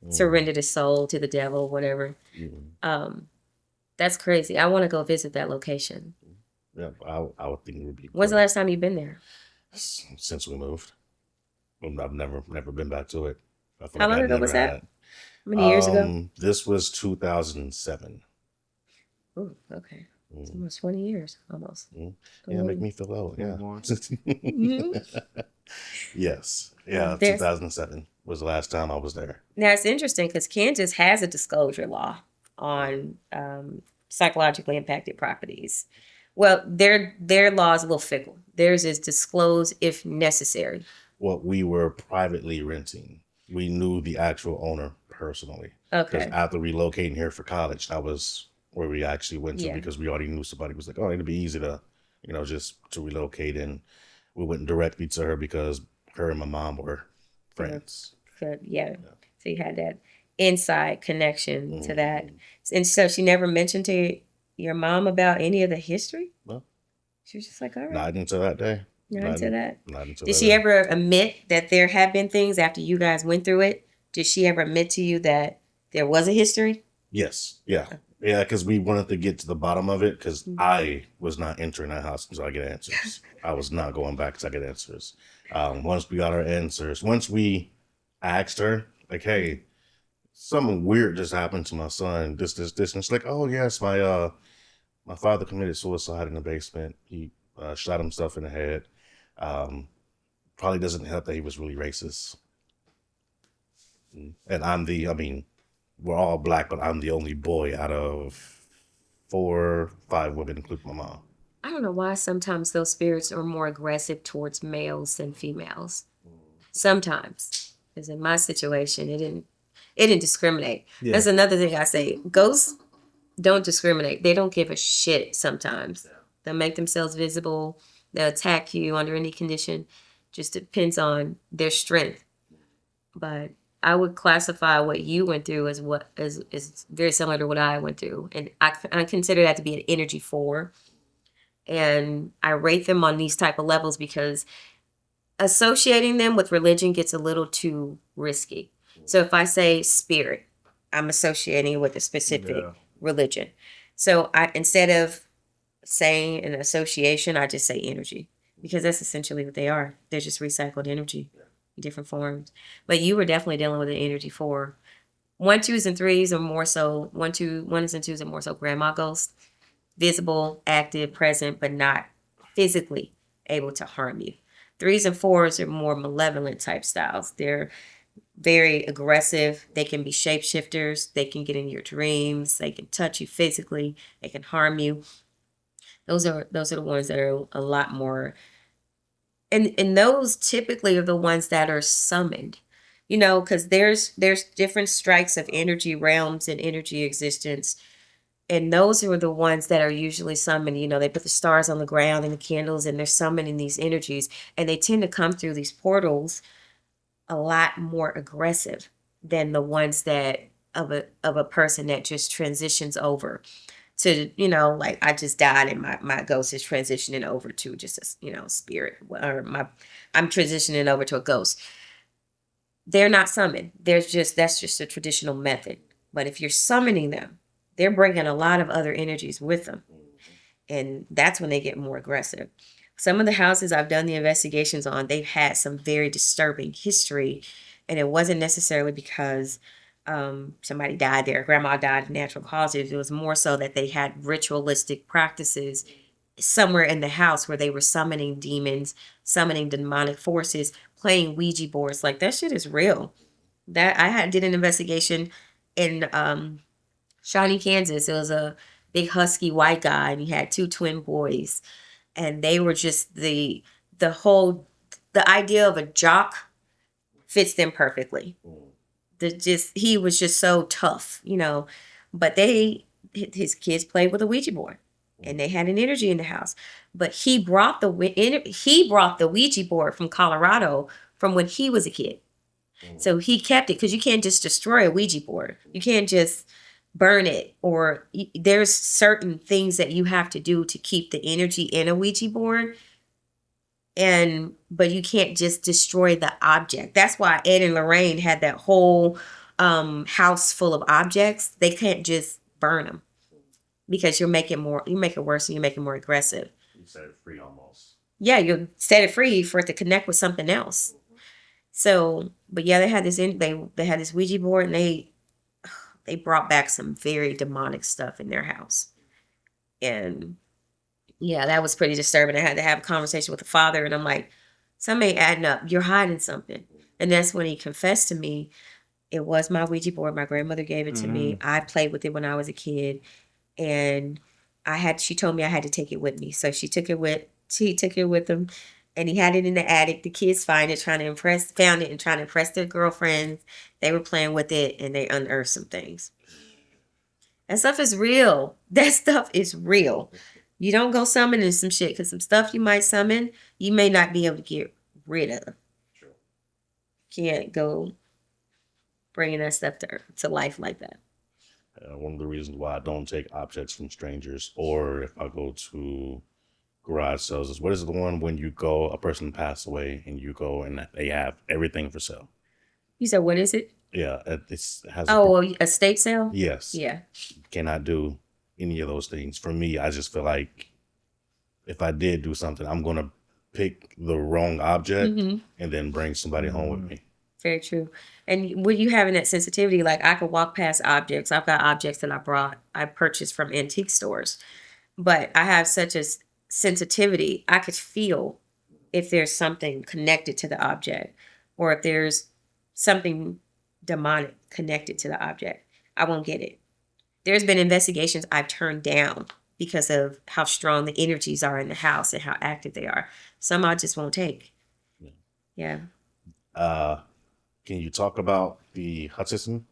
A: surrendered his soul to the devil, whatever. That's crazy. I want to go visit that location.
C: Yeah, I would think it would be.
A: When's the last time you've been there?
C: Since we moved. I've never been back to it. I feel
A: How
C: like
A: long
C: I
A: ago
C: never
A: was that?
C: had.
A: How many years ago?
C: This was 2007.
A: Ooh, okay. It's almost 20 years, almost.
C: Yeah, make me feel old. Yeah. Yes. Yeah,
A: There's-
C: 2007 was the last time I was there.
A: Now, it's interesting because Kansas has a disclosure law on psychologically impacted properties. Well, their law is a little fickle. Theirs is disclose if necessary.
C: Well, we were privately renting. We knew the actual owner personally. Because
A: Okay.
C: after relocating here for college, that was where we actually went to
A: Yeah.
C: because we already knew somebody was like, oh, it'd be easy to, just to relocate. And we went directly to her because her and my mom were friends.
A: Yeah. So you had that inside connection to that. And so she never mentioned to your mom about any of the history?
C: No.
A: She was just like, all right.
C: Not until that day.
A: Not until that.
C: Not until
A: Did
C: that
A: she
C: day.
A: ever admit that there had been things after you guys went through it? Did she ever admit to you that there was a history?
C: Yes. Yeah. Yeah, because we wanted to get to the bottom of it because I was not entering that house until I get answers. I was not going back until I get answers. Once we got our answers, once we asked her, like, hey, something weird just happened to my son, this. And she's like, oh, yes, my father committed suicide in the basement. He shot himself in the head. Probably doesn't help that he was really racist. And we're all black, but I'm the only boy out of 4, 5 women, including my mom.
A: I don't know why sometimes those spirits are more aggressive towards males than females. Sometimes. Because in my situation, it didn't discriminate.
B: Yeah.
A: That's another thing I say. Ghosts don't discriminate. They don't give a shit sometimes. They'll make themselves visible. They'll attack you under any condition. Just depends on their strength. But I would classify what you went through as what is very similar to what I went through. And I consider that to be an energy 4. And I rate them on these type of levels because associating them with religion gets a little too risky. So if I say spirit, I'm associating it with a specific religion. So instead of saying an association, I just say energy because that's essentially what they are. They're just recycled energy in different forms. But you were definitely dealing with an energy 4. 1, 2s, and 3s are more so 1s and 2s are more so grandma ghosts. Visible, active, present, but not physically able to harm you. 3s and 4s are more malevolent type styles. They're very aggressive. They can be shapeshifters. They can get in your dreams. They can touch you physically. They can harm you. Those are the ones that are a lot more. And those typically are the ones that are summoned. Because there's different strikes of energy realms and energy existence. And those are the ones that are usually summoned. They put the stars on the ground and the candles, and they're summoning these energies. And they tend to come through these portals a lot more aggressive than the ones that of a person that just transitions over to, like I just died and my ghost is transitioning over to just a, spirit, or I'm transitioning over to a ghost. They're not summoned. That's just a traditional method. But if you're summoning them, they're bringing a lot of other energies with them. And that's when they get more aggressive. Some of the houses I've done the investigations on, they've had some very disturbing history. And it wasn't necessarily because somebody died there, grandma died of natural causes. It was more so that they had ritualistic practices somewhere in the house where they were summoning demons, summoning demonic forces, playing Ouija boards. Like, that shit is real. That I did an investigation in Shawnee, Kansas. It was a big husky white guy, and he had 2 twin boys, and they were just the idea of a jock fits them perfectly. He was just so tough, you know. But his kids played with a Ouija board, and they had an energy in the house. But he brought the Ouija board from Colorado from when he was a kid. So he kept it, because you can't just destroy a Ouija board. You can't just burn it, or there's certain things that you have to do to keep the energy in a Ouija board. But you can't just destroy the object. That's why Ed and Lorraine had that whole house full of objects. They can't just burn them, because you make it worse, and you make it more aggressive.
C: You set it free almost.
A: Yeah, you set it free for it to connect with something else. So, but yeah, they had this Ouija board, and they brought back some very demonic stuff in their house. And yeah, that was pretty disturbing. I had to have a conversation with the father, and I'm like, something ain't adding up. You're hiding something. And that's when he confessed to me, it was my Ouija board. My grandmother gave it to me. I played with it when I was a kid, and she told me I had to take it with me. So he took it with him, and he had it in the attic. The kids found it and trying to impress their girlfriends. They were playing with it, and they unearthed some things. That stuff is real. You don't go summoning some shit, because some stuff you might summon, you may not be able to get rid of.
C: Sure.
A: Can't go bringing that stuff to life like that.
C: One of the reasons why I don't take objects from strangers, or if I go to garage sales, is what is the one when a person passed away and you go and they have everything for sale?
A: You said, what is it?
C: Yeah, it has.
A: A estate sale?
C: Yes.
A: Yeah.
C: Cannot do any of those things. For me, I just feel like if I did do something, I'm going to pick the wrong object and then bring somebody home with me.
A: Very true. And when you having that sensitivity, like I could walk past objects. I've got objects that I purchased from antique stores, but I have such a sensitivity. I could feel if there's something connected to the object, or if there's something demonic connected to the object. I won't get it. There's been investigations I've turned down because of how strong the energies are in the house and how active they are. Some I just won't take. Yeah.
C: Can you talk about the Hutchinson?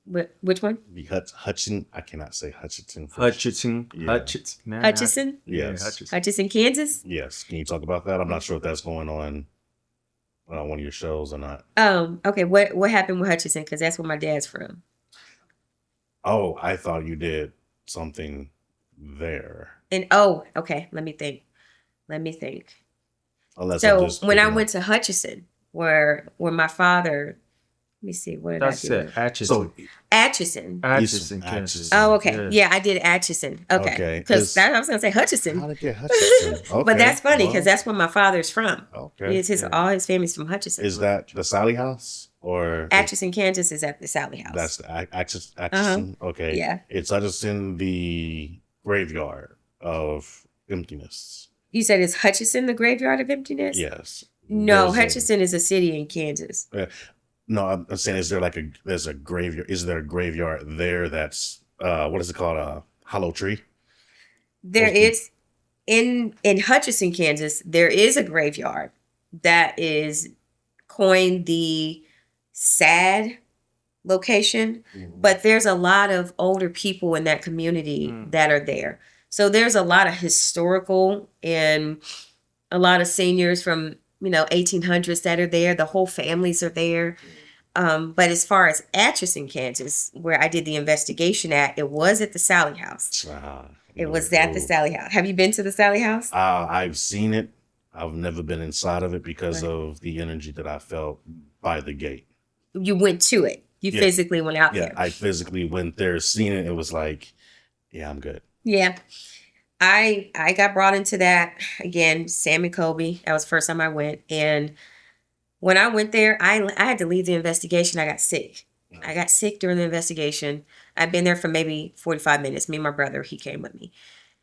A: Which one?
C: The Hutchinson. I cannot say Hutchinson.
B: Hutchinson.
C: Yeah.
A: Hutchinson?
C: Yes.
A: Hutchinson, Kansas?
C: Yes. Can you talk about that? I'm not sure if that's going on one of your shows or not.
A: Okay. What happened with Hutchinson? Because that's where my dad's from.
C: Oh, I thought you did something there.
A: And okay. Let me think.
C: Unless
A: so when I went to Hutchinson, where my father, let me see, what did I do?
B: That's it.
A: Atchison.
B: Atchison, Kansas.
A: Oh, okay. Yeah, I did Atchison. Okay. Because I was going to say Hutchinson.
C: How to get Hutchinson? Okay.
A: But that's funny, because that's where my father's from.
C: Okay.
A: All his family's from Hutchinson.
C: Is that the Sally House? Or
A: Atchison, Kansas is at the Sally House.
C: That's the Atchison? Okay.
A: Yeah.
C: It's Hutchinson, the graveyard of emptiness.
A: You said it's Hutchinson, the graveyard of emptiness?
C: Yes.
A: No, Hutchinson is a city in Kansas.
C: No, I'm saying, there's a graveyard? Is there a graveyard there that's what is it called? A hollow tree?
A: There is in Hutchinson, Kansas. There is a graveyard that is coined the sad location, but there's a lot of older people in that community that are there. So there's a lot of historical and a lot of seniors from 1800s that are there. The whole families are there. But as far as Atchison, Kansas, where I did the investigation at, it was at the Sally House. It was at the Sally House. Have you been to the Sally House?
C: I've seen it. I've never been inside of it because of the energy that I felt by the gate.
A: You went to it. You physically went out there.
C: Yeah, I physically went there, seen it. It was like, yeah, I'm good.
A: Yeah. I got brought into that again, Sam and Kobe. That was the first time I went. And when I went there, I had to leave the investigation. I got sick. I got sick during the investigation. I'd been there for maybe 45 minutes. Me and my brother, he came with me.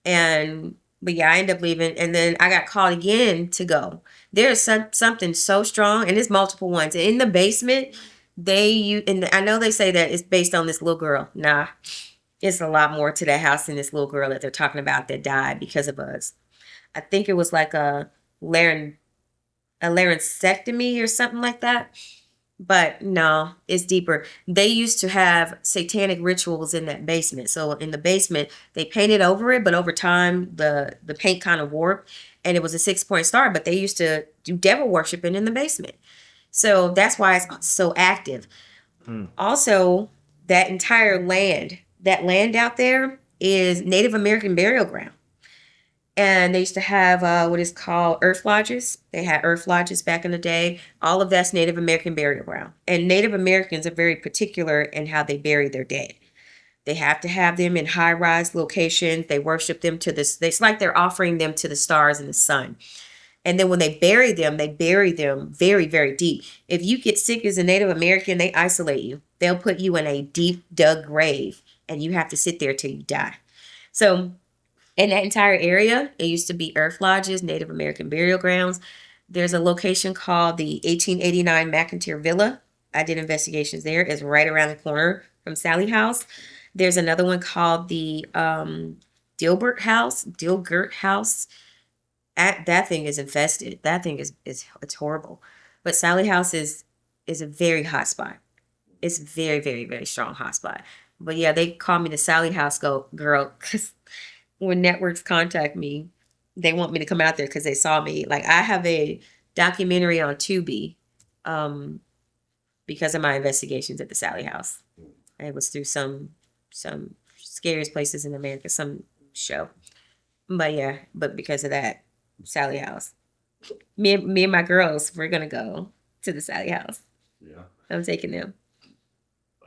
A: But yeah, I ended up leaving. And then I got called again to go. There's something so strong, and there's multiple ones. In the basement, I know they say that it's based on this little girl. Nah, it's a lot more to that house than this little girl that they're talking about that died because of us. I think it was like a laryngectomy or something like that. But no, it's deeper. They used to have satanic rituals in that basement. So in the basement, they painted over it, but over time the paint kind of warped and it was a 6-point star, but they used to do devil worshiping in the basement. So that's why it's so active. Also, that land out there is Native American burial ground. And they used to have what is called earth lodges. They had earth lodges back in the day. All of that's Native American burial ground. And Native Americans are very particular in how they bury their dead. They have to have them in high-rise locations. They worship them to this. It's like they're offering them to the stars and the sun. And then when they bury them very, very deep. If you get sick as a Native American, they isolate you. They'll put you in a deep dug grave, and you have to sit there till you die. So in that entire area, it used to be earth lodges, Native American burial grounds. There's a location called the 1889 McIntyre Villa. I did investigations there. It's right around the corner from Sally House. There's another one called the Dilbert House. That thing is infested. That thing is it's horrible. But Sally House is a very hot spot. It's very, very, very strong hot spot. But yeah, they call me the Sally House girl because when networks contact me, they want me to come out there because they saw me. Like I have a documentary on Tubi because of my investigations at the Sally House. It was through some scariest places in America, some show. But yeah, but because of that, Sally House. Me and my girls, we're gonna go to the Sally House.
C: Yeah.
A: I'm taking them.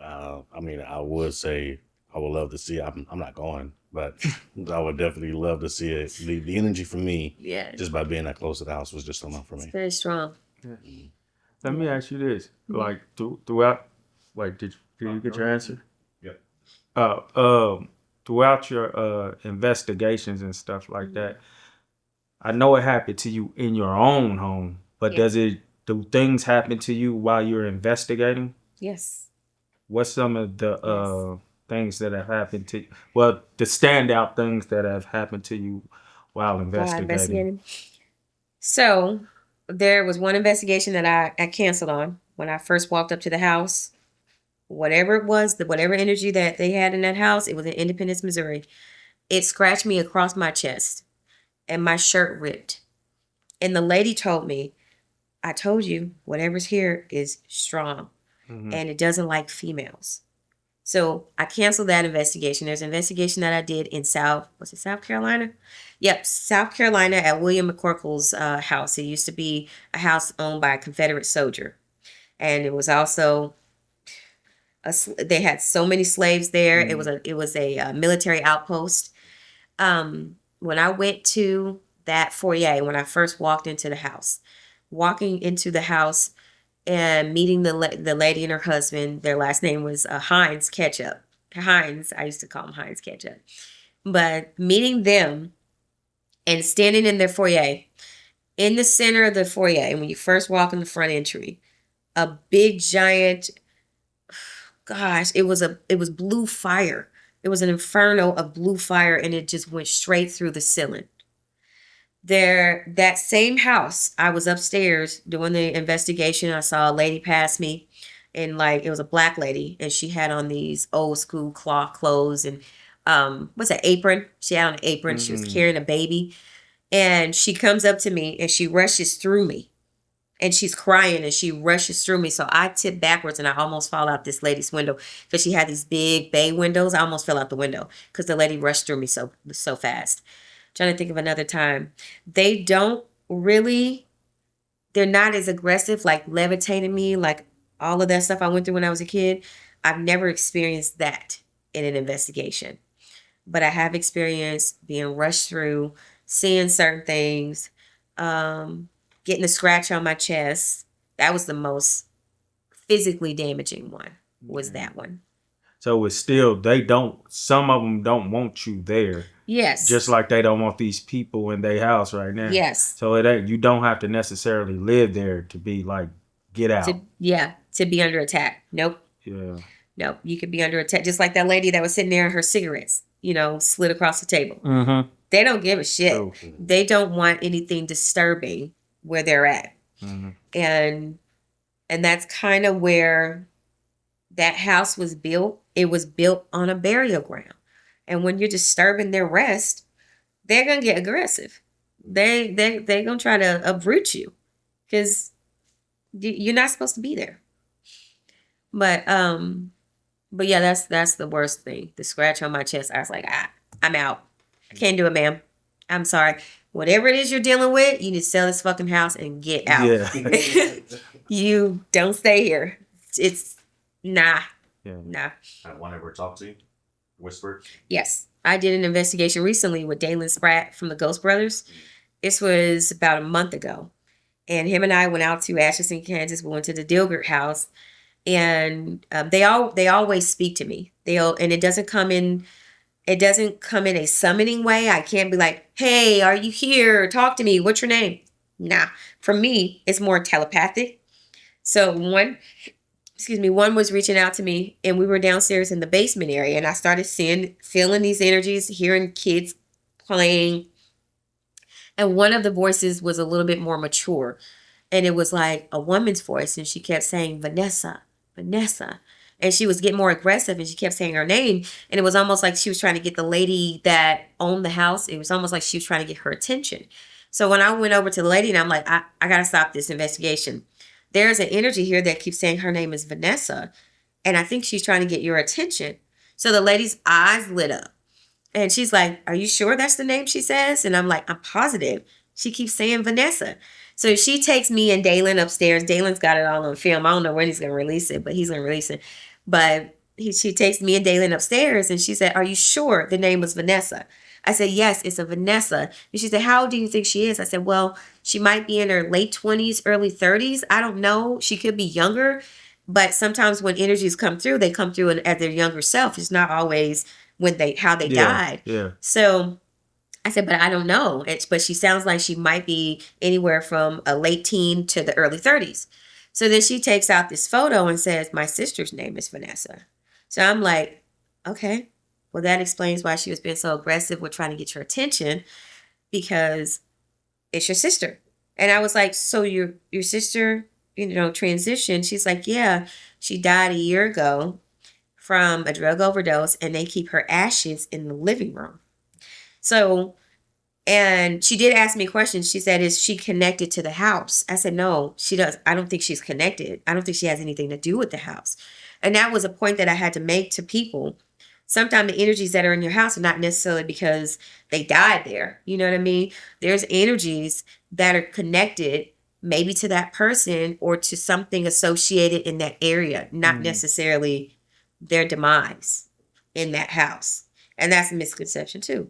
C: I mean, I would say I would love to see it. I'm not going, but I would definitely love to see it. The energy for me,
A: Yeah,
C: just by being that close to the house, was just enough for me.
A: it's very strong.
B: Let me ask you this: like throughout, like did you get your answer?
C: Yep.
B: Throughout your investigations and stuff like that, I know it happened to you in your own home, but
A: Yeah.
B: do things happen to you while you're investigating?
A: Yes.
B: What's some of the things that have happened to you? Well, the standout things that have happened to you while
A: While
B: investigating.
A: investigating. So there was one investigation that I canceled on when I first walked up to the house. Whatever it was, whatever energy that they had in that house, it was in Independence, Missouri. It scratched me across my chest and my shirt ripped. And the lady told me, I told you, whatever's here is strong and it doesn't like females. So I canceled that investigation. There's an investigation that I did in South Carolina? Yep, South Carolina at William McCorkle's house. It used to be a house owned by a Confederate soldier. And it was also, they had so many slaves there. It was a military outpost. When I went to that foyer, when I first walked into the house, and meeting the lady and her husband. Their last name was Heinz Ketchup. Heinz, I used to call him Heinz Ketchup. But meeting them and standing in their foyer, in the center of the foyer, and when you first walk in the front entry, a big giant, gosh, it was blue fire. It was an inferno of blue fire, and it just went straight through the ceiling. That same house, I was upstairs doing the investigation. I saw a lady pass me, and like it was a black lady, and she had on these old school cloth clothes and what's that, apron? She had on an apron. She was carrying a baby, and she comes up to me and she rushes through me, and she's crying and she rushes through me. So I tip backwards and I almost fall out this lady's window because she had these big bay windows. I almost fell out the window because the lady rushed through me so fast. Trying to think of another time. They're not as aggressive, like levitating me, like all of that stuff I went through when I was a kid. I've never experienced that in an investigation. But I have experienced being rushed through, seeing certain things, getting a scratch on my chest. That was the most physically damaging one, was that one.
B: So it's still, some of them don't want you there.
A: Yes.
B: Just like they don't want these people in their house right now.
A: Yes.
B: So you don't have to necessarily live there to be like, get out.
A: To be under attack. Nope.
B: Yeah.
A: Nope. You could be under attack. Just like that lady that was sitting there, her cigarettes, slid across the table.
B: Mm-hmm.
A: They don't give a shit.
B: True.
A: They don't want anything disturbing where they're at.
B: Mm-hmm.
A: And And that's kind of where that house was built. It was built on a burial ground. And when you're disturbing their rest, they're gonna get aggressive. They're gonna try to uproot you because you're not supposed to be there. But yeah, that's the worst thing. The scratch on my chest. I was like, I'm out. I can't do it, ma'am. I'm sorry. Whatever it is you're dealing with, you need to sell this fucking house and get out.
B: Yeah.
A: You don't stay here. It's nah.
B: Yeah.
A: Nah.
C: Anyone ever talk to you? Whisper?
A: Yes. I did an investigation recently with Dalen Spratt from the Ghost Brothers. This was about a month ago. And him and I went out to Atchison, Kansas. We went to the Dilgert house. And they always speak to me. And it doesn't come in a summoning way. I can't be like, hey, are you here? Talk to me. What's your name? Nah. For me, it's more telepathic. So one was reaching out to me, and we were downstairs in the basement area, and I started feeling these energies, hearing kids playing. And one of the voices was a little bit more mature. And it was like a woman's voice, and she kept saying, Vanessa, Vanessa. And she was getting more aggressive, and she kept saying her name. And it was almost like she was trying to get the lady that owned the house. It was almost like she was trying to get her attention. So when I went over to the lady, and I'm like, I got to stop this investigation. There's an energy here that keeps saying her name is Vanessa. And I think she's trying to get your attention. So the lady's eyes lit up. And she's like, are you sure that's the name she says? And I'm like, I'm positive. She keeps saying Vanessa. So she takes me and Dalen upstairs. Dalen's got it all on film. I don't know when he's going to release it, but he's going to release it. But she takes me and Dalen upstairs, and she said, are you sure the name was Vanessa? I said, yes, it's a Vanessa. And she said, how old do you think she is? I said, well, she might be in her late 20s, early 30s. I don't know. She could be younger. But sometimes when energies come through, they come through at their younger self. It's not always how they died.
B: Yeah.
A: So I said, but I don't know. But she sounds like she might be anywhere from a late teen to the early 30s. So then she takes out this photo and says, my sister's name is Vanessa. So I'm like, okay, well, that explains why she was being so aggressive with trying to get your attention, because it's your sister. And I was like, so your sister, transitioned? She's like, yeah, she died a year ago from a drug overdose, and they keep her ashes in the living room. So, and she did ask me questions. She said, is she connected to the house? I said, no, she does. I don't think she's connected. I don't think she has anything to do with the house. And that was a point that I had to make to people. Sometimes the energies that are in your house are not necessarily because they died there. You know what I mean? There's energies that are connected maybe to that person or to something associated in that area, not necessarily their demise in that house. And that's a misconception too.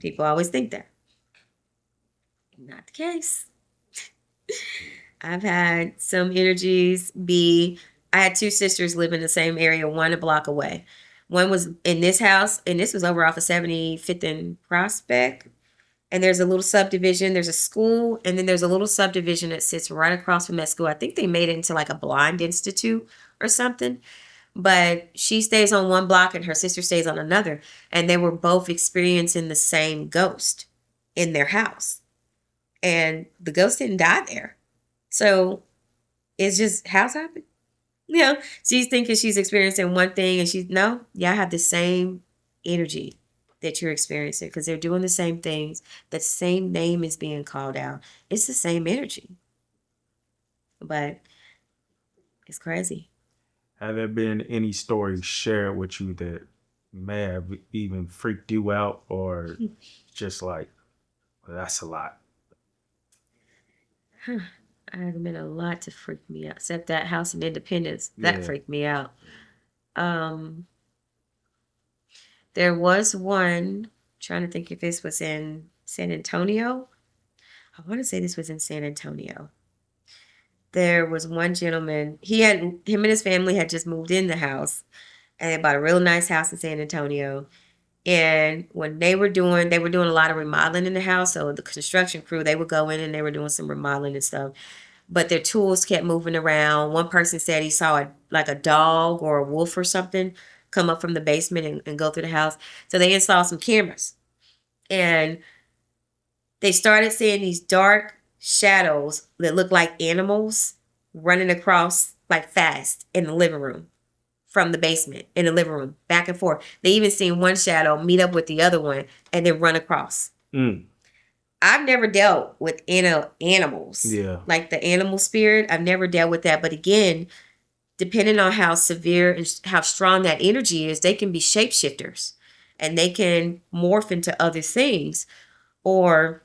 A: People always think that. Not the case. I've had some energies I had two sisters live in the same area, one a block away. One was in this house, and this was over off of 75th and Prospect. And there's a little subdivision. There's a school, and then there's a little subdivision that sits right across from that school. I think they made it into like a blind institute or something. But she stays on one block and her sister stays on another. And they were both experiencing the same ghost in their house. And the ghost didn't die there. So it's just house hopping. She's thinking she's experiencing one thing, and I have the same energy that you're experiencing, because they're doing the same things. The same name is being called out. It's the same energy. But it's crazy.
B: Have there been any stories shared with you that may have even freaked you out, or just like, well, that's a lot?
A: I haven't been a lot to freak me out, except that house in Independence. That freaked me out. There was one, trying to think if this was in San Antonio. I want to say this was in San Antonio. There was one gentleman, him and his family had just moved in the house, and they bought a real nice house in San Antonio. And when they were doing a lot of remodeling in the house. So the construction crew, they would go in and they were doing some remodeling and stuff. But their tools kept moving around. One person said he saw a dog or a wolf or something come up from the basement and go through the house. So they installed some cameras. And they started seeing these dark shadows that looked like animals running across like fast in the living room from the basement in the living room, back and forth. They even seen one shadow meet up with the other one and then run across. I've never dealt with animals.
B: Yeah.
A: Like the animal spirit, I've never dealt with that. But again, depending on how severe and how strong that energy is, they can be shapeshifters and they can morph into other things. Or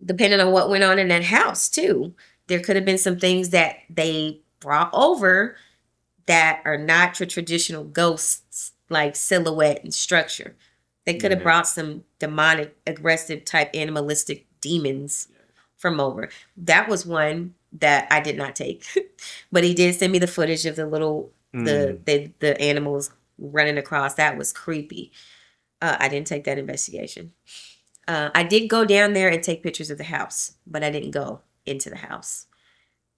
A: depending on what went on in that house too, there could have been some things that they brought over that are not your traditional ghosts, like silhouette and structure. They could have brought some demonic, aggressive type animalistic demons from over. That was one that I did not take. But he did send me the footage of the little the animals running across. That was creepy. I didn't take that investigation. I did go down there and take pictures of the house, but I didn't go into the house.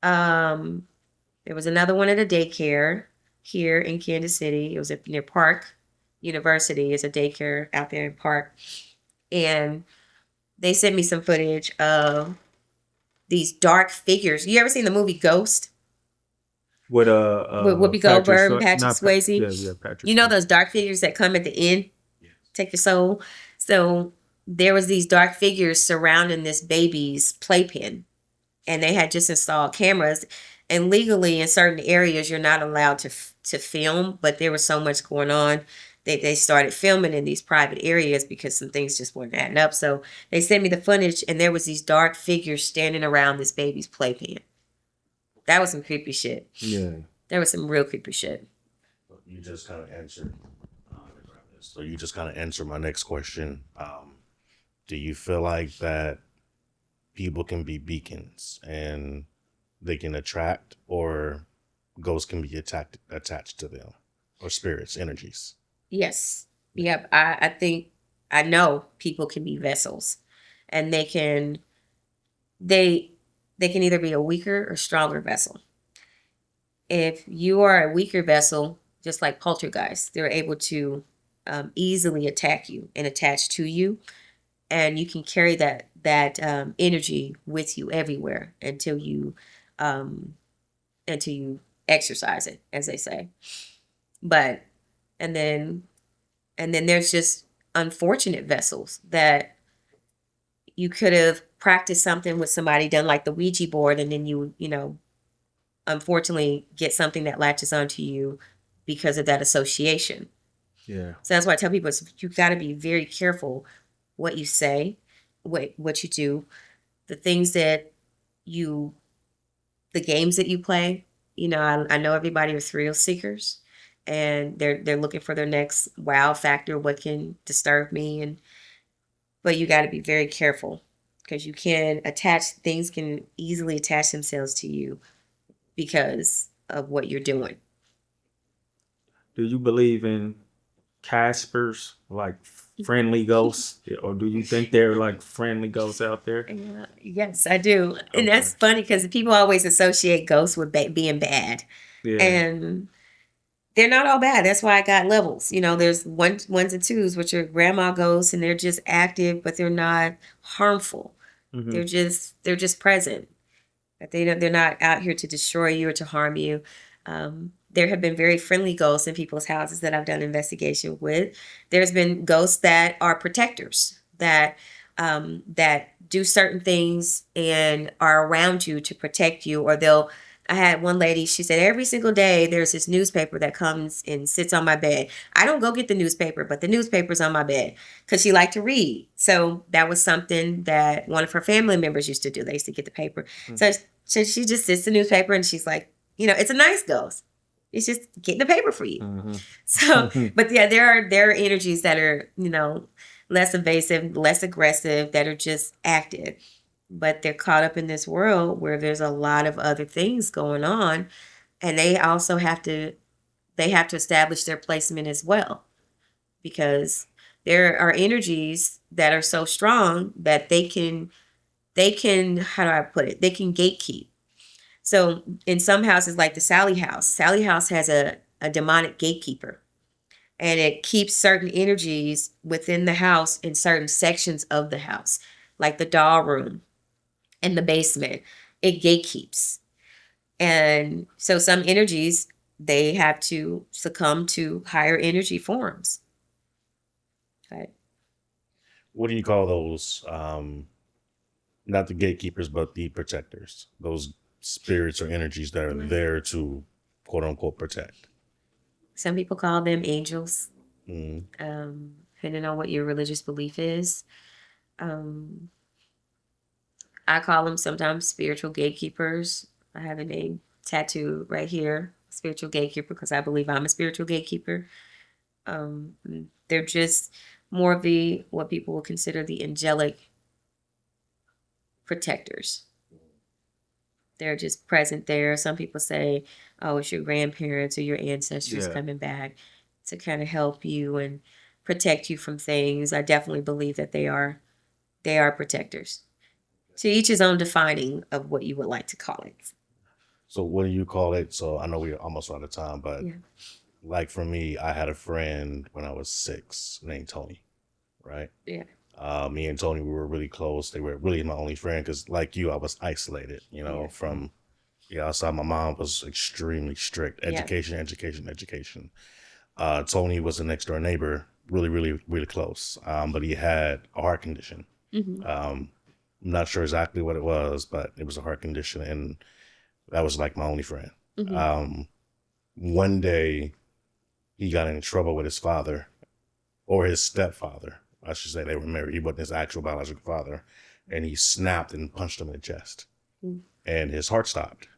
A: There was another one at a daycare here in Kansas City. It was near Park University. It's a daycare out there in Park. And they sent me some footage of these dark figures. You ever seen the movie Ghost?
B: With
A: Whoopi Goldberg and Patrick Swayze?
B: Yeah, Patrick.
A: You know those dark figures that come at the end? Take your soul. So there was these dark figures surrounding this baby's playpen. And they had just installed cameras. And legally, in certain areas, you're not allowed to film. But there was so much going on. They started filming in these private areas because some things just weren't adding up. So they sent me the footage, and there was these dark figures standing around this baby's playpen. That was some creepy shit.
B: Yeah.
A: There was some real creepy shit.
C: You just kind of answered. So you just kind of answered my next question. Do you feel like that people can be beacons and they can attract, or ghosts can be attached to them, or spirits, energies?
A: Yes. Yep. I know people can be vessels, and they can either be a weaker or stronger vessel. If you are a weaker vessel, just like poltergeists, they're able to easily attack you and attach to you, and you can carry that energy with you everywhere until you exercise it, as they say. But and then there's just unfortunate vessels that you could have practiced something with somebody, done like the Ouija board, and then you unfortunately get something that latches onto you because of that association.
B: Yeah.
A: So that's why I tell people you got to be very careful what you say, what you do, the things that the games that you play. I know everybody are thrill seekers, and they're looking for their next wow factor, what can disturb me, but you got to be very careful because things can easily attach themselves to you because of what you're doing.
B: Do you believe in Caspers, like friendly ghosts, or do you think they're like friendly ghosts out there?
A: Yes, I do. And that's funny because people always associate ghosts with being bad.
B: Yeah.
A: And they're not all bad. That's why I got levels. There's ones and twos, which are grandma ghosts, and they're just active, but they're not harmful. Mm-hmm. They're just present. But they're not out here to destroy you or to harm you. There have been very friendly ghosts in people's houses that I've done investigation with. There's been ghosts that are protectors, that do certain things and are around you to protect you. Or I had one lady, she said, every single day there's this newspaper that comes and sits on my bed. I don't go get the newspaper, but the newspaper's on my bed because she liked to read. So that was something that one of her family members used to do. They used to get the paper. Mm-hmm. So she just sits the newspaper and she's like, it's a nice ghost. It's just getting the paper for you. Mm-hmm. So, but yeah, there are energies that are, less invasive, less aggressive, that are just active. But they're caught up in this world where there's a lot of other things going on. And they also have to establish their placement as well. Because there are energies that are so strong that they can, how do I put it? They can gatekeep. So in some houses, like the Sally House has a demonic gatekeeper, and it keeps certain energies within the house in certain sections of the house, like the doll room and the basement. It gatekeeps. And so some energies, they have to succumb to higher energy forms. Okay.
C: What do you call those? Not the gatekeepers, but the protectors. Those spirits or energies that are there to quote unquote protect.
A: Some people call them angels,
C: Mm.
A: depending on what your religious belief is. Um, I call them sometimes spiritual gatekeepers. I have a name tattooed right here, spiritual gatekeeper, because I believe I'm a spiritual gatekeeper. Um, they're just more of the what people would consider the angelic protectors. They're just present there. Some people say, "Oh, it's your grandparents or your ancestors coming back to kind of help you and protect you from things." I definitely believe that they are protectors. To each his own defining of what you would like to call it.
C: So what do you call it? So I know we're almost out of time, but
A: Yeah.
C: like for me, I had a friend when I was 6 named Tony, right?
A: Yeah.
C: Me and Tony, we were really close. They were really my only friend because, like you, I was isolated,
A: Yeah.
C: from outside. My mom was extremely strict.
A: Yeah.
C: Education, education, education. Tony was a next door neighbor, really, really, really close. But he had a heart condition.
A: Mm-hmm.
C: I'm not sure exactly what it was, but it was a heart condition, and that was like my only friend.
A: Mm-hmm.
C: One day, he got in trouble with his father, or his stepfather. I should say they were married. He wasn't his actual biological father, and he snapped and punched him in the chest, and his heart stopped.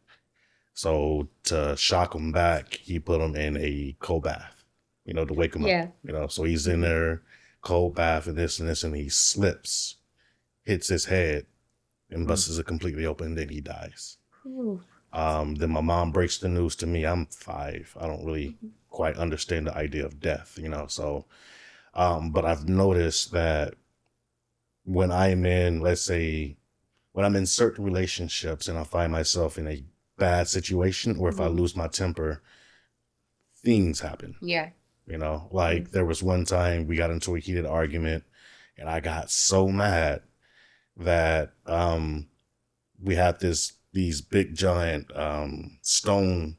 C: So to shock him back, he put him in a cold bath, to wake him
A: Yeah.
C: up. So he's in there, cold bath and this, and he slips, hits his head, and busts it completely open. Then he dies.
A: Ooh.
C: Then my mom breaks the news to me. I'm 5. I don't really quite understand the idea of death, So, but I've noticed that when I'm in, let's say, when I'm in certain relationships and I find myself in a bad situation, or if I lose my temper, things happen.
A: Yeah.
C: Like there was one time we got into a heated argument, and I got so mad that we had these big giant stone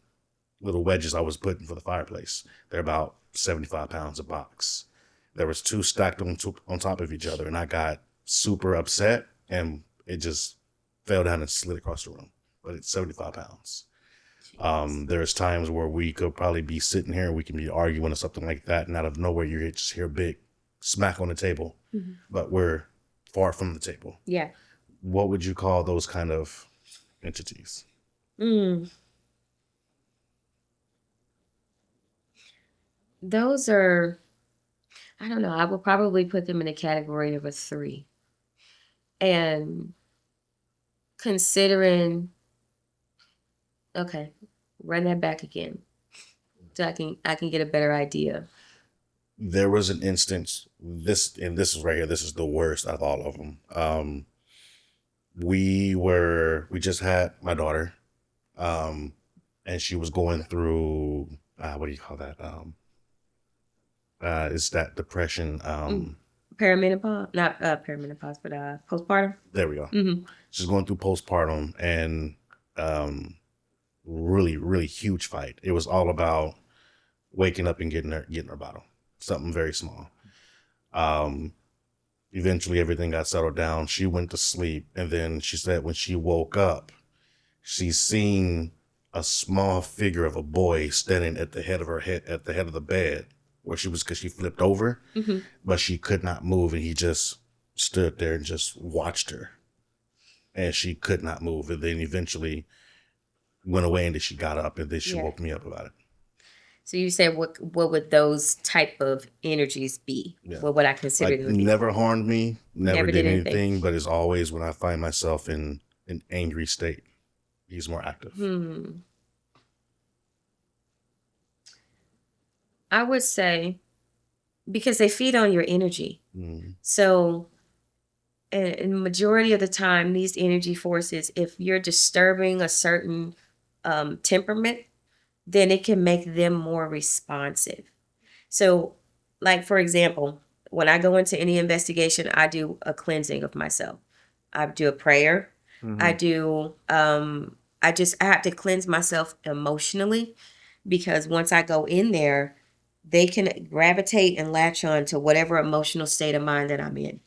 C: little wedges I was putting for the fireplace. They're about 75 pounds a box. There was 2 stacked on top of each other, and I got super upset, and it just fell down and slid across the room. But it's 75 pounds. There's times where we could probably be sitting here and we can be arguing or something like that, and out of nowhere you just hear a big smack on the table, but we're far from the table.
A: Yeah.
C: What would you call those kind of entities?
A: Those are, I don't know, I would probably put them in a category of a 3. And considering, okay, run that back again so I can get a better idea.
C: There was an instance, this is right here, this is the worst of all of them. We just had my daughter, and she was going through, what do you call that? It's that depression.
A: Perimenopause, not perimenopause, but postpartum.
C: There we go. She's going through postpartum, and really, really huge fight. It was all about waking up and getting her bottle. Something very small. Eventually everything got settled down. She went to sleep, and then she said when she woke up, she seen a small figure of a boy standing at the head of the bed where she was, because she flipped over, but she could not move, and he just stood there and just watched her, and she could not move, and then eventually went away, and then she got up, and then she woke me up about it.
A: So you said what would those type of energies be? Yeah. What would I consider them to be?
C: Never harmed me, never did anything, but it's always when I find myself in an angry state, he's more active.
A: I would say because they feed on your energy. So in the majority of the time, these energy forces, if you're disturbing a certain temperament, then it can make them more responsive. So, like, for example, when I go into any investigation, I do a cleansing of myself. I do a prayer. I do I have to cleanse myself emotionally, because once I go in there, they can gravitate and latch on to whatever emotional state of mind that I'm in.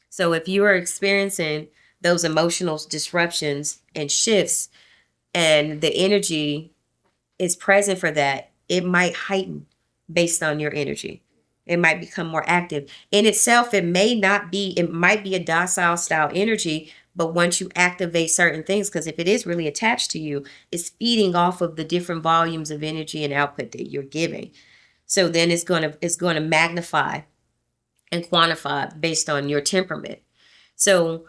A: So if you are experiencing those emotional disruptions and shifts, and the energy is present for that, it might heighten based on your energy. It might become more active. In itself, it might be a docile style energy, but once you activate certain things, because if it is really attached to you, it's feeding off of the different volumes of energy and output that you're giving. So then it's gonna magnify and quantify based on your temperament. So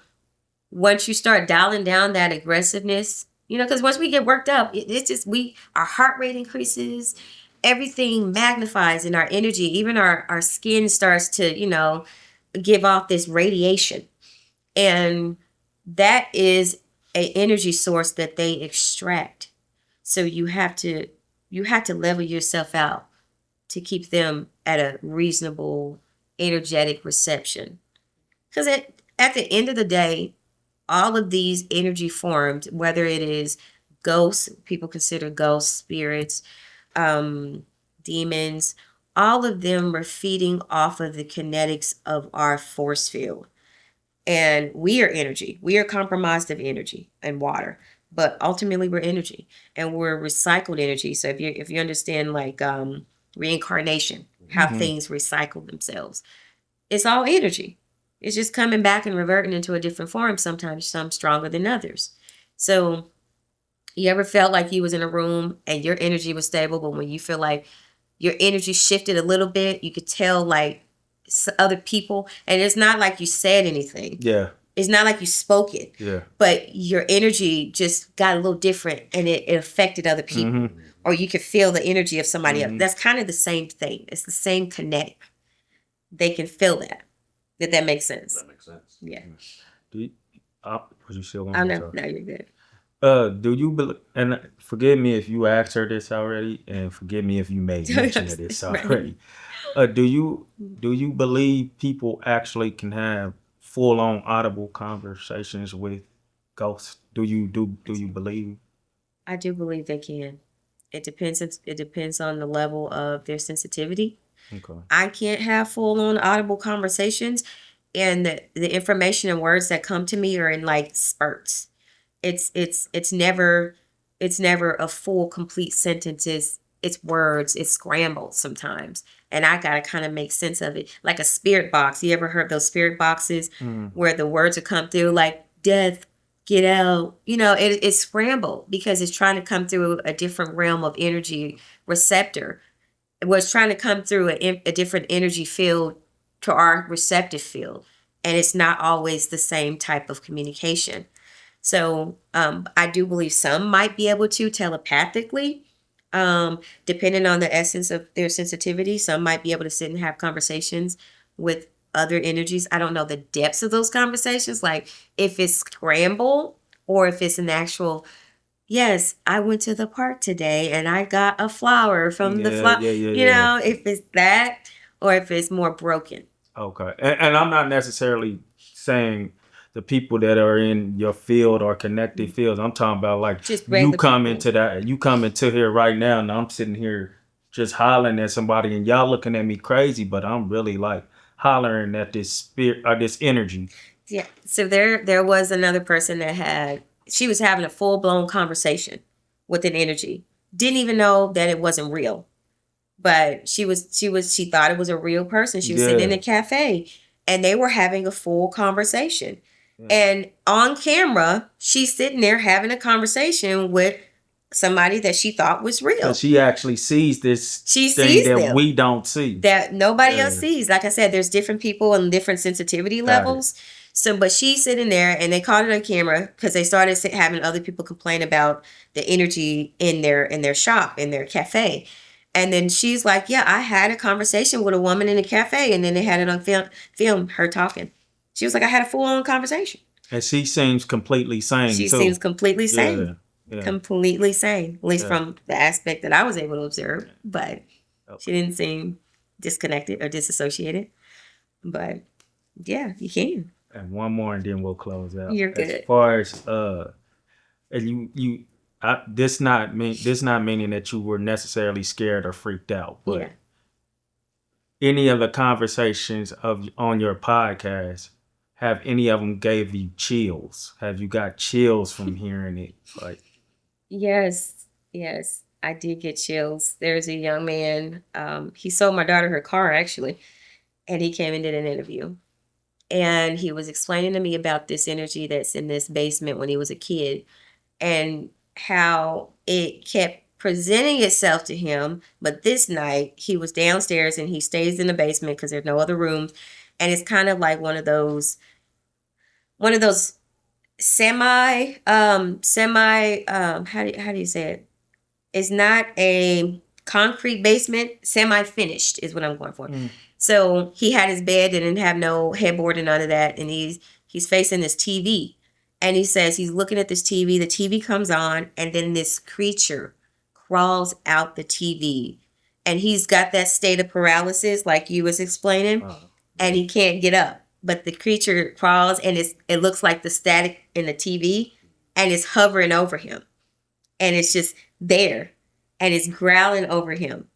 A: once you start dialing down that aggressiveness, because once we get worked up, it's just our heart rate increases, everything magnifies in our energy, even our skin starts to, give off this radiation. And that is an energy source that they extract. So you have to level yourself out to keep them at a reasonable energetic reception. Because at the end of the day, all of these energy forms, whether it is ghosts, people consider ghosts, spirits, demons, all of them are feeding off of the kinetics of our force field. And we are energy. We are compromised of energy and water, but ultimately we're energy, and we're recycled energy. So if you understand like reincarnation, how things recycle themselves, it's all energy. It's just coming back and reverting into a different form, sometimes some stronger than others. So you ever felt like you was in a room and your energy was stable, but when you feel like your energy shifted a little bit, you could tell like other people, and it's not like you said anything.
B: Yeah.
A: It's not like you spoke it.
B: Yeah.
A: But your energy just got a little different, and it affected other people. Mm-hmm. Or you could feel the energy of somebody else. That's kind of the same thing. It's the same kinetic. They can feel that. Did that make sense?
C: That makes sense.
A: Yeah.
B: Was you still on?
A: Oh, no, you're good.
B: Do you believe, and forgive me if you asked her this already, and forgive me if you made mention of this already. Do you believe people actually can have full-on audible conversations with ghosts? Do you believe?
A: I do believe they can. It depends on the level of their sensitivity.
B: Okay.
A: I can't have full-on audible conversations, and the information and words that come to me are in like spurts. It's never a full complete sentence. It's words. It's scrambled sometimes, and I gotta kind of make sense of it, like a spirit box. You ever heard those spirit boxes where the words will come through like death, get out? It's scrambled because it's trying to come through a different realm of energy receptor. It was trying to come through a different energy field to our receptive field, and it's not always the same type of communication. So I do believe some might be able to telepathically, depending on the essence of their sensitivity. Some might be able to sit and have conversations with other energies. I don't know the depths of those conversations, like if it's scrambled or if it's an actual, yes, I went to the park today and I got a flower from the flower. If it's that or if it's more broken.
B: Okay. And I'm not necessarily saying the people that are in your field or connected fields. I'm talking about like
A: Just
B: you come
A: people.
B: you come into here right now, and I'm sitting here just hollering at somebody, and y'all looking at me crazy, but I'm really like hollering at this spirit or this energy.
A: Yeah. So there was another person that she was having a full-blown conversation with an energy. Didn't even know that it wasn't real. But she thought it was a real person. She was sitting in a cafe and they were having a full conversation. Yeah. And on camera, she's sitting there having a conversation with somebody that she thought was real.
B: So she actually sees this thing that we don't see.
A: That nobody else sees. Like I said, there's different people and different sensitivity levels. So, but she's sitting there and they caught it on camera because they started having other people complain about the energy in their shop, in their cafe. And then she's like, yeah, I had a conversation with a woman in a cafe, and then they had it on film, her talking. She was like, I had a full-on conversation.
B: And she seems completely sane,
A: She seems completely sane.
B: Yeah.
A: Completely sane, at least from the aspect that I was able to observe. But she didn't seem disconnected or disassociated. But yeah, you can.
B: And one more, and then we'll close out.
A: You're good.
B: As far as and This not meaning that you were necessarily scared or freaked out, but
A: Yeah.
B: any of the conversations on your podcast, have any of them gave you chills? Have you got chills from hearing it? Like,
A: Yes, yes, I did get chills. There's a young man, he sold my daughter her car actually, and he came and did an interview. And he was explaining to me about this energy that's in this basement when he was a kid and how it kept presenting itself to him. But this night he was downstairs and he stays in the basement because there's no other rooms. And it's kind of like one of those how do you say it? It's not a concrete basement, semi-finished is what I'm going for. So he had his bed that didn't have no headboard and none of that, and he's facing this TV, and he says he's looking at this TV. The TV comes on, and then this creature crawls out the TV, and he's got that state of paralysis, like you was explaining, and he can't get up. But the creature crawls, and it looks like the static in the TV, and it's hovering over him, and it's just there, and it's growling over him.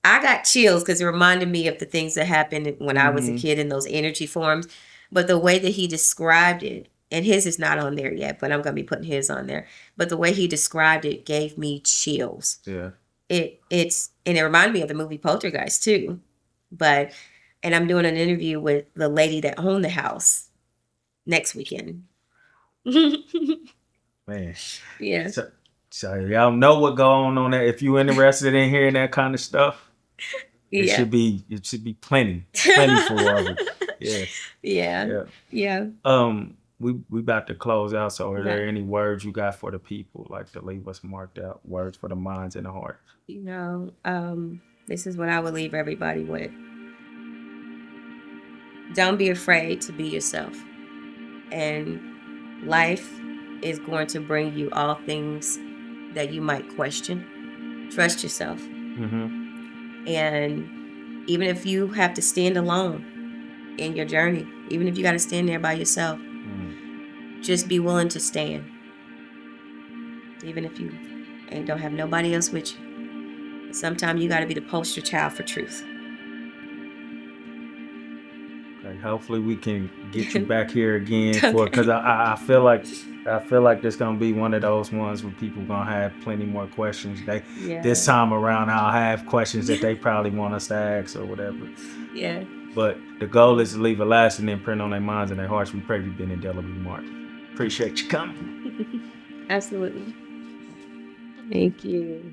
A: I got chills because it reminded me of the things that happened when I was a kid in those energy forms. But the way that he described it, and his is not on there yet, but I'm going to be putting his on there. But the way he described it gave me chills.
B: yeah.
A: And it reminded me of the movie Poltergeist too. And I'm doing an interview with the lady that owned the house next weekend.
B: Man.
A: Yeah.
B: So y'all know what going on there. If you're interested in hearing that kind of stuff, it should be plenty for all of it. Yeah.
A: Yeah.
B: We about to close out. So are there any words you got for the people, like to leave us marked out, words for the minds and the heart?
A: This is what I would leave everybody with. Don't be afraid to be yourself. And life is going to bring you all things that you might question. Trust yourself. And even if you have to stand alone in your journey, even if you got to stand there by yourself, just be willing to stand. Even if you don't have nobody else with you. Sometimes you got to be the poster child for truth.
B: Okay, hopefully we can get you back here again because I feel like this gonna be one of those ones where people gonna have plenty more questions. This time around I'll have questions that they probably want us to ask or whatever.
A: Yeah.
B: But the goal is to leave a lasting imprint on their minds and their hearts. We pray you've been indelibly marked. Appreciate you coming.
A: Absolutely. Thank you.